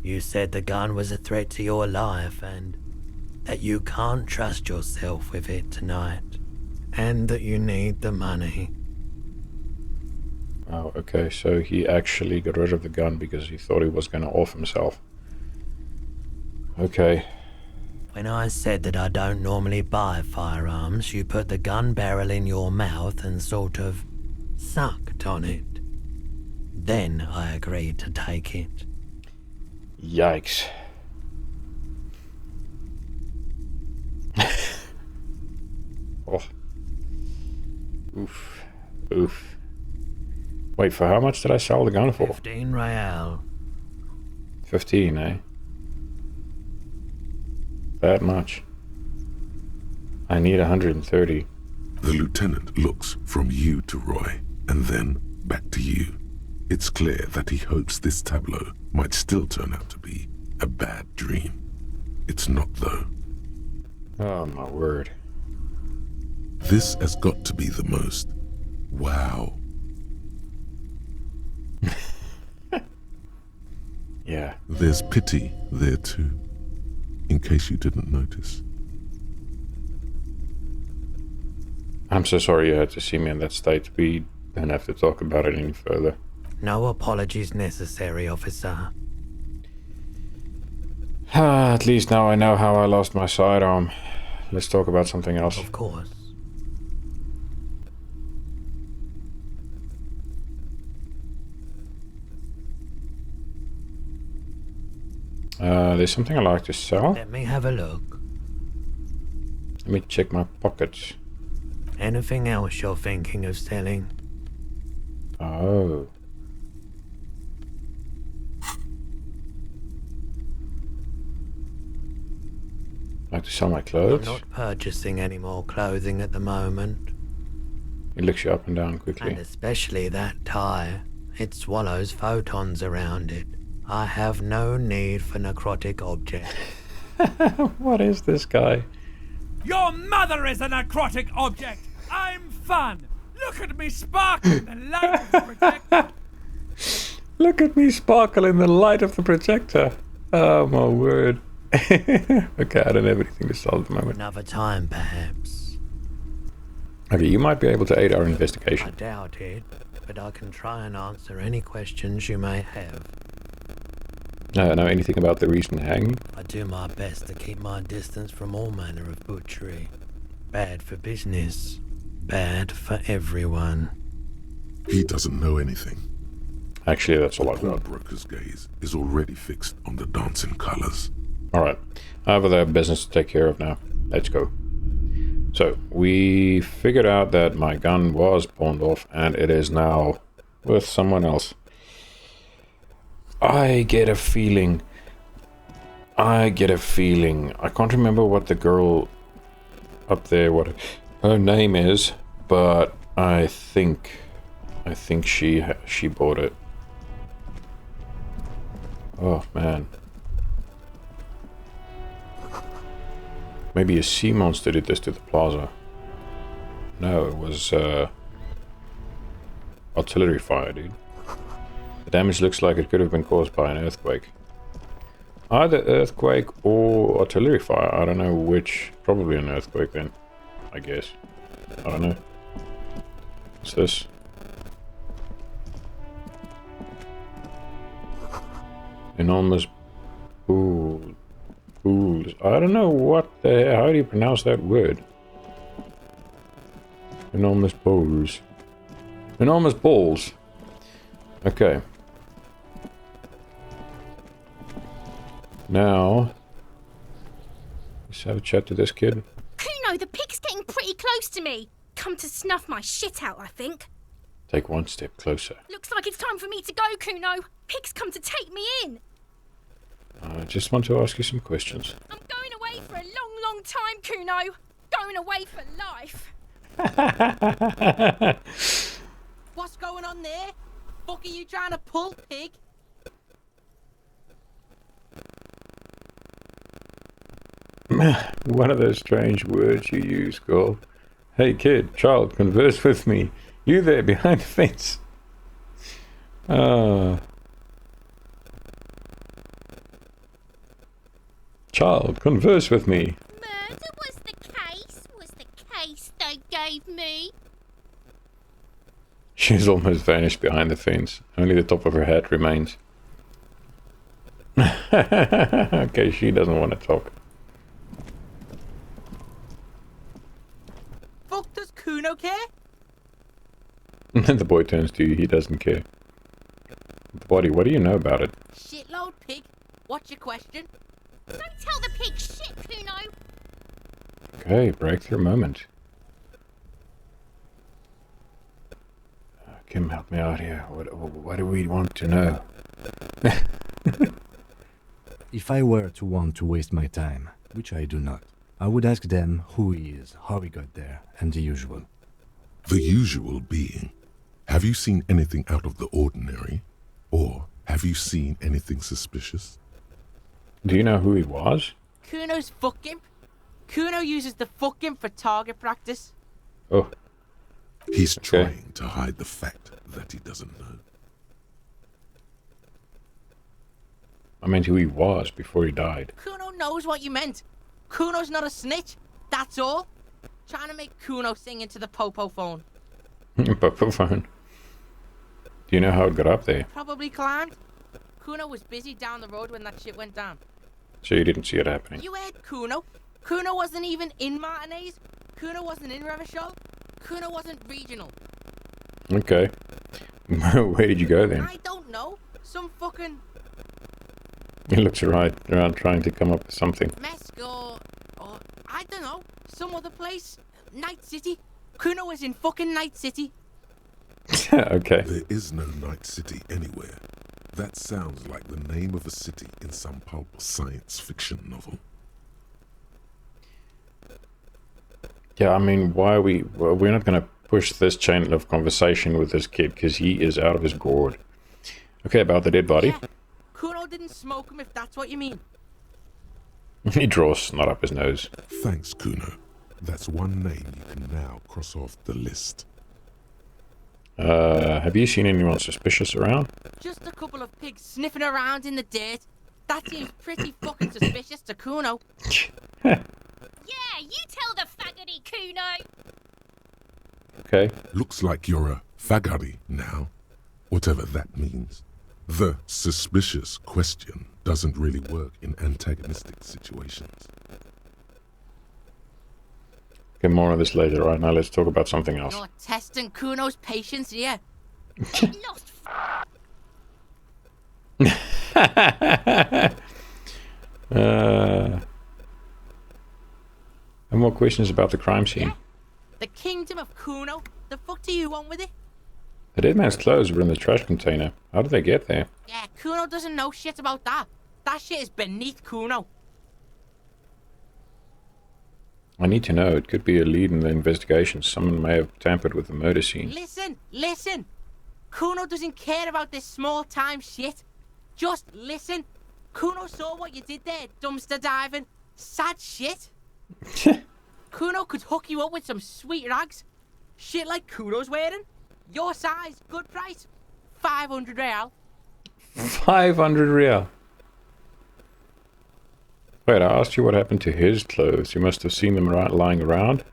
You said the gun was a threat to your life and that you can't trust yourself with it tonight. And that you need the money. Oh, okay, so he actually got rid of the gun because he thought he was going to off himself. Okay. When I said that I don't normally buy firearms, you put the gun barrel in your mouth and sort of sucked on it. Then I agreed to take it. Yikes. Oh. Oof. Oof. Wait, for how much did I sell the gun for? 15 real. 15, eh? That much. I need 130. The lieutenant looks from you to Roy, and then back to you. It's clear that he hopes this tableau might still turn out to be a bad dream. It's not, though. Oh, my word. This has got to be the most. Wow. Yeah. There's pity there, too, in case you didn't notice. I'm so sorry you had to see me in that state. We don't have to talk about it any further. No apologies necessary, officer. At least now I know how I lost my sidearm. let's talk about something else. Of course. There's something I like to sell. Let me have a look. Let me check my pockets. Anything else you're thinking of selling? Oh. Like to sell my clothes? I'm not purchasing any more clothing at the moment. It looks you up and down quickly. And especially that tie. It swallows photons around it. I have no need for necrotic objects. What is this guy? Your mother is a necrotic object! I'm fun! Look at me sparkle in the light of the projector! Look at me sparkle in the light of the projector! Oh my word. Okay, I don't have anything to sell at the moment. Another time, perhaps. Okay, you might be able to aid our investigation. I doubt it, but I can try and answer any questions you may have. Know anything about the recent hanging? I do my best to keep my distance from all manner of butchery. Bad for business. Bad for everyone. He doesn't know anything. Actually, that's all I've The got. broker's gaze is already fixed on the dancing colors. Alright, I have other business to take care of now. Let's go. So, we figured out that my gun was pawned off and it is now with someone else. I get a feeling. I can't remember what the girl up there, what her name is, but I think she bought it. Oh man. Maybe a sea monster did this to the plaza. No, it was artillery fire, dude. The damage looks like it could have been caused by an earthquake. Either earthquake or artillery fire. I don't know which. Probably an earthquake then, I guess. I don't know. What's this? Enormous pools. I don't know what the... How do you pronounce that word? Enormous balls. Enormous balls. Okay. Now, let's have a chat to this kid. Kuno, the pig's getting pretty close to me. Come to snuff my shit out, I think. Take one step closer. Looks like it's time for me to go, Kuno. Pig's come to take me in. I just want to ask you some questions. I'm going away for a long, long time, Kuno. Going away for life. What's going on there? Fuck are you trying to pull, pig? One of those strange words you use, girl. Hey kid, child, converse with me. You there behind the fence. Child, converse with me. Murder was the case they gave me. She's almost vanished behind the fence. Only the top of her head remains. Okay, she doesn't want to talk. Fuck does Kuno care? The boy turns to you. He doesn't care. Body, what do you know about it? Shitload, pig. What's your question? Don't tell the pig shit, Kuno. Okay, breakthrough moment. Kim, help me out here. What do we want to know? If I were to want to waste my time, which I do not, I would ask them who he is, how he got there, and the usual. The usual being, have you seen anything out of the ordinary? Or have you seen anything suspicious? Do you know who he was? Kuno's fuck imp. Kuno uses the fuck imp for target practice. Oh. He's trying to hide the fact that he doesn't know. I meant who he was before he died. Kuno knows what you meant. Kuno's not a snitch. That's all. Trying to make Kuno sing into the popo phone. Popo phone. Do you know how it got up there? Probably climbed. Kuno was busy down the road when that shit went down. So you didn't see it happening. You heard Kuno. Kuno wasn't even in Martinez. Kuno wasn't in Revachol. Kuno wasn't regional. Okay. Where did you go then? I don't know. Some fucking He looks around trying to come up with something. Mesk or I don't know. Some other place. Night City. Kuno was in fucking Night City. Okay. There is no Night City anywhere. That sounds like the name of a city in some pulp science fiction novel. Yeah, I mean, why are we... Well, we're not going to push this chain of conversation with this kid, because he is out of his gourd. Okay, about the dead body. Yeah. Kuno didn't smoke him, if that's what you mean. He draws snot up his nose. Thanks, Kuno. That's one name you can now cross off the list. Have you seen anyone suspicious around? Just a couple of pigs sniffing around in the dirt. That seems pretty fucking suspicious to Kuno. Yeah, you tell the faggoty, Kuno. Okay. Looks like you're a faggoty now, whatever that means. The suspicious question doesn't really work in antagonistic situations. Okay, more on this later. Right now, let's talk about something else. You're testing Kuno's patience here. Lost. And more questions about the crime scene. The kingdom of Kuno? The fuck do you want with it? The dead man's clothes were in the trash container. How did they get there? Yeah, Kuno doesn't know shit about that. That shit is beneath Kuno. I need to know. It could be a lead in the investigation. Someone may have tampered with the murder scene. Listen. Kuno doesn't care about this small-time shit. Just listen. Kuno saw what you did there, dumpster diving. Sad shit. Kuno could hook you up with some sweet rags. Shit like Kuno's wearing. Your size, good price. 500 real. 500 real. Wait, I asked you what happened to his clothes. You must have seen them lying around.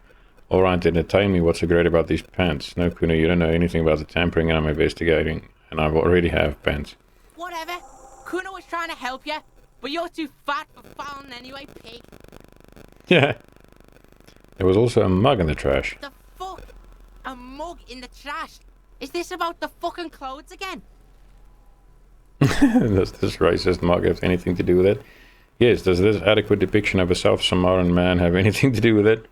Alright, entertain me. What's so great about these pants? No, Kuno, you don't know anything about the tampering and I'm investigating. And I already have pants. Whatever. Kuno was trying to help you, but you're too fat for fouling anyway, pig. Yeah. There was also a mug in the trash. The fuck? A mug in the trash? Is this about the fucking clothes again? Does this racist mug have anything to do with it? Yes, does this adequate depiction of a South Samoan man have anything to do with it?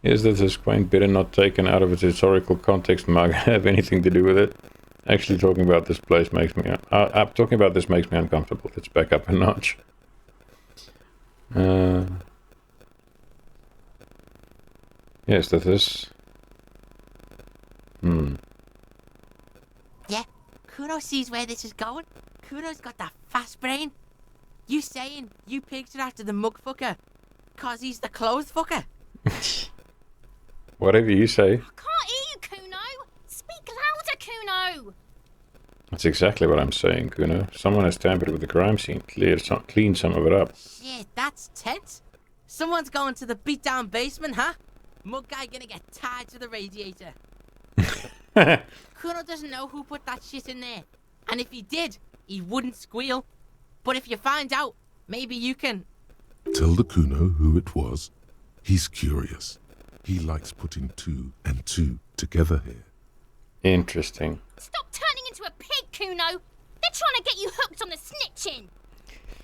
Yes, does this quaint bitter not taken out of its historical context mug have anything to do with it? Actually, talking about this place makes me... talking about this makes me uncomfortable. Let's back up a notch. Yes, does this... Yeah, Kuno sees where this is going. Kuno's got that fast brain. You saying you picked it after the mug fucker, cause he's the clothes fucker? Whatever you say. Can't hear you, Kuno. Speak louder, Kuno. That's exactly what I'm saying, Kuno. Someone has tampered with the crime scene, cleaned some of it up. Shit, that's tense. Someone's going to the beat-down basement, huh? Mug guy gonna get tied to the radiator. Kuno doesn't know who put that shit in there. And if he did, he wouldn't squeal. But if you find out, maybe you can... Tell the Kuno who it was. He's curious. He likes putting 2 and 2 together here. Interesting. Stop turning into a pig, Kuno. They're trying to get you hooked on the snitching.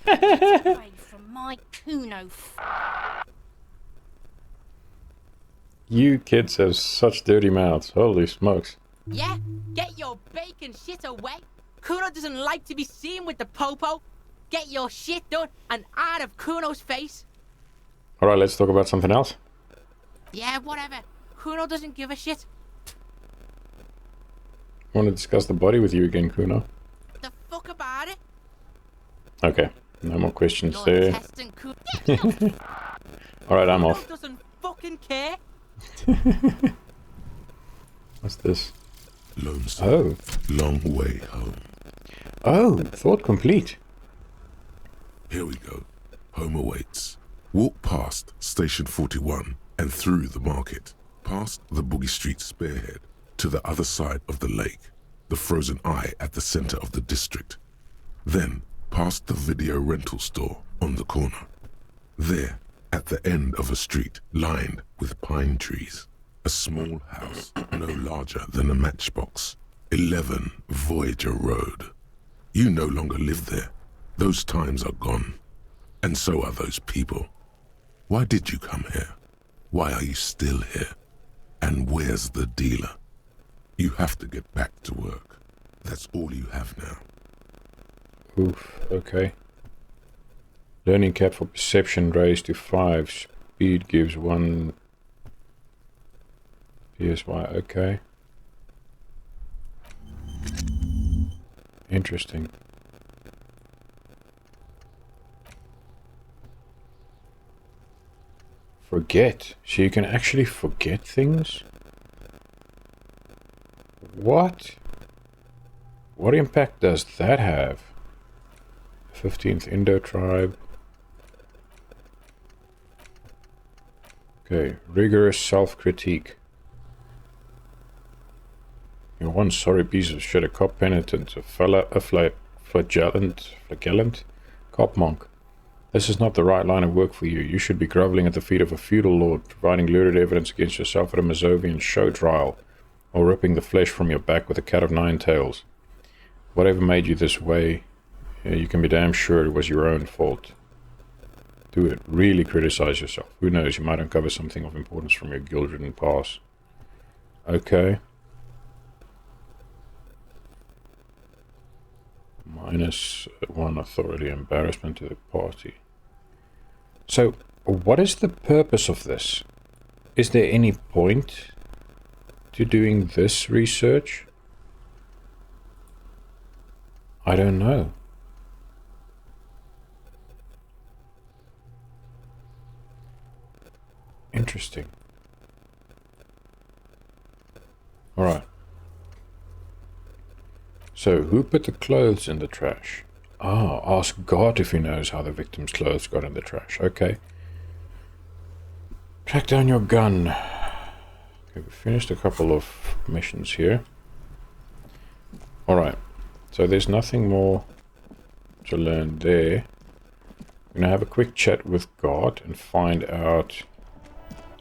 Get away from my Kuno. You kids have such dirty mouths. Holy smokes. Yeah, get your bacon shit away. Kuno doesn't like to be seen with the popo. Get your shit done and out of Kuno's face. Alright, let's talk about something else. Yeah, whatever. Kuno doesn't give a shit. I want to discuss the body with you again, Kuno. The fuck about it? Okay, no more questions You're there. testing Kuno. Alright, I'm Kuno off. doesn't fucking care. What's this? Lonesome. Oh. Long way home. Oh, thought complete. Here we go. Home awaits. Walk past Station 41 and through the market, past the Boogie Street spearhead, to the other side of the lake, the frozen eye at the center of the district. Then, past the video rental store on the corner. There, At the end of a street lined with pine trees, a small house no larger than a matchbox. 11 Voyager Road. You no longer live there. Those times are gone. And so are those people. Why did you come here? Why are you still here? And where's the dealer? You have to get back to work. That's all you have now. Oof, okay. Learning cap for perception raised to 5. Speed gives 1 PSY, okay. Interesting. Forget. So you can actually forget things? What? What impact does that have? 15th Indo tribe. Okay, rigorous self-critique. You're one sorry piece of shit, a cop penitent, a flagellant cop monk. This is not the right line of work for you. You should be groveling at the feet of a feudal lord, providing lurid evidence against yourself at a Mazovian show trial, or ripping the flesh from your back with a cat of 9 tails. Whatever made you this way, you can be damn sure it was your own fault. Do it. Really criticize yourself. Who knows, you might uncover something of importance from your guilt-ridden past. Okay. -1 authority embarrassment to the party. So, what is the purpose of this? Is there any point to doing this research? I don't know. Interesting. Alright. So, who put the clothes in the trash? Ah, ask God if he knows how the victim's clothes got in the trash. Okay. Track down your gun. Okay, we finished a couple of missions here. Alright. So there's nothing more to learn there. I'm going to have a quick chat with God and find out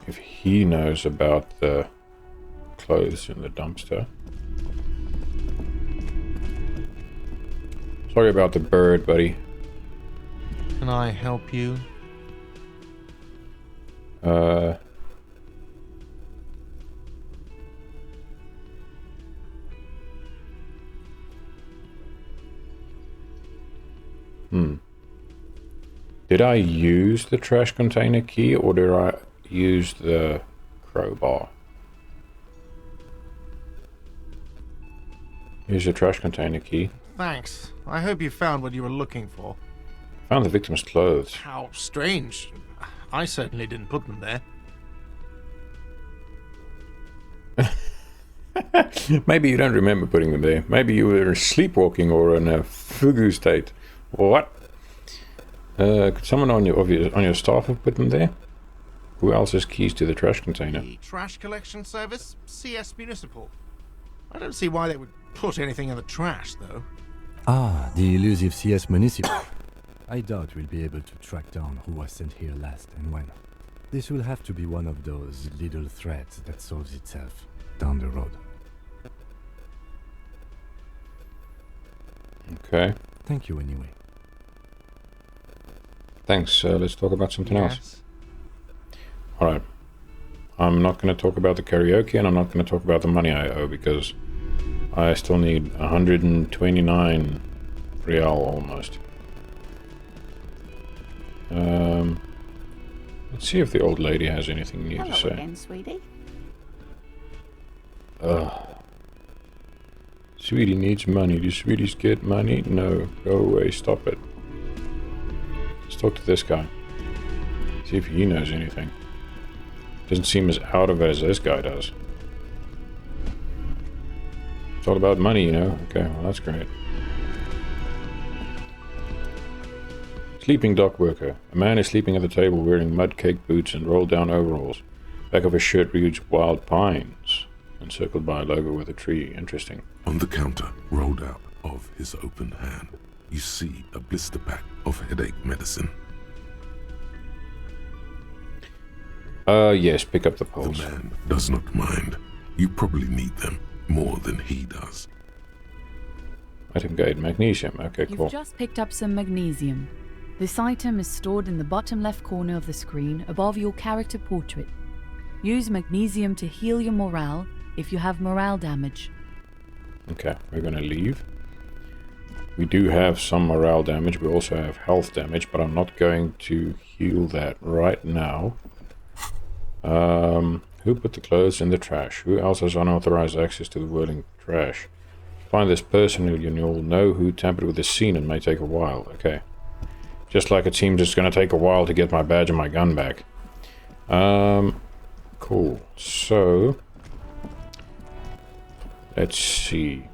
if he knows about the clothes in the dumpster. Sorry about the bird, buddy. Can I help you? Did I use the trash container key or did I use the crowbar? Here's your trash container key. Thanks. I hope you found what you were looking for. Found the victim's clothes. How strange. I certainly didn't put them there. Maybe you don't remember putting them there. Maybe you were sleepwalking or in a fugu state. What? Could someone on your staff have put them there? Who else has keys to the trash container? The trash collection service? CS Municipal. I don't see why they would put anything in the trash, though. Ah, the elusive CS Municipal. I doubt we'll be able to track down who was sent here last and when. This will have to be one of those little threats that solves itself down the road. Okay. Thank you anyway. Thanks. Let's talk about something else. Alright. I'm not going to talk about the karaoke and I'm not going to talk about the money I owe because I still need 129 real almost. Let's see if the old lady has anything new to say. Again, sweetie. Sweetie needs money. Do sweeties get money? No. Go away. Stop it. Let's talk to this guy. See if he knows anything. Doesn't seem as out of it as this guy does. It's all about money, you know. Okay, well that's great. Sleeping dock worker. A man is sleeping at the table wearing mud-caked boots and rolled-down overalls. Back of his shirt reads Wild Pines, encircled by a logo with a tree. Interesting. On the counter, rolled out of his open hand, you see a blister pack of headache medicine. Yes, pick up the poles. The man does not mind. You probably need them more than he does. Item guide, magnesium. Okay, cool. You've just picked up some magnesium. This item is stored in the bottom left corner of the screen above your character portrait. Use magnesium to heal your morale if you have morale damage. Okay, we're gonna leave. We do have some morale damage. We also have health damage, but I'm not going to heal that right now. Who put the clothes in the trash? Who else has unauthorized access to the whirling trash? Find this person and you'll know who tampered with the scene. It may take a while. Okay. Just like it seems it's going to take a while to get my badge and my gun back. Cool. So, let's see.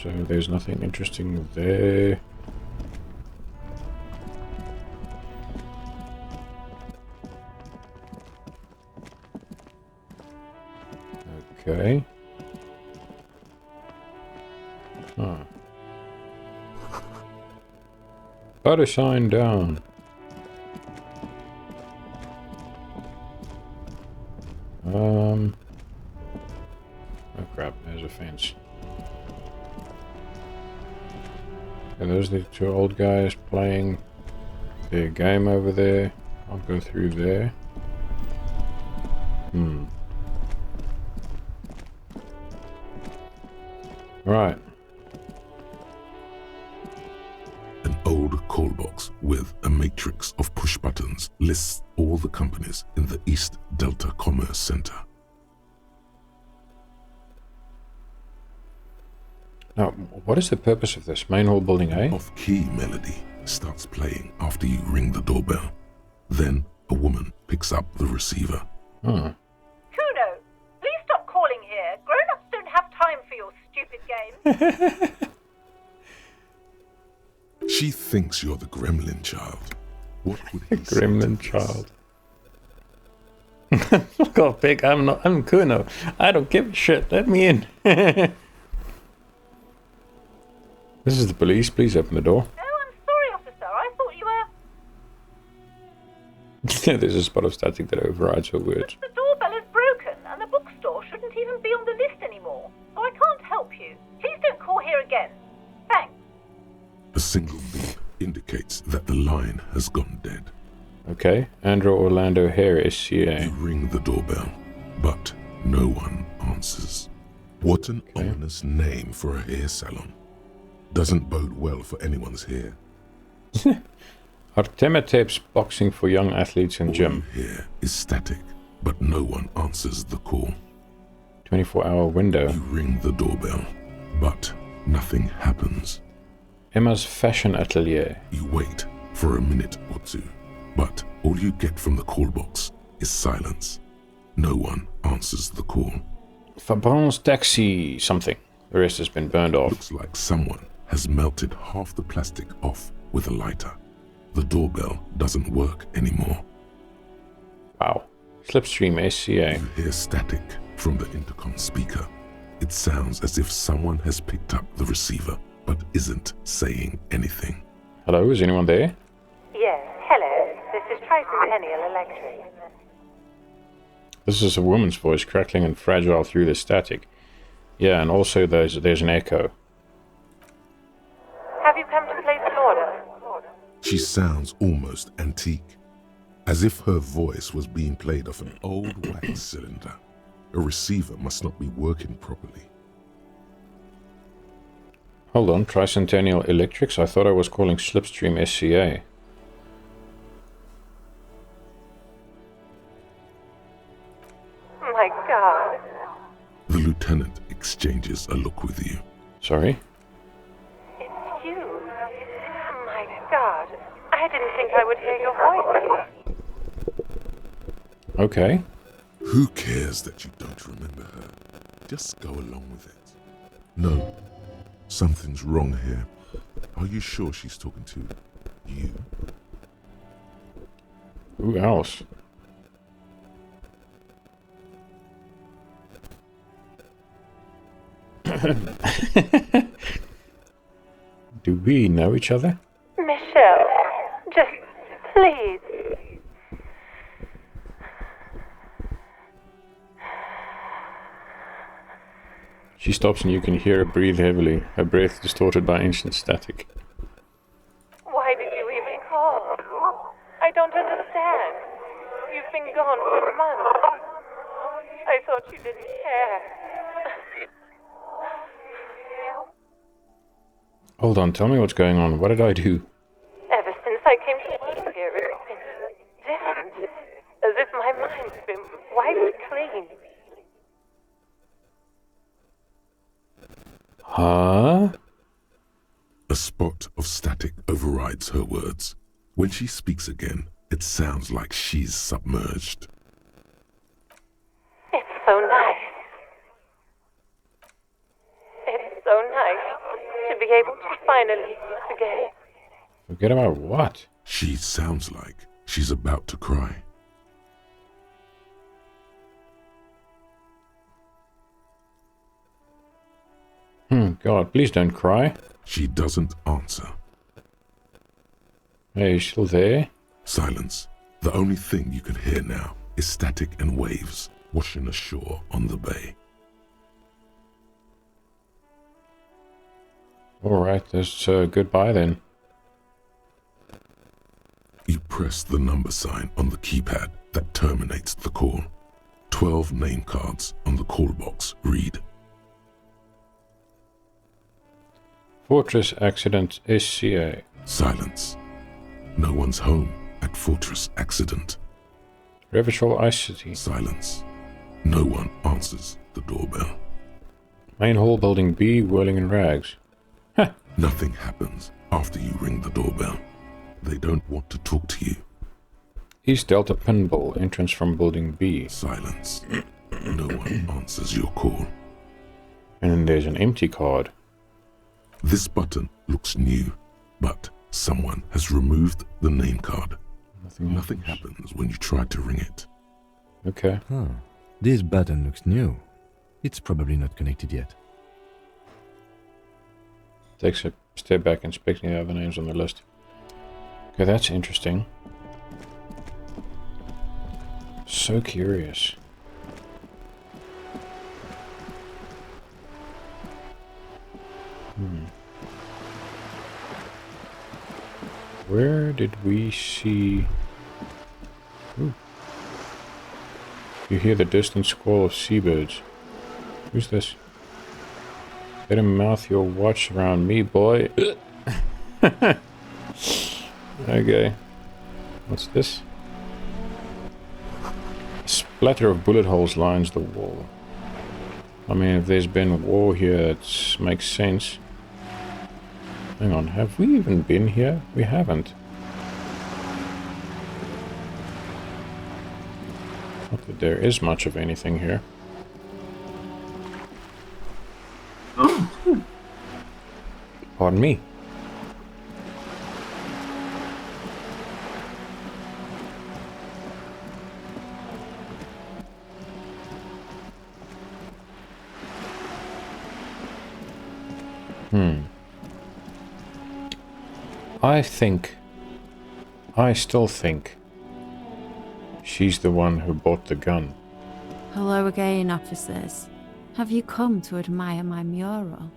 So there's nothing interesting there. Okay. Huh. Put a sign down. Oh crap, there's a fence. And those are the two old guys playing their game over there. I'll go through there. Right. An old call box with a matrix of push buttons lists all the companies in the East Delta Commerce Center. Now, what is the purpose of this? Main hall building A? Off-key melody starts playing after you ring the doorbell. Then a woman picks up the receiver. Huh. Kuno, please stop calling here. Grown-ups don't have time for your stupid games. She thinks you're the gremlin child. What would he say? Gremlin child. Fuck off, pig. I'm Kuno. I don't give a shit. Let me in. This is the police. Please open the door. Oh, I'm sorry, officer. I thought you were... There's a spot of static that overrides her words. The doorbell is broken, and the bookstore shouldn't even be on the list anymore. So I can't help you. Please don't call here again. Thanks. A single beep indicates that the line has gone dead. Okay. Andrew Orlando Hare, SCA. You ring the doorbell, but no one answers. What an ominous name for a hair salon. Doesn't bode well for anyone's hair. Artema tapes boxing for young athletes in gym. All you hear is static, but no one answers the call. 24-hour window. You ring the doorbell, but nothing happens. Emma's fashion atelier. You wait for a minute or two, but all you get from the call box is silence. No one answers the call. Fabron's taxi something. The rest has been burned off. Looks like someone has melted half the plastic off with a lighter. The doorbell doesn't work anymore. Wow. Slipstream SCA. You hear static from the intercom speaker. It sounds as if someone has picked up the receiver, but isn't saying anything. Hello, is anyone there? Yes, hello. This is Tricentennial Electric. This is a woman's voice crackling and fragile through the static. Yeah, and also there's an echo. Have you come to place an order? She sounds almost antique, as if her voice was being played off an old wax cylinder. A receiver must not be working properly. Hold on, Tricentennial Electrics? I thought I was calling Slipstream SCA. My God. The lieutenant exchanges a look with you. Sorry? It's you. My God. I didn't think I would hear your voice. Okay. Who cares that you don't remember her? Just go along with it. No. Something's wrong here. Are you sure she's talking to you? Who else? Do we know each other? Michelle, just please. She stops and you can hear her breathe heavily, her breath distorted by ancient static. Why did you even call? I don't understand. You've been gone for months. I thought you didn't care. Hold on, tell me what's going on. What did I do? Ever since I came to work here, it's been different. As if my mind's been wiped clean. Huh? A spot of static overrides her words. When she speaks again, it sounds like she's submerged. It's so nice. It's so nice to be able to finally forget. Forget about what? She sounds like she's about to cry. God, please don't cry. She doesn't answer. Hey, you still there? Silence. The only thing you can hear now is static and waves washing ashore on the bay. Alright, that's goodbye then. You press the number sign on the keypad that terminates the call. 12 name cards on the call box read: Fortress Accident SCA. Silence. No one's home at Fortress Accident. Revachol Ice City. Silence. No one answers the doorbell. Main hall, building B, whirling in rags. Nothing happens after you ring the doorbell. They don't want to talk to you. East Delta Pinball, entrance from building B. Silence. No one answers your call. And then there's an empty card. This button looks new, but someone has removed the name card. Nothing happens when you try to ring it. Okay. Huh. This button looks new. It's probably not connected yet. Takes a step back, inspecting the other names on the list. Okay, that's interesting. So curious. Where did we see... Ooh. You hear the distant squall of seabirds. Who's this? Better mouth your watch around me, boy. Okay. What's this? A splatter of bullet holes lines the wall. I mean, if there's been war here, it makes sense. Hang on, have we even been here? We haven't. Not that there is much of anything here. Pardon me. I still think she's the one who bought the gun. Hello again, officers. Have you come to admire my mural?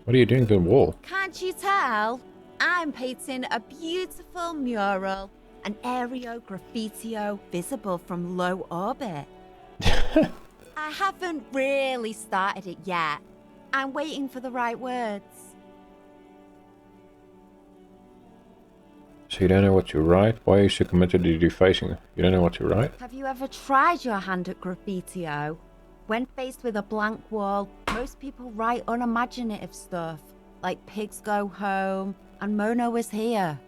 What are you doing to the wall? Can't you tell? I'm painting a beautiful mural, an aereo graffitio visible from low orbit. I haven't really started it yet. I'm waiting for the right words. So you don't know what to write? Why are you so committed to defacing it? You don't know what to write? Have you ever tried your hand at graffitio? When faced with a blank wall, most people write unimaginative stuff, like pigs go home and Mona was here.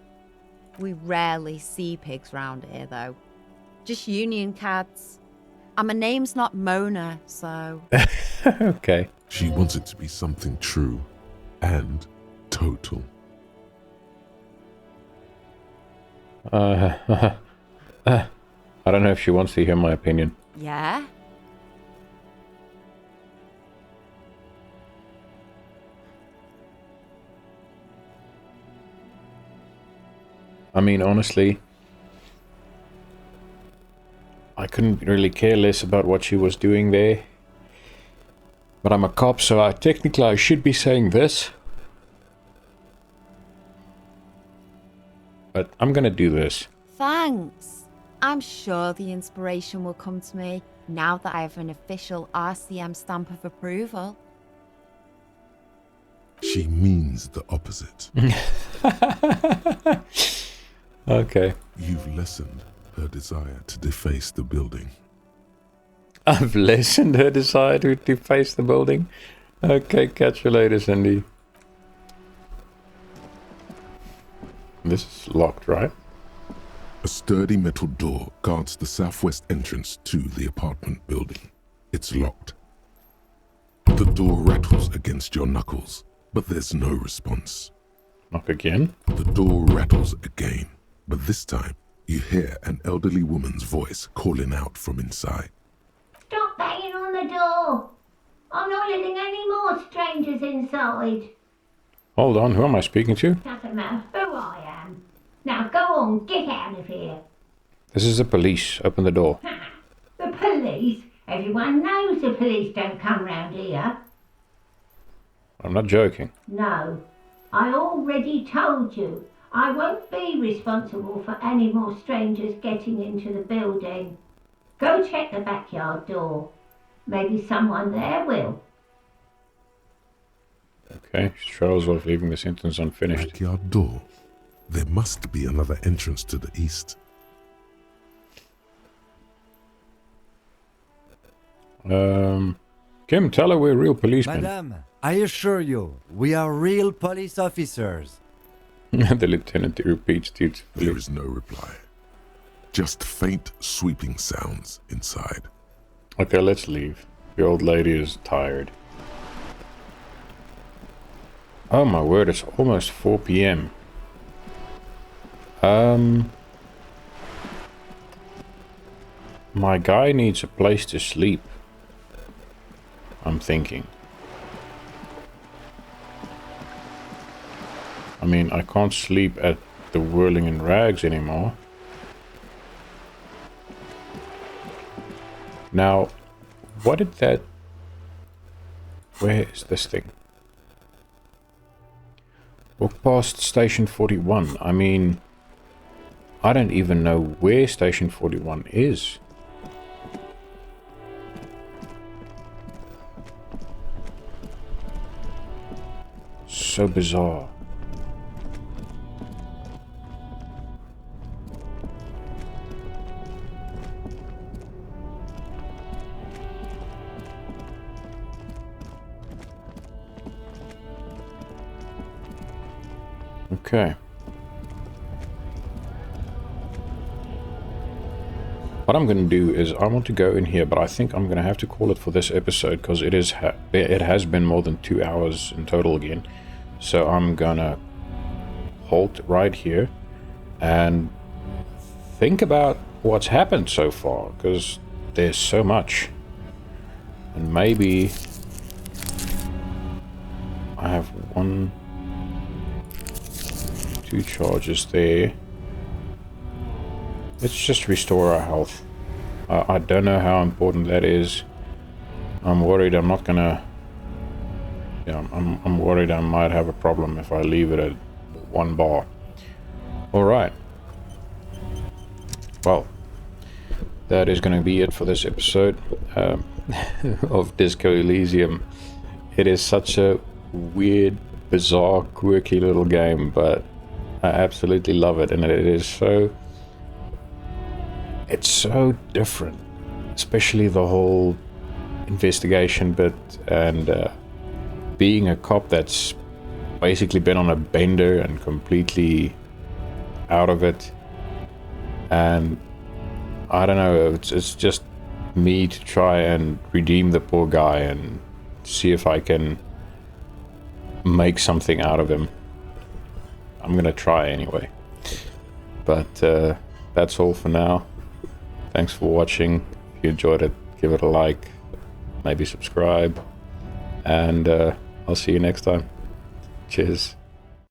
We rarely see pigs round here, though. Just union cats. And my name's not Mona, so... Okay. She wants it to be something true and total. I don't know if she wants to hear my opinion. Yeah? I mean, honestly, I couldn't really care less about what she was doing there. But I'm a cop, so I should be saying this. But I'm gonna do this. Thanks. I'm sure the inspiration will come to me now that I have an official RCM stamp of approval. She means the opposite. Okay. You've lessened her desire to deface the building. I've lessened her desire to deface the building. Okay, catch you later, Cindy. This is locked, right? A sturdy metal door guards the southwest entrance to the apartment building. It's locked. The door rattles against your knuckles, but there's no response. Knock again? The door rattles again, but this time you hear an elderly woman's voice calling out from inside. Stop banging on the door! I'm not letting any more strangers inside. Hold on, who am I speaking to? Doesn't matter who I am. Now go on, get out of here. This is the police. Open the door. The police? Everyone knows the police don't come round here. I'm not joking. No, I already told you. I won't be responsible for any more strangers getting into the building. Go check the backyard door. Maybe someone there will. Okay, she trails off, leaving the sentence unfinished. Backyard door? There must be another entrance to the east. Kim, tell her we're real policemen. Madame, I assure you, we are real police officers. The lieutenant repeats dutifully. There is no reply. Just faint, sweeping sounds inside. Okay, let's leave. The old lady is tired. Oh my word, it's almost 4 p.m. My guy needs a place to sleep. I'm thinking. I mean, I can't sleep at the Whirling in Rags anymore. Now, what did that... Where is this thing? Walk past Station 41. I mean, I don't even know where Station 41 is. So bizarre. Okay. What I'm going to do is I want to go in here, but I think I'm going to have to call it for this episode because it has been more than 2 hours in total again. So I'm going to halt right here and think about what's happened so far because there's so much. And maybe I have 1, 2 charges there. Let's just restore our health. I don't know how important that is. I'm worried I'm not gonna... Yeah, I'm worried I might have a problem if I leave it at 1 bar. Alright. Well, that is going to be it for this episode of Disco Elysium. It is such a weird, bizarre, quirky little game, but I absolutely love it, and it is so... It's so different, especially the whole investigation bit and being a cop that's basically been on a bender and completely out of it. And I don't know, it's just me to try and redeem the poor guy and see if I can make something out of him. I'm gonna try anyway. But that's all for now. Thanks for watching. If you enjoyed it, give it a like, maybe subscribe, and I'll see you next time. Cheers.